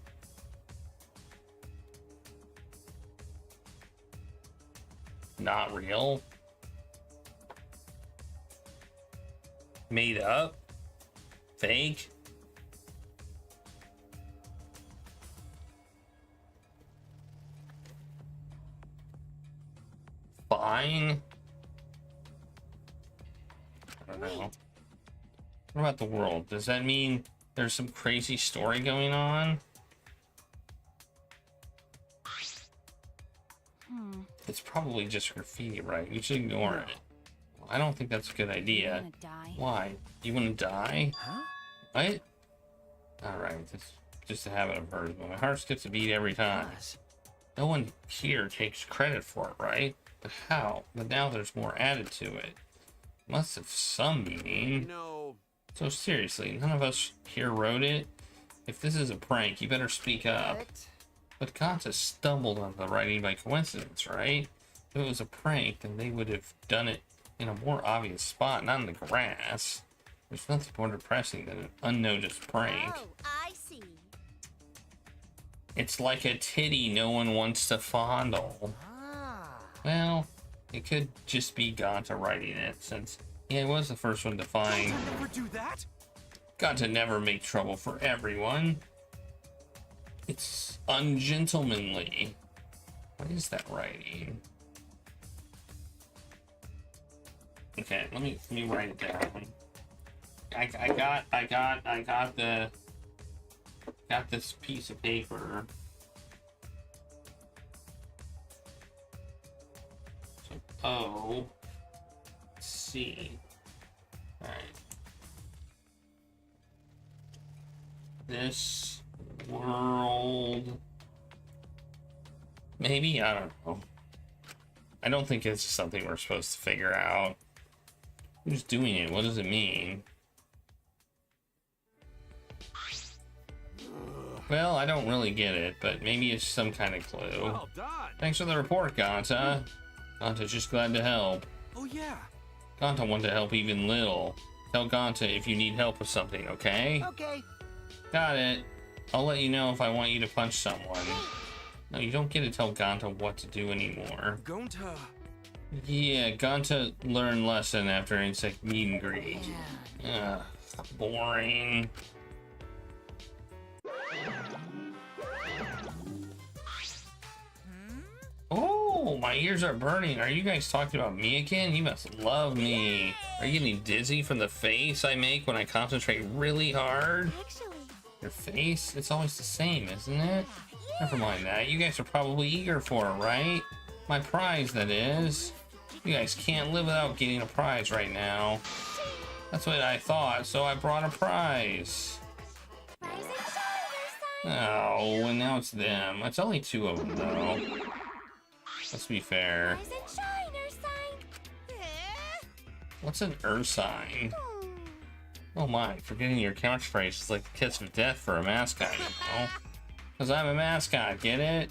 not real, made up, fake. Fine. I don't know. What about the world? Does that mean there's some crazy story going on? It's probably just graffiti, right? You should ignore it. I don't think that's a good idea. Why? Do you want to die? Huh? What? Alright, it's just a habit of hers, but my heart skips a beat every time. No one here takes credit for it, right? But how? But now there's more added to it. Must have some meaning. You know... So seriously, none of us here wrote it? If this is a prank, you better speak up. But Ganta stumbled on the writing by coincidence, right? If it was a prank, then they would have done it in a more obvious spot, not in the grass. There's nothing more depressing than an unnoticed prank. Oh, I see. It's like a titty no one wants to fondle. Well, it could just be Ganta writing it, since Yeah, it was the first one to find. Gonta never do that. Got to never make trouble for everyone. It's ungentlemanly. What is that writing? Okay, let me write it down. I got this piece of paper. So O C. All right. This world. Maybe, I don't know. I don't think it's something we're supposed to figure out. Who's doing it? What does it mean? Well, I don't really get it, but maybe it's some kind of clue. Well done. Thanks for the report, Gonta. Gonta's just glad to help. Oh yeah. Gonta wanted to help even little. Tell Gonta if you need help with something, okay? Okay. Got it. I'll let you know if I want you to punch someone. No, you don't get to tell Gonta what to do anymore. Gonta. Yeah, Gonta learned lesson after insect meet and greet. Ugh, boring. Oh, my ears are burning. Are you guys talking about me again? You must love me. Are you getting dizzy from the face I make when I concentrate really hard? Your face? It's always the same, isn't it? Never mind that. You guys are probably eager for it, right? My prize, that is. You guys can't live without getting a prize right now. That's what I thought, so I brought a prize. Oh, and now it's them. It's only 2 of them, though. Let's be fair. What's an sign? Oh my, forgetting your catchphrase is like the kiss of death for a mascot, you know? Because I'm a mascot, get it?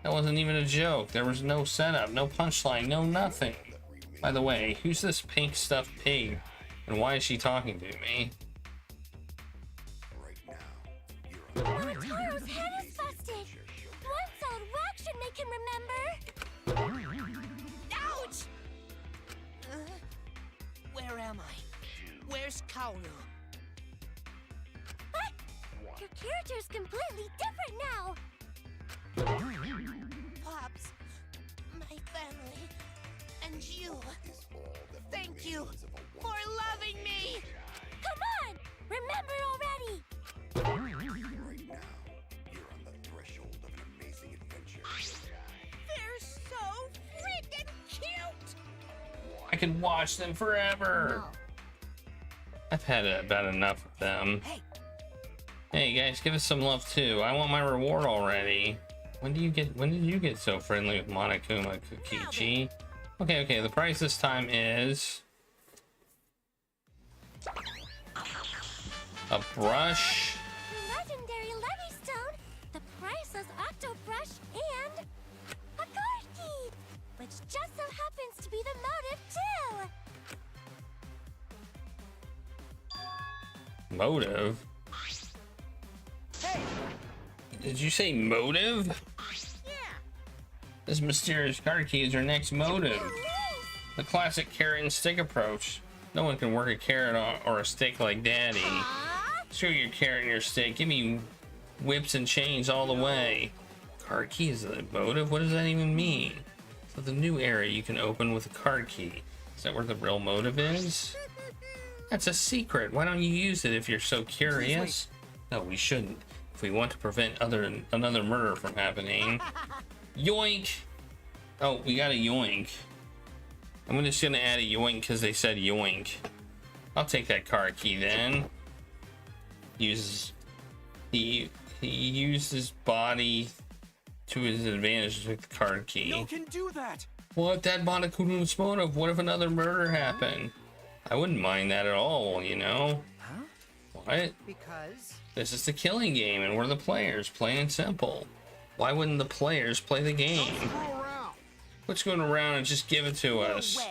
That wasn't even a joke. There was no setup, no punchline, no nothing. By the way, who's this pink stuffed pig? And why is she talking to me? Montaro's head is busted! One solid whack should make him remember! Ouch! Where am I? Where's Kaoru? What? Your character's completely different now! Pops, my family, and you. Thank you for loving me! Come on! Remember already! Right now, you're on the threshold of an amazing adventure. They're so freaking cute! I could watch them forever. I've had about enough of them. Hey guys, give us some love too. I want my reward already. When did you get so friendly with Monokuma Kokichi? Okay, the price this time is a brush. The legendary Levy Stone, the priceless Octo Brush, and a card key, which just so happens to be the motive too. Motive? Hey. Did you say motive? Yeah. This mysterious card key is your next motive. The classic carrot and stick approach. No one can work a carrot or a stick like Daddy. Screw your carrot and your stick. Give me whips and chains all the way. Card key is the motive? What does that even mean? So the new area you can open with a card key. Is that where the real motive is? That's a secret. Why don't you use it if you're so curious? No, we shouldn't. If we want to prevent another murder from happening. Yoink! Oh, we got a yoink. I'm just gonna add a yoink because they said yoink. I'll take that card key then. He used his body to his advantage with the card key. You can do that. What? That Monokuma's motive? What if another murder happened? I wouldn't mind that at all, you know? Huh? What? Because? This is the killing game and we're the players, plain and simple. Why wouldn't the players play the game? Quit going around and just give it to us.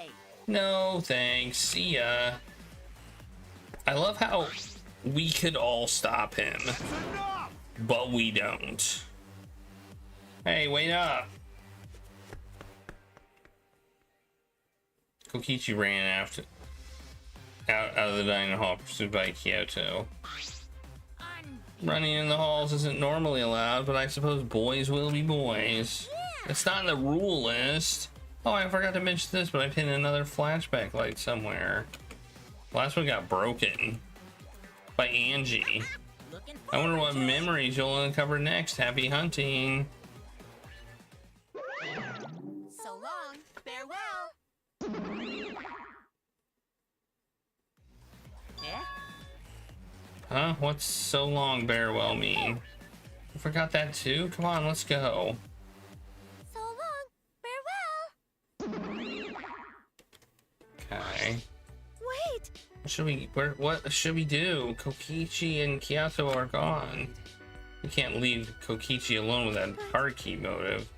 No, thanks. See ya. I love how we could all stop him, but we don't. Hey, wait up. Kokichi ran out of the dining hall, pursued by Kyoto. Running in the halls isn't normally allowed, but I suppose boys will be boys. It's not in the rule list. Oh, I forgot to mention this, but I pinned another flashback light somewhere. Last one got broken by Angie. I wonder what memories you'll uncover next. Happy hunting. So long, farewell. Yeah? Huh? What's so long, Bearwell mean? I forgot that too? Come on, let's go. So long, farewell. Okay. Wait. What should we do? Kokichi and Kyoto are gone. We can't leave Kokichi alone with that card key motive.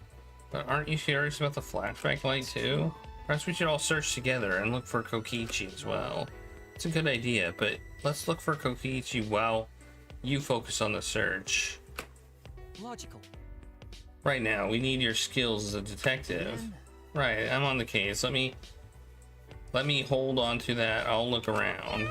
But aren't you curious about the flashback light too? Perhaps we should all search together and look for Kokichi as well. It's a good idea, but let's look for Kokichi while you focus on the search. Logical. Right now, we need your skills as a detective. Right, I'm on the case. Let me hold on to that. I'll look around.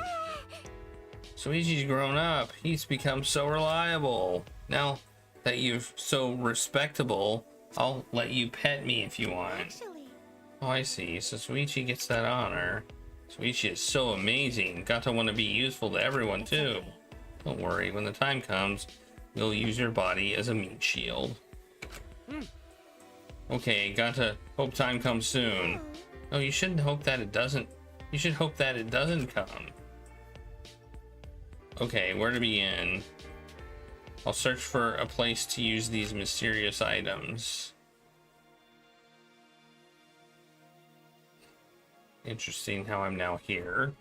Suichi's grown up. He's become so reliable. Now that you're so respectable, I'll let you pet me if you want. Oh, I see. So Suichi gets that honor. Suichi is so amazing. Got to want to be useful to everyone too. Don't worry, when the time comes, you'll use your body as a meat shield. Okay, got to hope time comes soon. No, you shouldn't hope that it doesn't. You should hope that it doesn't come. Okay, where to begin? I'll search for a place to use these mysterious items. Interesting how I'm now here.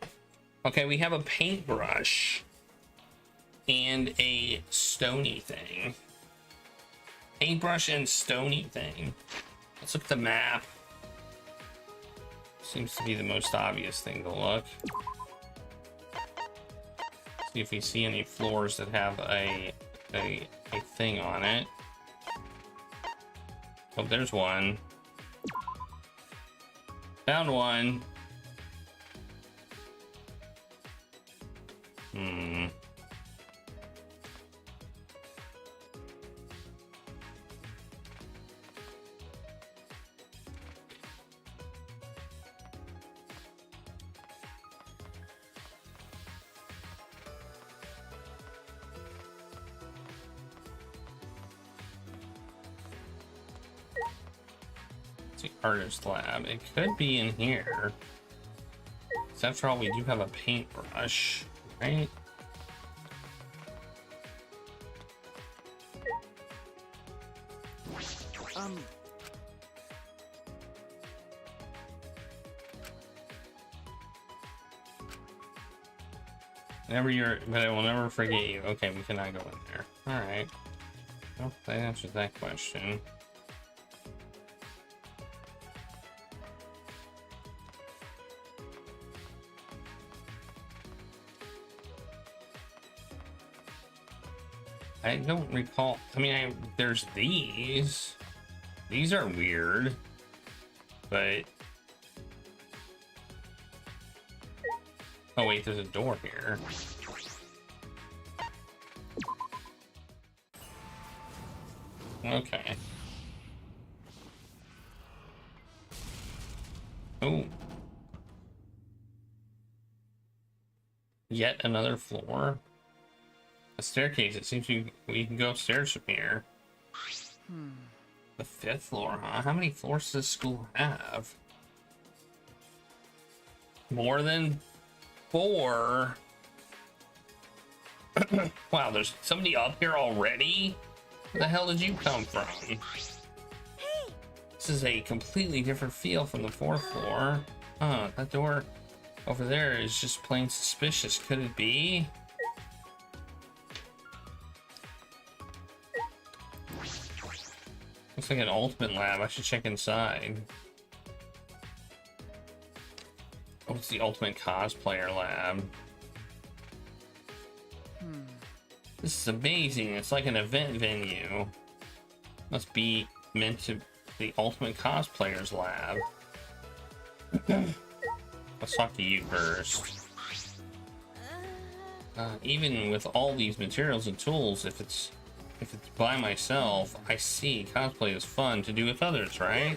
Okay, we have a paintbrush and a stony thing. Paintbrush and stony thing. Let's look at the map. Seems to be the most obvious thing to look. See if we see any floors that have a thing on it. Oh, there's one. Found one. It's the artist lab. It could be in here. So after all, we do have a paintbrush, right? But I will never forget you. Okay, we cannot go in there. All right. Well, that answers that question. I don't recall. I mean, there's these. These are weird, but oh wait, there's a door here. Okay. Oh. Yet another floor. A staircase. It seems we can go upstairs from here. The 5th floor, huh? How many floors does this school have? More than 4. Wow, there's somebody up here already? Where the hell did you come from? This is a completely different feel from the 4th floor. Huh, that door over there is just plain suspicious. Could it be? Looks like an ultimate lab. I should check inside. Oh, it's the ultimate cosplayer lab. This is amazing. It's like an event venue. Must be meant to be the ultimate cosplayers lab. Let's talk to you first. Even with all these materials and tools, if it's by myself, I see cosplay is fun to do with others, right?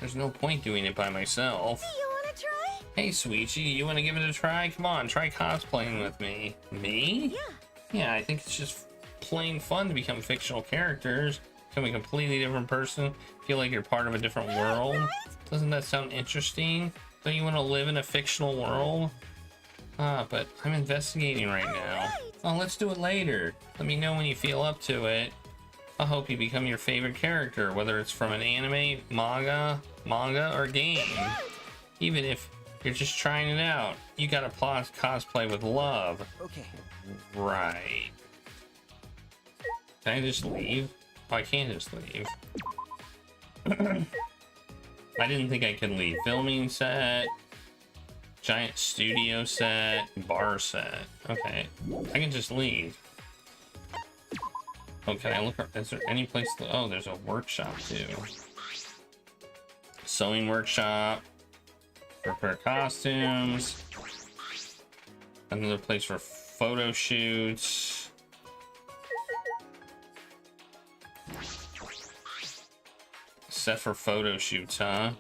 There's no point doing it by myself. Do you want to try? Hey, Sweetie, you want to give it a try? Come on, try cosplaying with me. Me? Yeah. Yeah, I think it's just plain fun to become fictional characters, become a completely different person, feel like you're part of a different world. Right? Doesn't that sound interesting? Don't you want to live in a fictional world? But I'm investigating right now. Oh, let's do it later. Let me know when you feel up to it. I hope you become your favorite character, whether it's from an anime, manga, or game. Even if you're just trying it out, you gotta cosplay with love. Okay. Right. Can I just leave? Oh, I can't just leave. I didn't think I could leave. Filming set, giant studio set, bar set. Okay, I can just leave. Oh, can I look? Is there any place to? Oh, there's a workshop too. Sewing workshop. Repair costumes. Another place for photo shoots. Set for photo shoots, huh?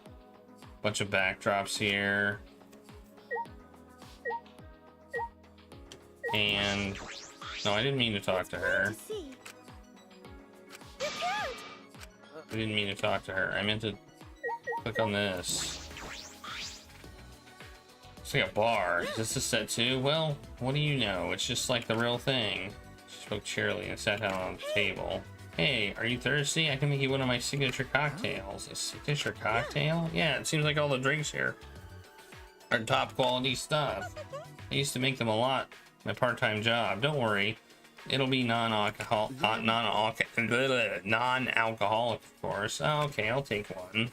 Bunch of backdrops here. And no, I didn't mean to talk to her. I didn't mean to talk to her. I meant to click on this. It's like a bar. Is this a set too? Well, what do you know? It's just like the real thing. She spoke cheerily and sat down on the table. Hey, are you thirsty? I can make you one of my signature cocktails. A signature cocktail? Yeah, it seems like all the drinks here are top quality stuff. I used to make them a lot. My part-time job. Don't worry. It'll be non-alcoholic, of course. Oh, okay, I'll take one.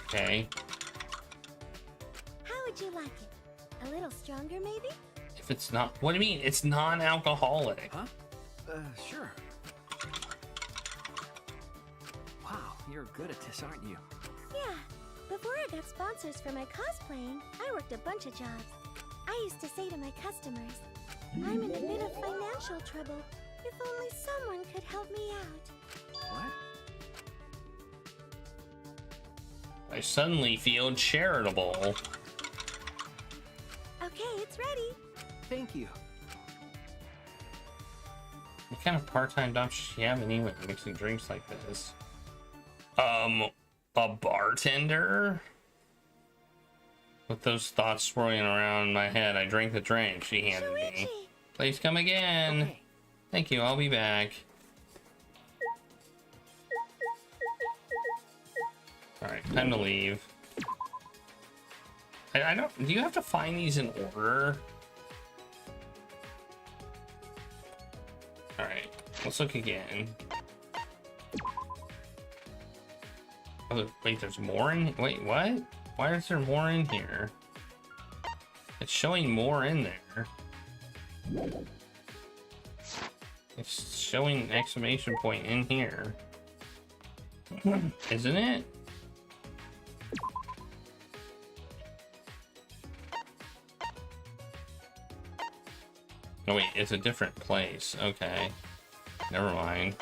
Okay. How would you like it? A little stronger, maybe? If it's not, what do you mean? It's non-alcoholic. Huh? Sure. Wow, you're good at this, aren't you? Yeah. Before I got sponsors for my cosplaying, I worked a bunch of jobs. I used to say to my customers, I'm in a bit of financial trouble. If only someone could help me out. What? I suddenly feel charitable. Okay, it's ready. Thank you. What kind of part-time job should she have anyway, mixing drinks like this? A bartender? With those thoughts swirling around my head, I drank the drink she handed me. Please come again. Okay. Thank you, I'll be back. Alright, time to leave. I don't... Do you have to find these in order? Alright, let's look again. Oh, wait, there's more in... Wait, what? Why is there more in here? It's showing more in there. It's showing an exclamation point in here. Isn't it? Oh wait, it's a different place. Okay. Never mind.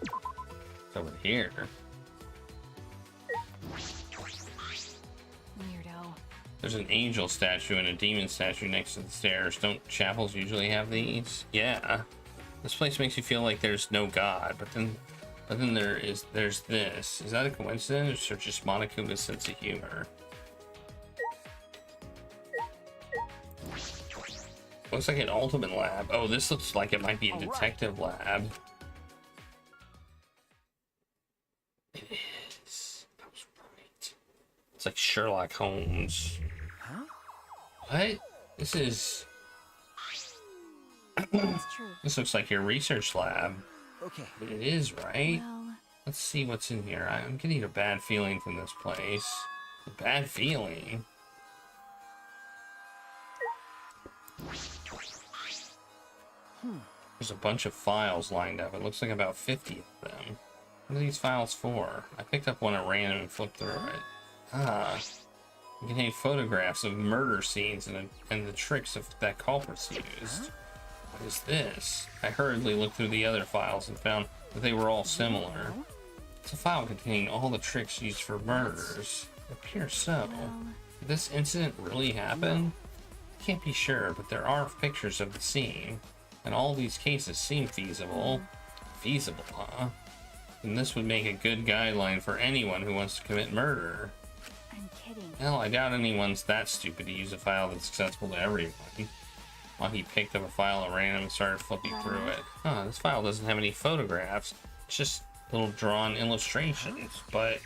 It's over here. Weirdo. There's an angel statue and a demon statue next to the stairs. Don't chapels usually have these? Yeah. This place makes you feel like there's no god, but then there's this. Is that a coincidence or just Monokuma's sense of humor? Looks like an ultimate lab. Oh, this looks like it might be a detective lab. It is. I was right. It's like Sherlock Holmes. Huh? What? This is... That's true. This looks like your research lab. Okay. But it is, right? Well, Let's see what's in here. I'm getting a bad feeling from this place. A bad feeling? There's a bunch of files lined up. It looks like about 50 of them. What are these files for? I picked up one at random and flipped through it. Ah. You can take photographs of murder scenes and the tricks that culprits used. What is this? I hurriedly looked through the other files and found that they were all similar. It's a file containing all the tricks used for murders. It appears so. Did this incident really happen? I can't be sure, but there are pictures of the scene, and all these cases seem feasible. Feasible, huh? And this would make a good guideline for anyone who wants to commit murder. I'm kidding. Hell, I doubt anyone's that stupid to use a file that's accessible to everyone. Well, he picked up a file at random and started flipping through it. Huh, this file doesn't have any photographs. It's just little drawn illustrations, but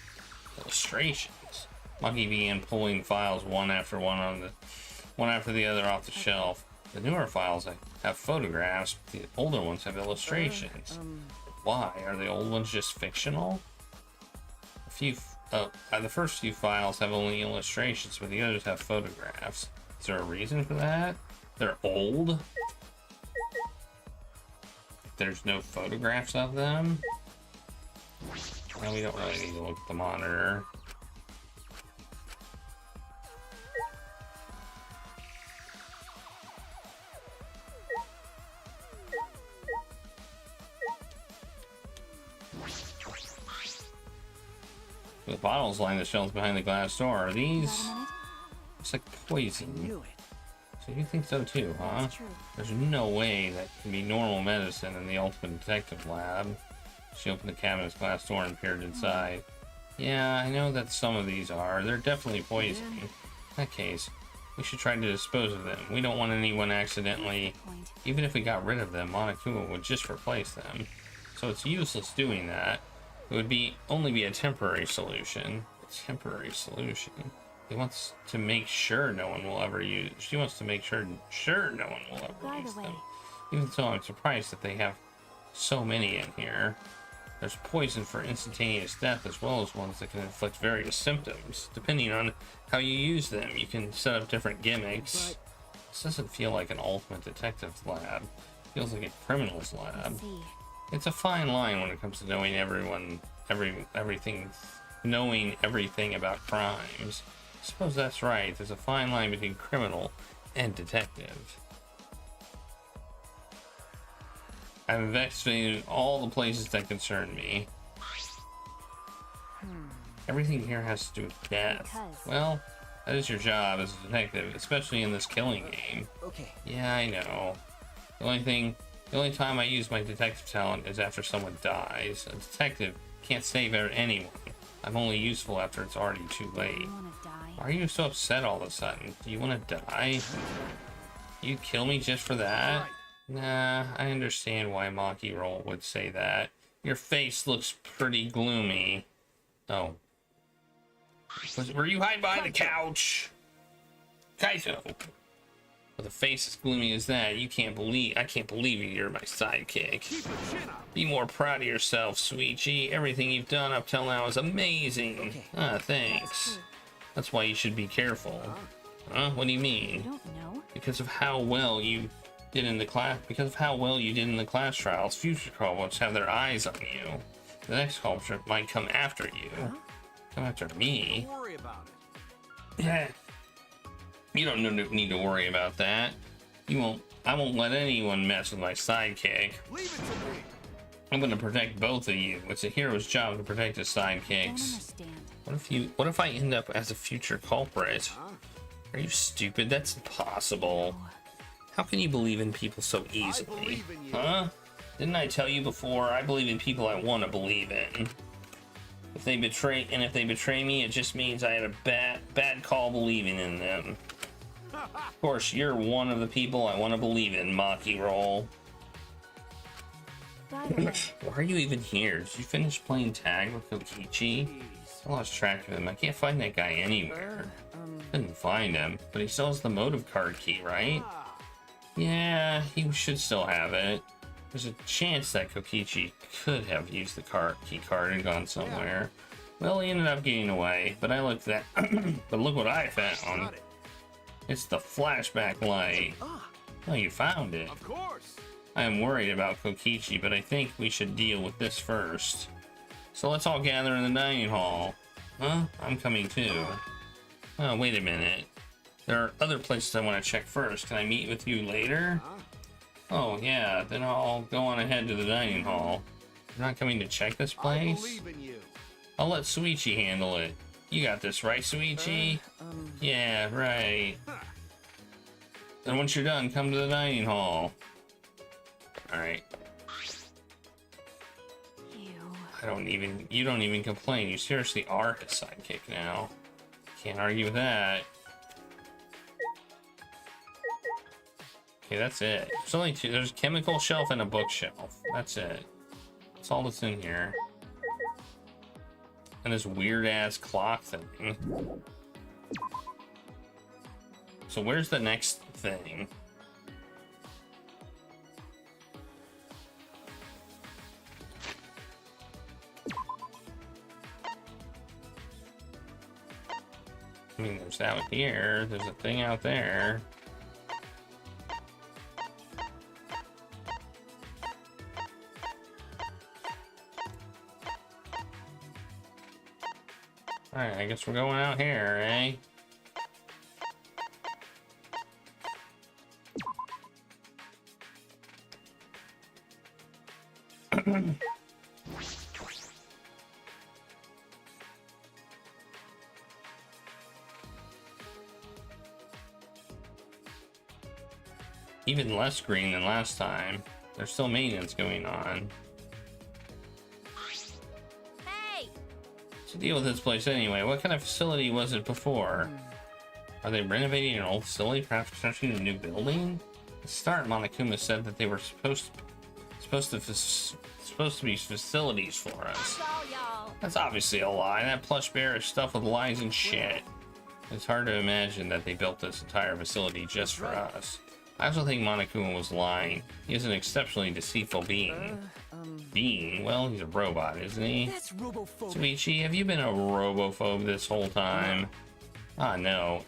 illustrations. Monkey began pulling files one after the other off the shelf. The newer files have photographs, but the older ones have illustrations. Why? Are the old ones just fictional? The first few files have only illustrations, but the others have photographs. Is there a reason for that? They're old? There's no photographs of them? Well, we don't really need to look at the monitor. The bottles line the shelves behind the glass door. Are these? It's like poison. So you think so too, huh? There's no way that can be normal medicine in the Ultimate Detective Lab. She opened the cabinet's glass door and peered inside. Yeah, I know that some of these are. They're definitely poison. In that case, we should try to dispose of them. We don't want anyone accidentally... Even if we got rid of them, Monokuma would just replace them. So it's useless doing that. It would only be a temporary solution. A temporary solution. He wants to make sure no one will ever use... She wants to make sure no one will ever use them. Even so, I'm surprised that they have so many in here. There's poison for instantaneous death as well as ones that can inflict various symptoms. Depending on how you use them, you can set up different gimmicks. This doesn't feel like an Ultimate Detective Lab. It feels like a criminal's lab. It's a fine line when it comes to knowing knowing everything about crimes. I suppose that's right. There's a fine line between criminal and detective. I've investigated all the places that concern me. Everything here has to do with death. Well, that is your job as a detective, especially in this killing game. Okay. Yeah, I know. The only time I use my detective talent is after someone dies. A detective can't save anyone. I'm only useful after it's already too late. Why are you so upset all of a sudden? Do you want to die? You kill me just for that? Nah, I understand why Maki Roll would say that. Your face looks pretty gloomy. Oh. Were you hiding behind the couch? Kaito. With a face as gloomy as that, I can't believe you're my sidekick. Be more proud of yourself, Sweetie. Everything you've done up till now is amazing. Ah, thanks. That's why you should be careful. Huh? What do you mean? I don't know. Because of how well you did in the class trials, future culprits have their eyes on you. The next culprit might come after you. Come after me? Don't worry about it. Yeah. You don't need to worry about that. I won't let anyone mess with my sidekick. Leave it to me. I'm gonna protect both of you. It's a hero's job to protect his sidekicks. What if I end up as a future culprit? Are you stupid? That's impossible. How can you believe in people so easily? Huh? Didn't I tell you before? I believe in people I want to believe in. If they betray me, it just means I had a bad call believing in them. Of course, you're one of the people I want to believe in, Maki Roll. Why are you even here? Did you finish playing tag with Kokichi? I lost track of him. I can't find that guy anywhere. Couldn't find him, but he still has the motive card key, right? Yeah, he should still have it. There's a chance that Kokichi could have used the key card and gone somewhere. Well, he ended up getting away, but but look what I found. It's the flashback light. Oh, you found it. Of course. I am worried about Kokichi, but I think we should deal with this first. So let's all gather in the dining hall. Huh? I'm coming too. Oh, wait a minute. There are other places I want to check first. Can I meet with you later? Oh, yeah. Then I'll go on ahead to the dining hall. You're not coming to check this place? I believe in you. I'll let Suichi handle it. You got this, right, Suichi? Yeah, right. Then once you're done, come to the dining hall. Alright. You don't even complain. You seriously are his sidekick now. Can't argue with that. Okay, that's it. There's only two. There's a chemical shelf and a bookshelf. That's it. That's all that's in here. And this weird ass clock thing. So where's the next thing? I mean, there's that one here. There's a thing out there. Alright, I guess we're going out here, eh? Even less green than last time. There's still maintenance going on. Hey! What's the deal with this place anyway? What kind of facility was it before? Are they renovating an old facility, perhaps constructing a new building? At the start, Monokuma said that they were supposed to be facilities for us. That's obviously a lie. That plush bear is stuffed with lies and shit. It's hard to imagine that they built this entire facility just for us. I also think Monokuma was lying. He is an exceptionally deceitful being. Being? Well, he's a robot, isn't he? That's robophobic. Suichi, have you been a robophobe this whole time? Ah, no.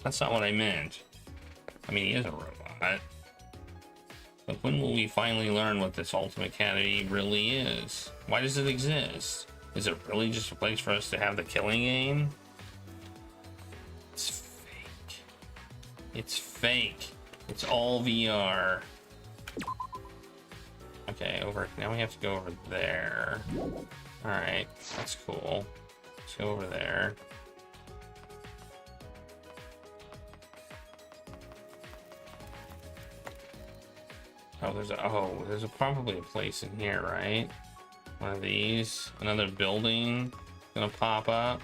That's not what I meant. I mean, he is a robot. But when will we finally learn what this Ultimate Academy really is? Why does it exist? Is it really just a place for us to have the killing game? It's fake. It's fake. It's all VR. Okay, now we have to go over there. Alright, that's cool. Let's go over there. Oh, there's probably a place in here, right? One of these. Another building gonna pop up.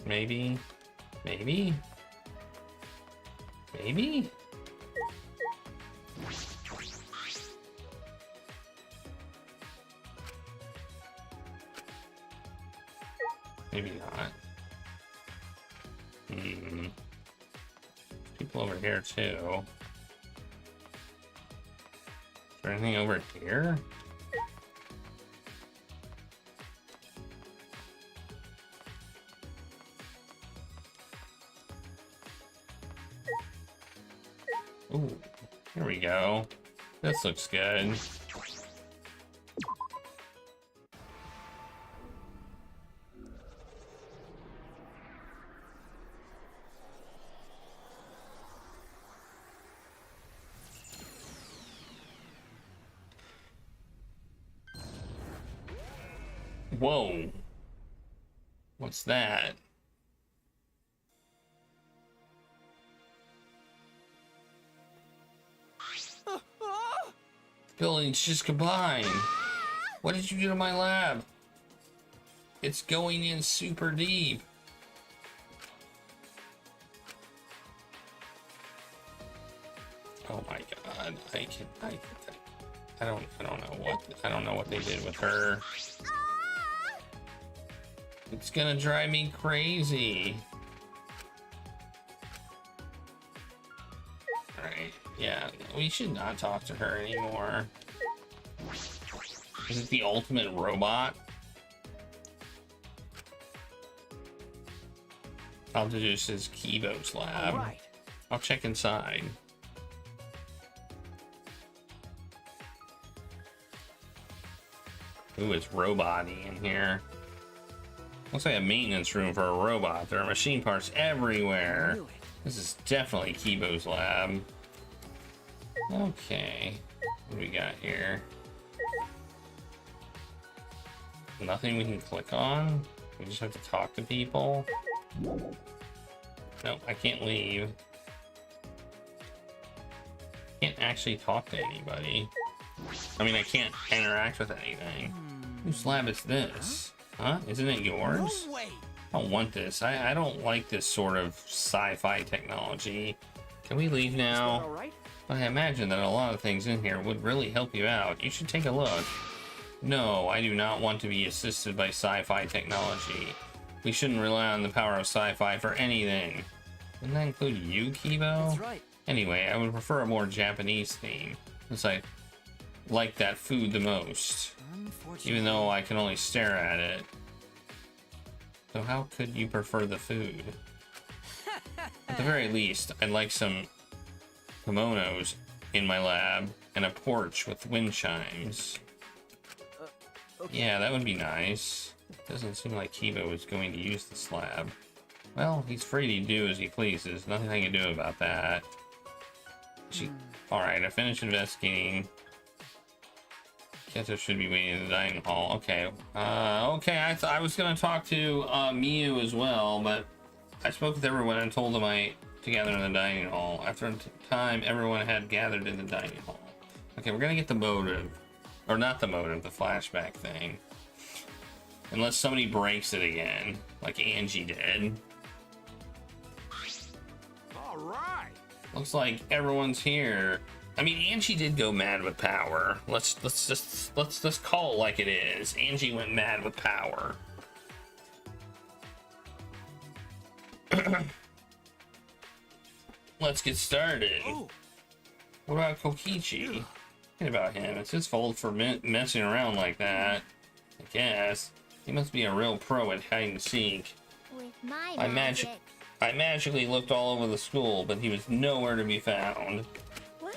Maybe? Maybe? Maybe? Maybe not. People over here too. Is there anything over here? Ooh, here we go. This looks good. Whoa. What's that? Buildings just combined. What did you do to my lab? It's going in super deep. Oh my god. I don't know what they did with her. It's gonna drive me crazy. Alright, yeah, we should not talk to her anymore. Is it the ultimate robot? I'll deduce his Kibo's lab. Right. I'll check inside. Ooh, it's robot-y in here. Looks like a maintenance room for a robot. There are machine parts everywhere. This is definitely Kibo's lab. Okay. What do we got here? Nothing we can click on? We just have to talk to people? Nope, I can't leave. Can't actually talk to anybody. I mean, I can't interact with anything. Whose lab is this? Huh? Isn't it yours? No way. I don't want this. I don't like this sort of sci-fi technology. Can we leave now? All right? But I imagine that a lot of things in here would really help you out. You should take a look. No, I do not want to be assisted by sci-fi technology. We shouldn't rely on the power of sci-fi for anything. Wouldn't that include you, Kibo? That's right. Anyway, I would prefer a more Japanese theme, since I like that food the most. Even though I can only stare at it. So how could you prefer the food? At the very least, I'd like some kimonos in my lab and a porch with wind chimes. Okay. Yeah, that would be nice. Doesn't seem like Kibo is going to use the slab. Well, he's free to do as he pleases. Nothing I can do about that. Alright, I finished investigating. Keto should be waiting in the dining hall. Okay. Okay, I was gonna talk to Miu as well, but I spoke with everyone and told them to gather in the dining hall. After a time, everyone had gathered in the dining hall. Okay, we're gonna get the motive. Or not the motive, the flashback thing. Unless somebody breaks it again, like Angie did. All right. Looks like everyone's here. I mean, Angie did go mad with power. Let's just call it like it is. Angie went mad with power. Let's get started. What about Kokichi? What about him? It's his fault for messing around like that. I guess. He must be a real pro at hide and seek. With my magic. I magically looked all over the school, but he was nowhere to be found. What?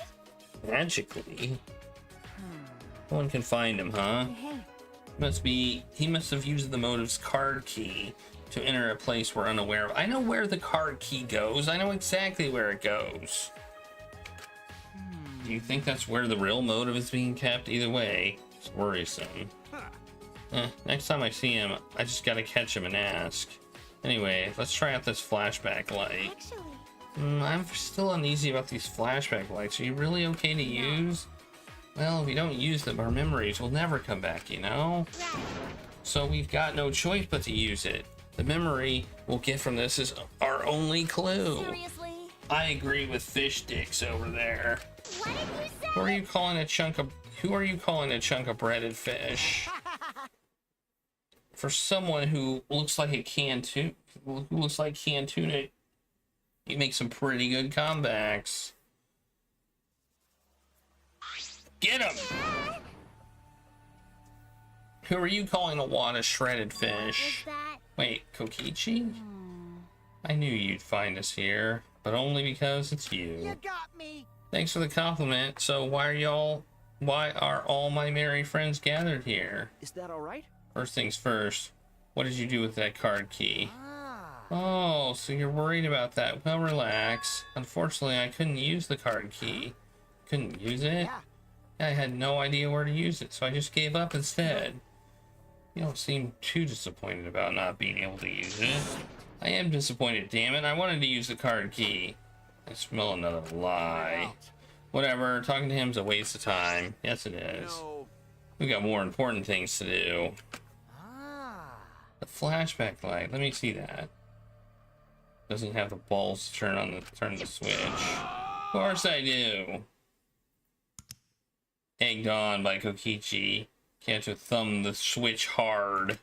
Magically? No one can find him, huh? He must have used the motive's card key to enter a place we're unaware of. I know where the card key goes. I know exactly where it goes. Do you think that's where the real motive is being kept? Either way, it's worrisome. Next time I see him, I just gotta catch him and ask. Anyway, let's try out this flashback light. I'm still uneasy about these flashback lights. Are you really okay to use? Well, if we don't use them, our memories will never come back, you know? So we've got no choice but to use it. The memory we'll get from this is our only clue. Seriously? I agree with fish dicks over there. What did you say? Who are you calling a chunk of breaded fish? For someone who looks like canned tuna, you make some pretty good comebacks. Get him! Who are you calling a wad of shredded fish? Wait, Kokichi? I knew you'd find us here, but only because it's you. You got me. Thanks for the compliment. So why are all my merry friends gathered here? Is that all right? First things first, what did you do with that card key? Oh, so you're worried about that. Well, relax. Unfortunately, I couldn't use the card key. Couldn't use it? I had no idea where to use it, so I just gave up instead. You don't seem too disappointed about not being able to use it. I am disappointed, damn it. I wanted to use the card key. I smell another lie. Whatever, talking to him's a waste of time. Yes, it is. We got more important things to do. The flashback light. Let me see that. Doesn't have the balls to turn the switch. Of course I do. Egged on by Kokichi. Can't you thumb the switch hard?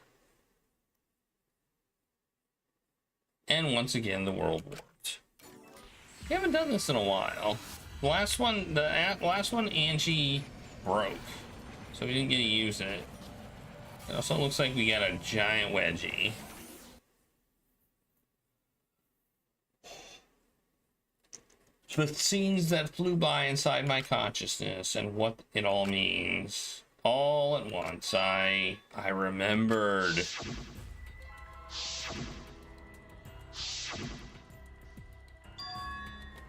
And once again, the world warped. We haven't done this in a while. The last one, Angie broke, so we didn't get to use it. It also looks like we got a giant wedgie. The scenes that flew by inside my consciousness and what it all means. all at once. I remembered.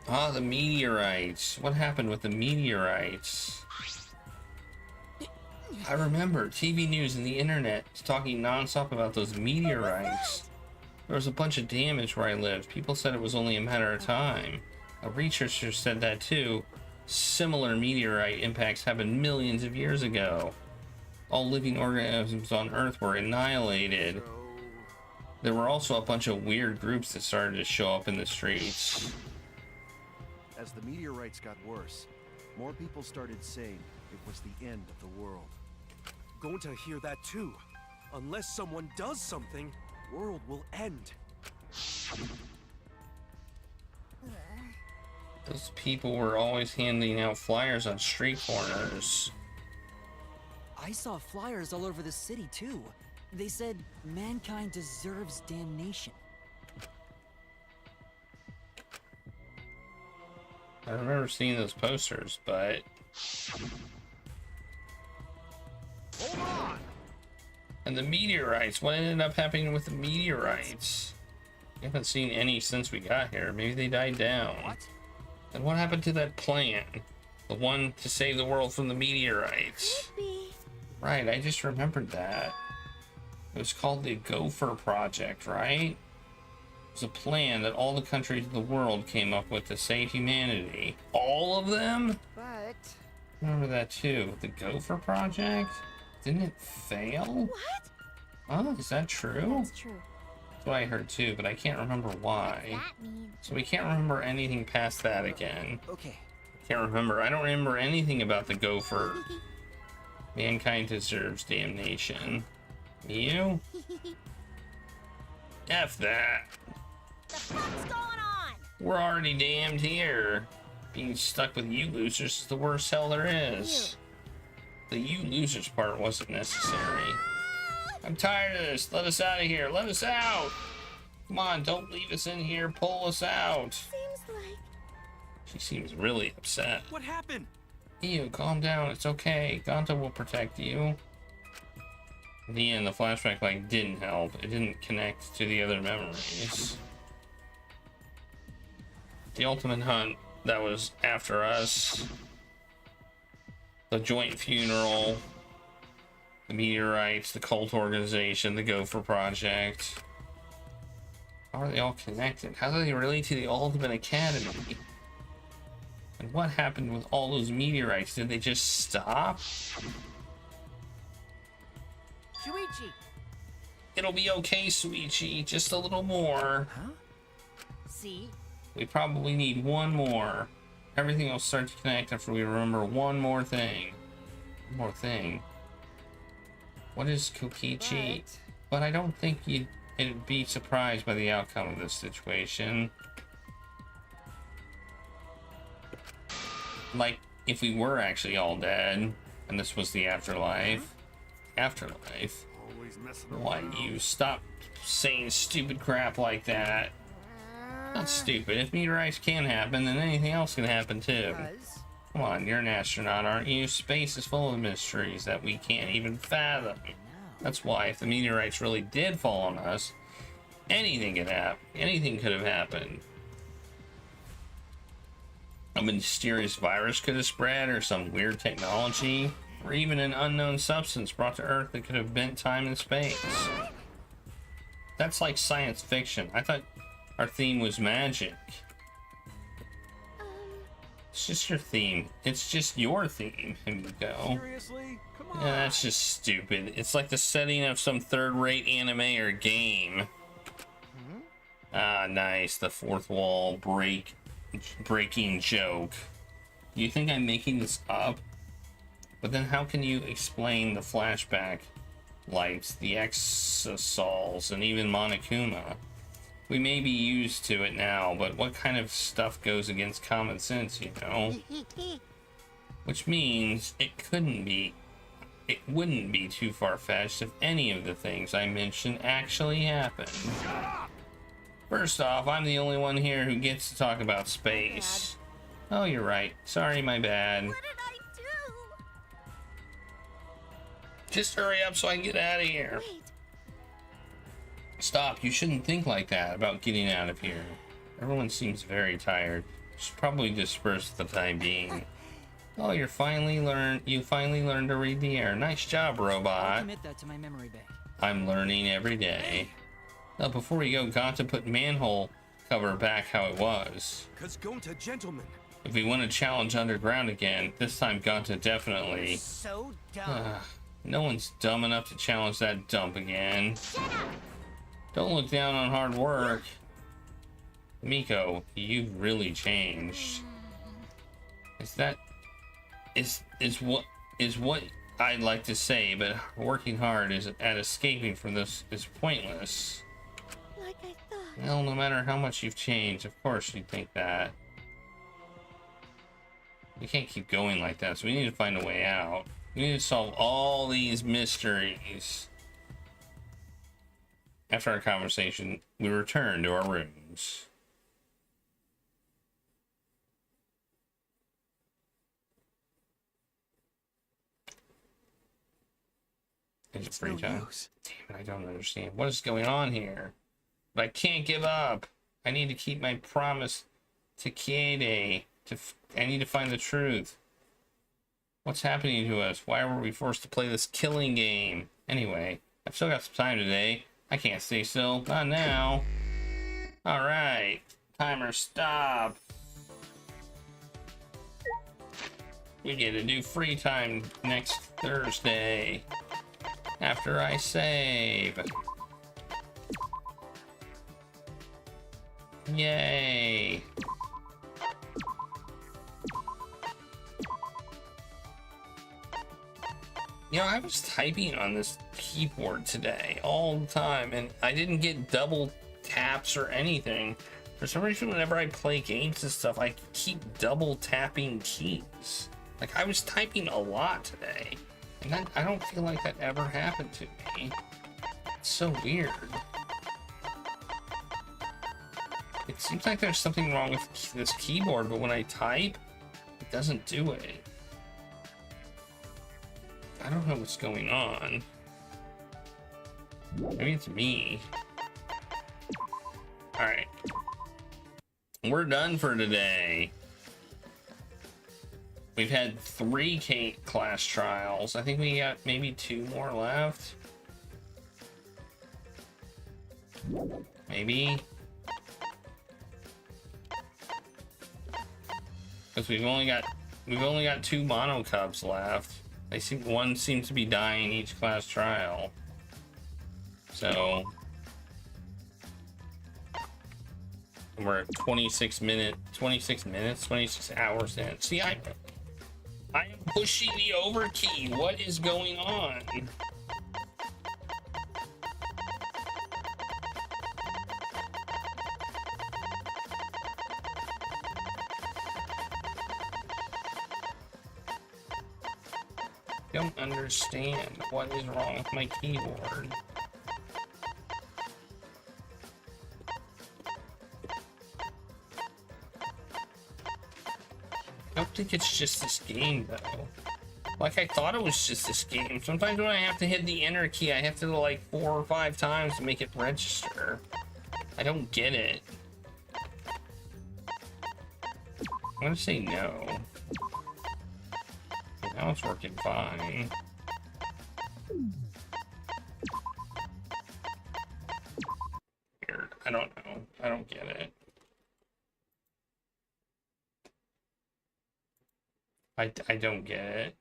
Ah, the meteorites. What happened with the meteorites? I remember TV news and the internet talking nonstop about those meteorites. There was a bunch of damage where I lived. People said it was only a matter of time. A researcher said that too. Similar meteorite impacts happened millions of years ago. All living organisms on Earth were annihilated. There were also a bunch of weird groups that started to show up in the streets. As the meteorites got worse, more people started saying it was the end of the world. Going to hear that too. Unless someone does something, world will end. Those people were always handing out flyers on street corners. I saw flyers all over the city too. They said mankind deserves damnation. I remember seeing those posters, but... Hold on! And the meteorites, what ended up happening with the meteorites? I haven't seen any since we got here. Maybe they died down. What? And what happened to that plan? The one to save the world from the meteorites? Right, I just remembered that. It was called the Gopher Project, right? It was a plan that all the countries of the world came up with to save humanity. All of them? But... I remember that too. The Gopher Project? Didn't it fail? What? Oh, is that true? That's true. That's what I heard too, but I can't remember why. So we can't remember anything past that again. Okay. Can't remember. I don't remember anything about the Gopher. Mankind deserves damnation. You? F that. The fuck's going on? We're already damned here. Being stuck with you losers is the worst hell there is. The you losers part wasn't necessary. I'm tired of this. Let us out of here. Let us out. Come on, don't leave us in here. Pull us out. Seems like... She seems really upset. What happened? Ew, calm down. It's okay. Ganta will protect you. In the end, the flashback like didn't help. It didn't connect to the other memories. The ultimate hunt that was after us. The joint funeral. The meteorites, the cult organization, the Gopher Project. How are they all connected? How do they relate to the Ultimate Academy? And what happened with all those meteorites? Did they just stop? Shuichi! It'll be okay, Suichi. Just a little more. Huh? See? We probably need one more. Everything will start to connect after we remember one more thing. One more thing. What is Kokichi? But I don't think it'd be surprised by the outcome of this situation. Like, if we were actually all dead, and this was the afterlife. Afterlife? Why you stop saying stupid crap like that? Not stupid. If meteorites can happen, then anything else can happen too. Come on, you're an astronaut, aren't you? Space is full of mysteries that we can't even fathom. That's why if the meteorites really did fall on us, anything could happen. Anything could have happened. A mysterious virus could have spread, or some weird technology, or even an unknown substance brought to Earth that could have bent time and space. That's like science fiction. I thought our theme was magic. It's just your theme. It's just your theme, Himiko. Seriously? Come on. Yeah, that's just stupid. It's like the setting of some third-rate anime or game. Ah, nice. The fourth wall breaking joke. You think I'm making this up? But then how can you explain the flashback lights, the exosols, and even Monokuma? We may be used to it now, but what kind of stuff goes against common sense, you know? Which means it wouldn't be too far-fetched if any of the things I mentioned actually happened. First off, I'm the only one here who gets to talk about space. Oh, you're right. Sorry, my bad. What did I do? Just hurry up so I can get out of here. Wait. Stop. You shouldn't think like that about getting out of here. Everyone seems very tired. Should probably disperse for the time being. Oh, you finally learned to read the air. Nice job, I'll robot. commit that to my memory bank. I'm learning every day. Now, before we go, got to put manhole cover back how it was. Cause Gonta, gentlemen. If we want to challenge underground again, this time Gonta definitely. So dumb. No one's dumb enough to challenge that dump again. Don't look down on hard work. Miko, you've really changed. Is what I'd like to say, but working hard at escaping from this is pointless. Like I thought. Well, no matter how much you've changed, of course you'd think that. We can't keep going like that, so we need to find a way out. We need to solve all these mysteries. After our conversation, we return to our rooms. Is it free time? Damn it, I don't understand. What is going on here? But I can't give up. I need to keep my promise to Kiede. I need to find the truth. What's happening to us? Why were we forced to play this killing game? Anyway, I've still got some time today. I can't stay still. Not now. Alright. Timer stop. We get to do free time next Thursday. After I save. Yay. You know, I was typing on this keyboard today all the time, and I didn't get double taps or anything. For some reason, whenever I play games and stuff, I keep double tapping keys. Like, I was typing a lot today, and I don't feel like that ever happened to me. It's so weird. It seems like there's something wrong with this keyboard, but when I type, it doesn't do it. I don't know what's going on. Maybe it's me. Alright. We're done for today. We've had 3 class trials. I think we got maybe 2 more left. Maybe. Because we've only got 2 mono cups left. One seems to be dying each class trial. So we're at 26 hours in. See, I am pushing the over key. What is going on? Don't understand what is wrong with my keyboard. I don't think it's just this game though. Like, I thought it was just this game. Sometimes when I have to hit the enter key, I have to go like 4 or 5 times to make it register. I don't get it. I'm gonna say no. Now it's working fine. Weird. I don't know. I don't get it. I don't get it.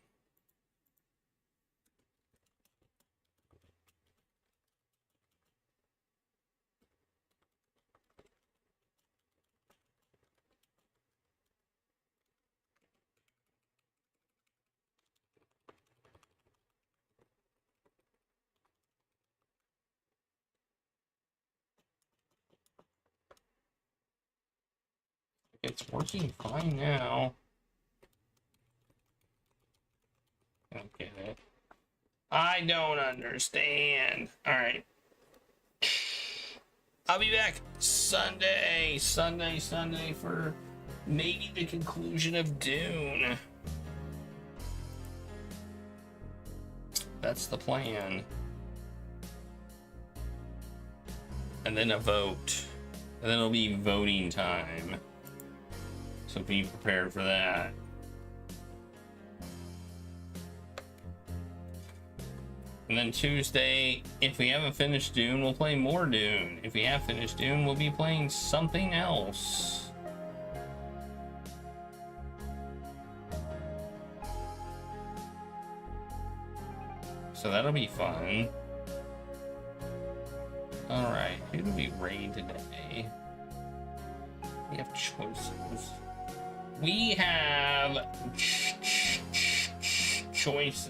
It's working fine now. I don't get it. I don't understand. Alright. I'll be back Sunday for maybe the conclusion of Dune. That's the plan. And then a vote. And then it'll be voting time. So be prepared for that. And then Tuesday, if we haven't finished Dune, we'll play more Dune. If we have finished Dune, we'll be playing something else. So that'll be fun. Alright, who do we raid today? We have choices. We have choices.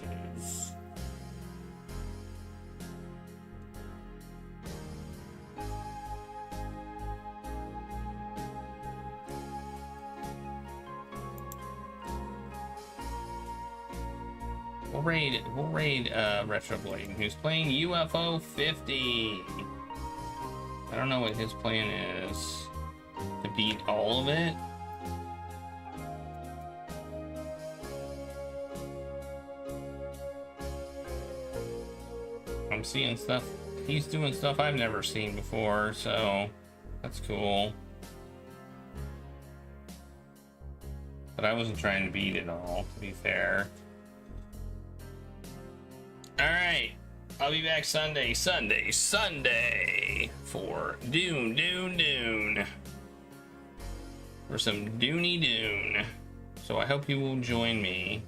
We'll raid Retroblade, who's playing UFO 50. I don't know what his plan is. To beat all of it? I'm seeing stuff. He's doing stuff I've never seen before, so that's cool. But I wasn't trying to beat it all, to be fair. Alright, I'll be back Sunday for Dune. For some Dune. So I hope you will join me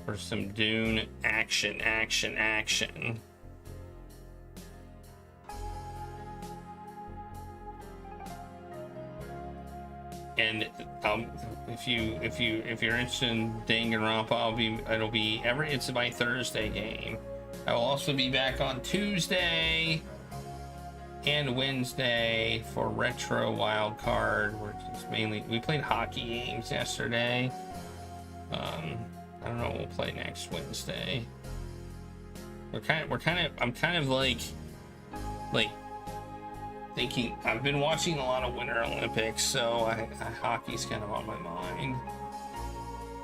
for some Dune action. And if you're interested in Danganronpa, it's my Thursday game. I will also be back on Tuesday and Wednesday for Retro Wildcard, which is mainly we played hockey games yesterday. I don't know what we'll play next Wednesday. I'm kind of like thinking. I've been watching a lot of Winter Olympics, so hockey's kind of on my mind.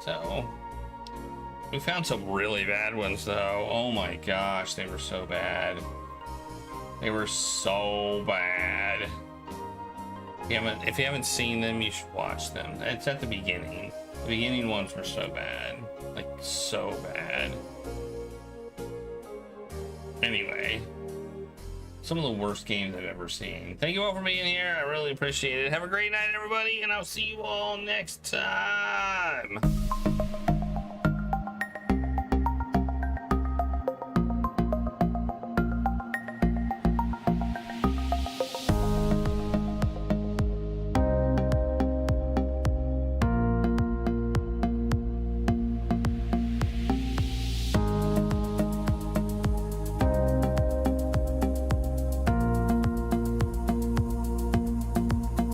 So we found some really bad ones though. Oh my gosh, they were so bad. They were so bad. If you haven't seen them, you should watch them. It's at the beginning. The beginning ones were so bad. Like, so bad. Anyway. Some of the worst games I've ever seen. Thank you all for being here. I really appreciate it. Have a great night, everybody, and I'll see you all next time.